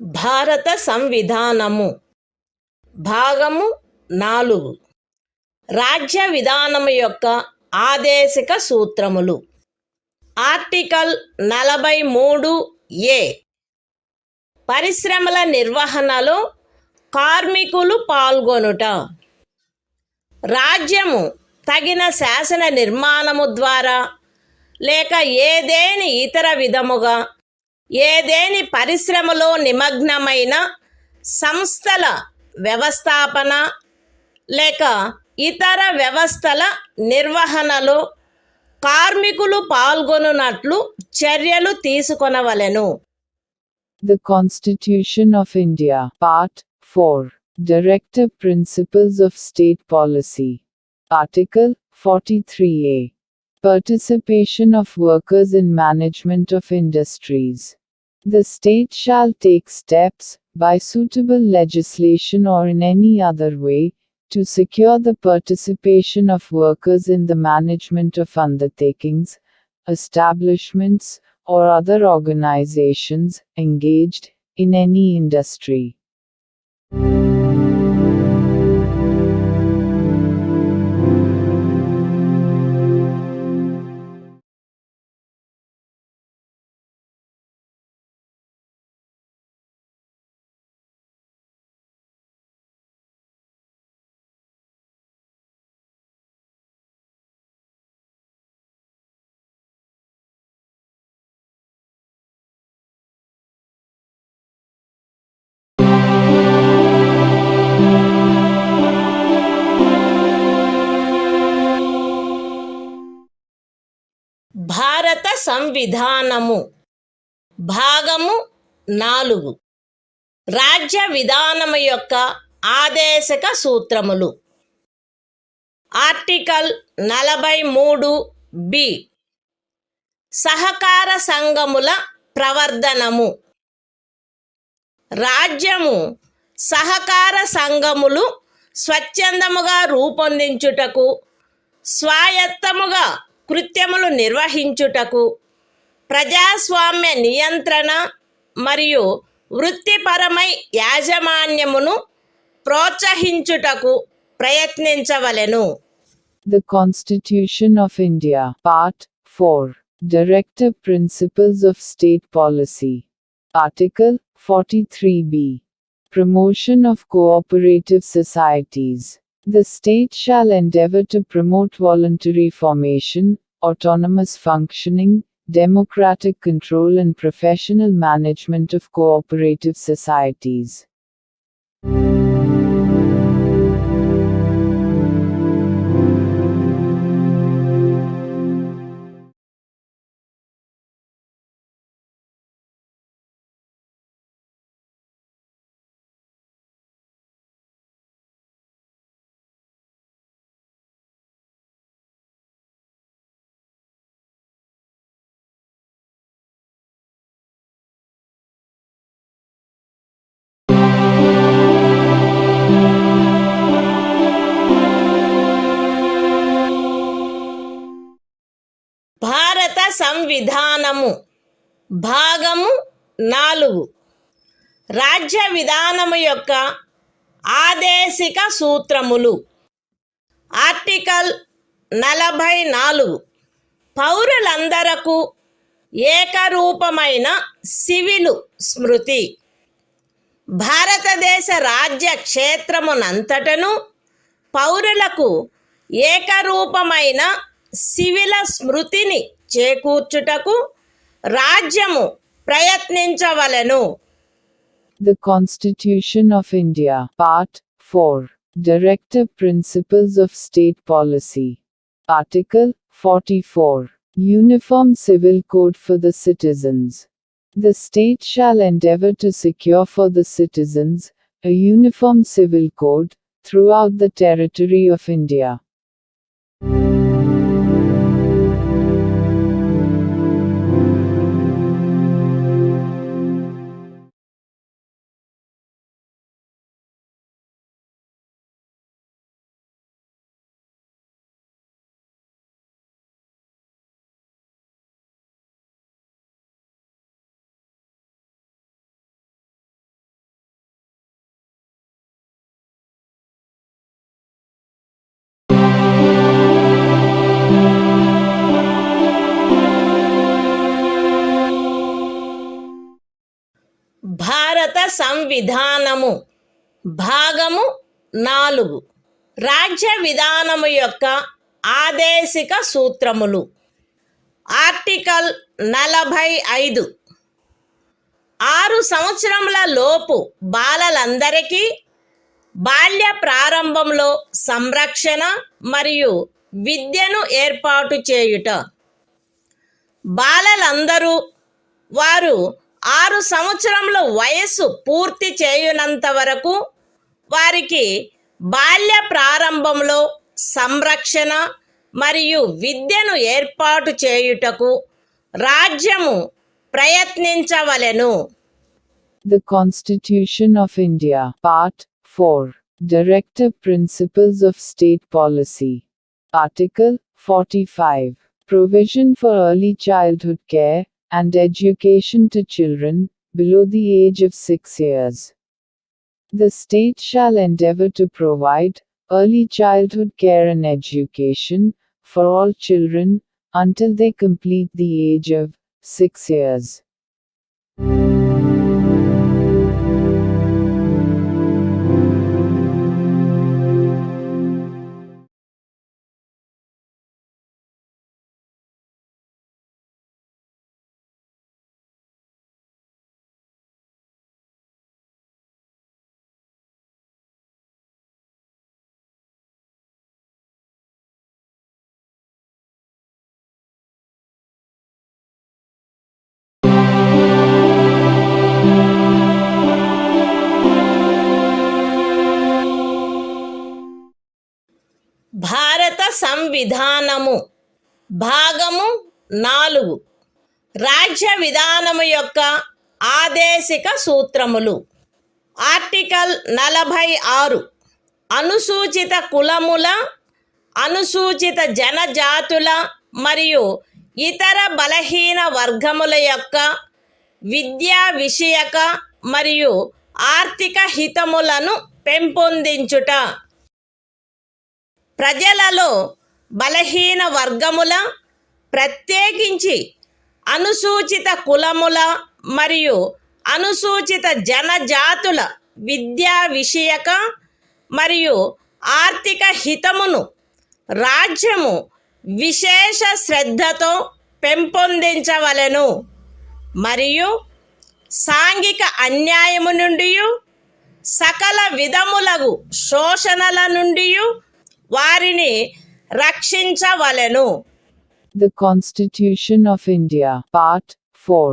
భారత సంవిధానము భాగము 4 రాజ్య విధానము యొక్క ఆదేశిక సూత్రములు. Article 43A పరిశ్రమల నిర్వహణలో కార్మికులు పాల్గొనుట. రాజ్యము తగిన శాసన నిర్మాణము ద్వారా లేక ఏదేని ఇతర విధముగా ఏదేని పరిశ్రమలో నిమగ్నమైన సంస్థల వ్యవస్థాపన లేక ఇతర వ్యవస్థల నిర్వహణలో కార్మికులు పాల్గొనున్నట్లు చర్యలు తీసుకొనవలెను. The Constitution of India, Part 4, Directive Principles of State Policy. Article 43A. Participation of workers in management of industries. The state shall take steps, by suitable legislation or in any other way, to secure the participation of workers in the management of undertakings, establishments, or other organizations engaged in any industry. భారత సంవిధానము భాగము 4 రాజ్య విధానము యొక్క ఆదేశక సూత్రములు. Article 43B సహకార సంఘముల ప్రవర్ధనము. రాజ్యము సహకార సంఘములు స్వచ్ఛందముగా రూపొందించుటకు, స్వాయత్తముగా కృత్యములు నిర్వహించుటకు, ప్రజాస్వామ్య నియంత్రణ మరియు వృత్తిపరమై యాజమాన్యమును ప్రోత్సహించుటకు ప్రయత్నించవలెను. The Constitution of India, Part 4, Directive Principles of State Policy. Article 43B. Promotion of cooperative societies. The state shall endeavor to promote voluntary formation, autonomous functioning, democratic control and professional management of cooperative societies. విధానము భాగము 4 రాజ్య విధానము యొక్క ఆదేశిక సూత్రములు. Article 44 పౌరులందరకు ఏకరూపమైన civil స్మృతి. భారతదేశ రాజ్య క్షేత్రమునంతటను పౌరులకు ఏకరూపమైన సివిల స్మృతిని చేకూర్చుటకు రాజ్యము ప్రయత్నించవలెను. The Constitution of India, Part 4, Directive Principles of State Policy. Article 44, Uniform Civil Code for the Citizens. The state shall endeavor to secure for the citizens a uniform civil code throughout the territory of India. భారత సంవిధానము భాగము 4 రాజ్య విధానము యొక్క ఆదేశిక సూత్రములు. Article 45 6 సంవత్సరముల లోపు బాలలందరికీ బాల్య ప్రారంభంలో సంరక్షణ మరియు విద్యను ఏర్పాటు చేయుట. బాలలందరూ వారు 6 సంవత్సరముల వయస్సు పూర్తి చేయునంత వరకు వారికి బాల్య ప్రారంభంలో సంరక్షణ మరియు విద్యను ఏర్పాటు చేయుటకు రాజ్యము ప్రయత్నించవలెను. The Constitution of India, Part 4, Directive Principles of State Policy. Article 45, Provision for Early Childhood Care and Education to Children below the age of 6 years. The state shall endeavor to provide early childhood care and education for all children until they complete the age of 6 years. భారత సంవిధానము భాగము 4 రాజ్య విధానము యొక్క ఆదేశిక సూత్రములు. Article 46 అనుసూచిత కులముల, అనుసూచిత జనజాతుల మరియు ఇతర బలహీన వర్గముల యొక్క విద్యా విషయక మరియు ఆర్థిక హితములను పెంపొందించుట. ప్రజలలో బలహీన వర్గముల, ప్రత్యేకించి అనుసూచిత కులముల మరియు అనుసూచిత జనజాతుల విద్యా విషయక మరియు ఆర్థిక హితమును రాజ్యము విశేష శ్రద్ధతో పెంపొందించవలెను మరియు సాంఘిక అన్యాయము నుండి సకల విధములగు శోషణల నుండి వారిని రక్షించవలెను. The Constitution of India, Part 4,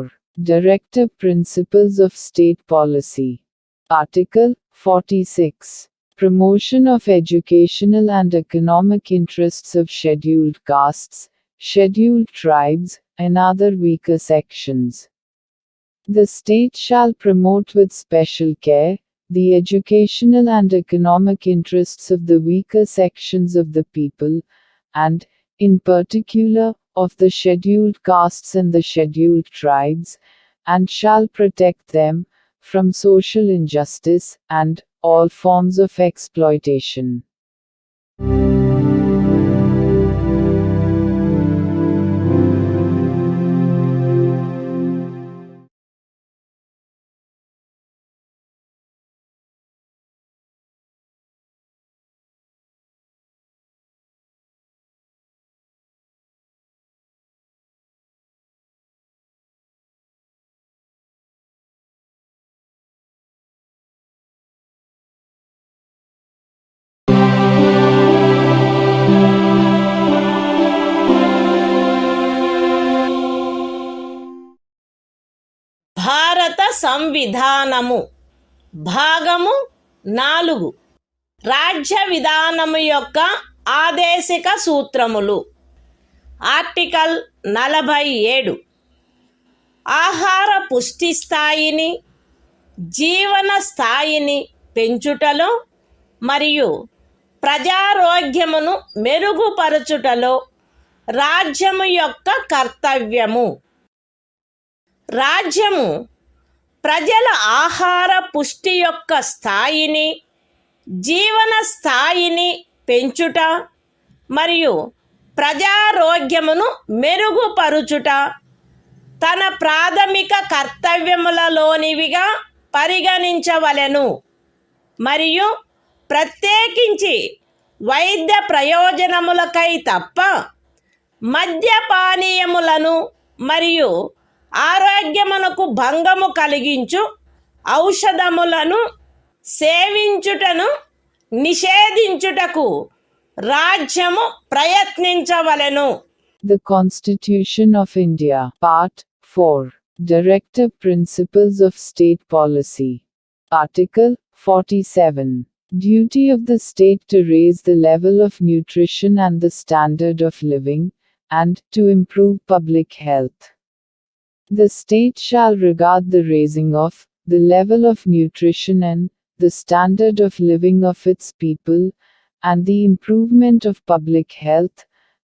Directive Principles of State Policy. Article 46, Promotion of educational and economic interests of scheduled castes, scheduled tribes, and other weaker sections. The state shall promote with special care the educational and economic interests of the weaker sections of the people, and, in particular, of the scheduled castes and the scheduled tribes, and shall protect them from social injustice and all forms of exploitation. భారత సంవిధానము భాగము 4 రాజ్య విధానము యొక్క ఆదేశిక సూత్రములు. Article 47 ఆహార పుష్టి స్థాయిని, జీవన స్థాయిని పెంచుటలో మరియు ప్రజారోగ్యమును మెరుగుపరచుటలో రాజ్యము యొక్క కర్తవ్యము. రాజ్యము ప్రజల ఆహార పుష్టి యొక్క స్థాయిని, జీవన స్థాయిని పెంచుట మరియు ప్రజారోగ్యమును మెరుగుపరుచుట తన ప్రాథమిక కర్తవ్యములలోనివిగా పరిగణించవలెను మరియు ప్రత్యేకించి వైద్య ప్రయోజనములకై తప్ప మద్యపానీయములను మరియు ఆరోగ్యమునకు భంగము కలిగించు ఔషధములను సేవించుటను నిషేధించుటకు రాజ్యము ప్రయత్నించవలెను. The Constitution of India, Part 4, Directive Principles of State Policy. Article 47. Duty of the state to raise the level of nutrition and the standard of living, and to improve public health. The state shall regard the raising of the level of nutrition and the standard of living of its people, and the improvement of public health,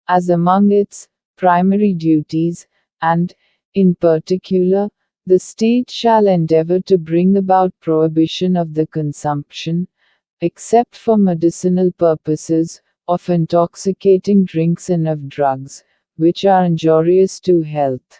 as among its primary duties, and, in particular, the state shall endeavor to bring about prohibition of the consumption, except for medicinal purposes, of intoxicating drinks and of drugs, which are injurious to health.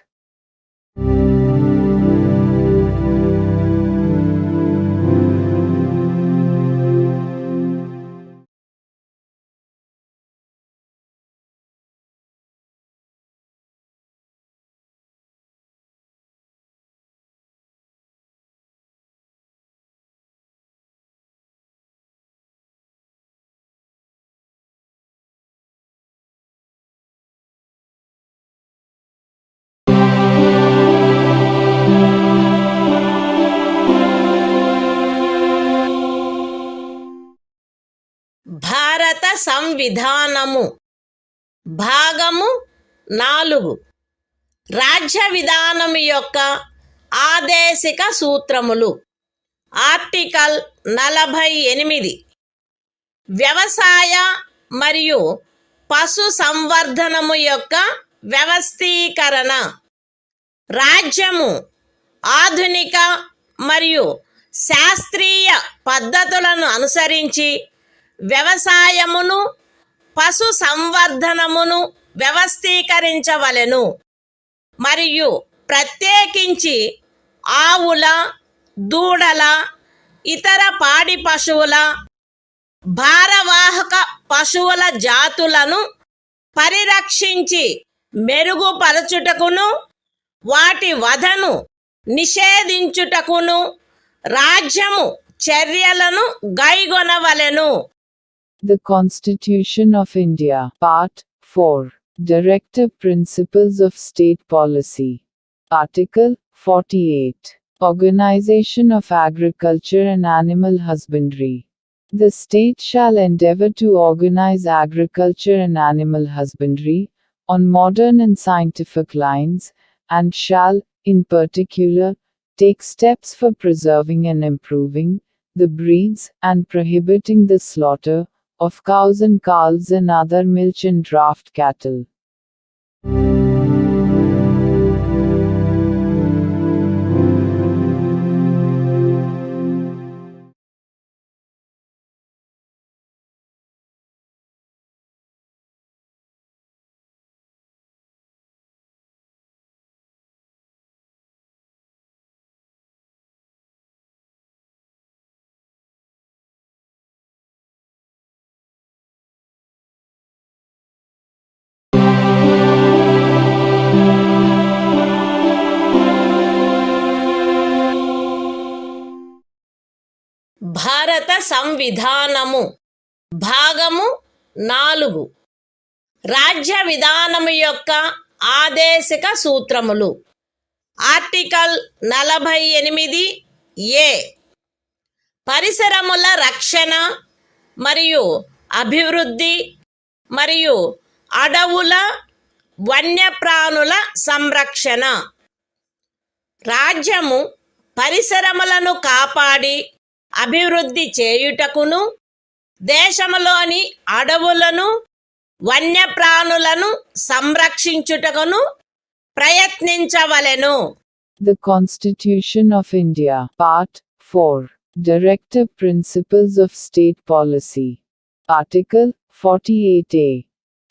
భారత సంవిధానము భాగము 4 రాజ్య విధానము యొక్క ఆదేశిక సూత్రములు. Article 48 వ్యవసాయ మరియు పశు సంవర్ధనము యొక్క వ్యవస్థీకరణ. రాజ్యము ఆధునిక మరియు శాస్త్రీయ పద్ధతులను అనుసరించి వ్యవసాయమును, పశు సంవర్ధనమును వ్యవస్థీకరించవలెను మరియు ప్రత్యేకించి ఆవుల, దూడల, ఇతర పాడి పశువుల, భారవాహక పశువుల జాతులను పరిరక్షించి మెరుగుపరచుటకును వాటి వధను నిషేధించుటకును రాజ్యము చర్యలను గైగొనవలెను. The Constitution of India, Part 4, Directive Principles of State Policy. Article 48. Organization of Agriculture and Animal Husbandry. The state shall endeavor to organize agriculture and animal husbandry on modern and scientific lines, and shall, in particular, take steps for preserving and improving the breeds and prohibiting the slaughter of cows and calves and other milch and draft cattle. భారత సంవిధానము భాగము 4 రాజ్య విధానము యొక్క ఆదేశిక సూత్రములు. Article 48 ఏ పరిసరముల రక్షణ మరియు అభివృద్ధి మరియు అడవుల వన్యప్రాణుల సంరక్షణ. రాజ్యము పరిసరములను కాపాడి అభివృద్ధి చేయుటకును దేశములోని అడవులను వన్యప్రాణులను సంరక్షించుటకును ప్రయత్నించవలెను. The Constitution of India, Part 4, Directive Principles of State Policy. Article 48A.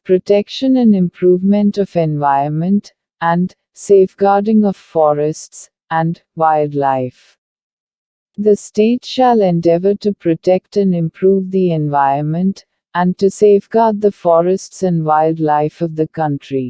Protection and improvement of environment, and safeguarding of forests and wildlife. The state shall endeavor to protect and improve the environment, and to safeguard the forests and wildlife of the country.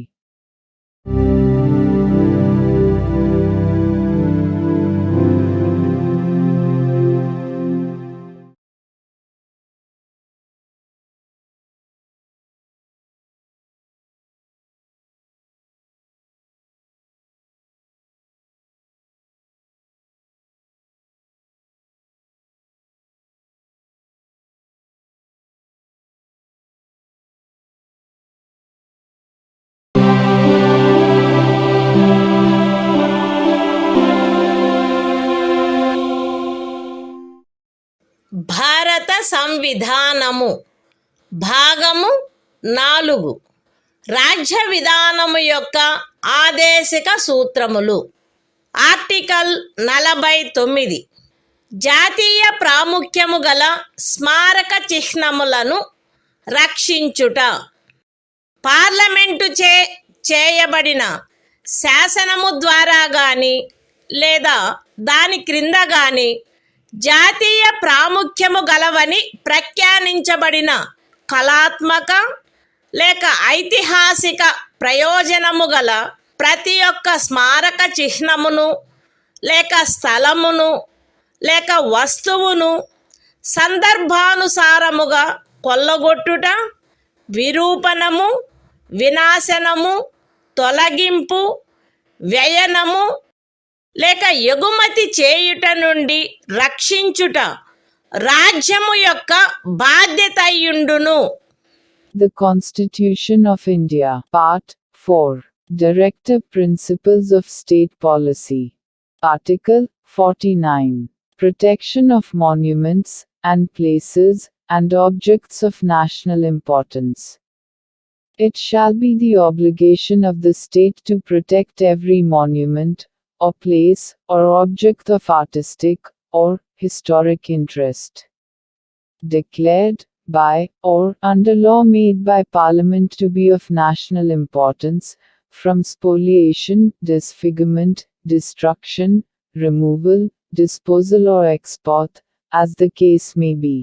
భారత సంవిధానము భాగము 4 రాజ్య విధానము యొక్క ఆదేశిక సూత్రములు. Article 49 జాతీయ ప్రాముఖ్యము గల స్మారక చిహ్నములను రక్షించుట. Parliament చేయబడిన శాసనము ద్వారా గాని లేదా దాని క్రింద గాని జాతీయ ప్రాముఖ్యము గలవని ప్రఖ్యానించబడిన కళాత్మక లేక ఐతిహాసిక ప్రయోజనము గల ప్రతి ఒక్క స్మారక చిహ్నమును లేక స్థలమును లేక వస్తువును సందర్భానుసారముగా కొల్లగొట్టుట, విరూపణము, వినాశనము, తొలగింపు, వ్యయనము లేక ఎగుమతి చేయుట నుండి రక్షించుట రాజ్యము యొక్క బాధ్యత అయ్యుండును. The Constitution of India, Part 4, Directive Principles of State Policy. Article 49. Protection of monuments and places and objects of national importance. It shall be the obligation of the state to protect every monument, or place, or object of artistic or historic interest, declared by or under law made by Parliament to be of national importance, from spoliation, disfigurement, destruction, removal, disposal or export, as the case may be.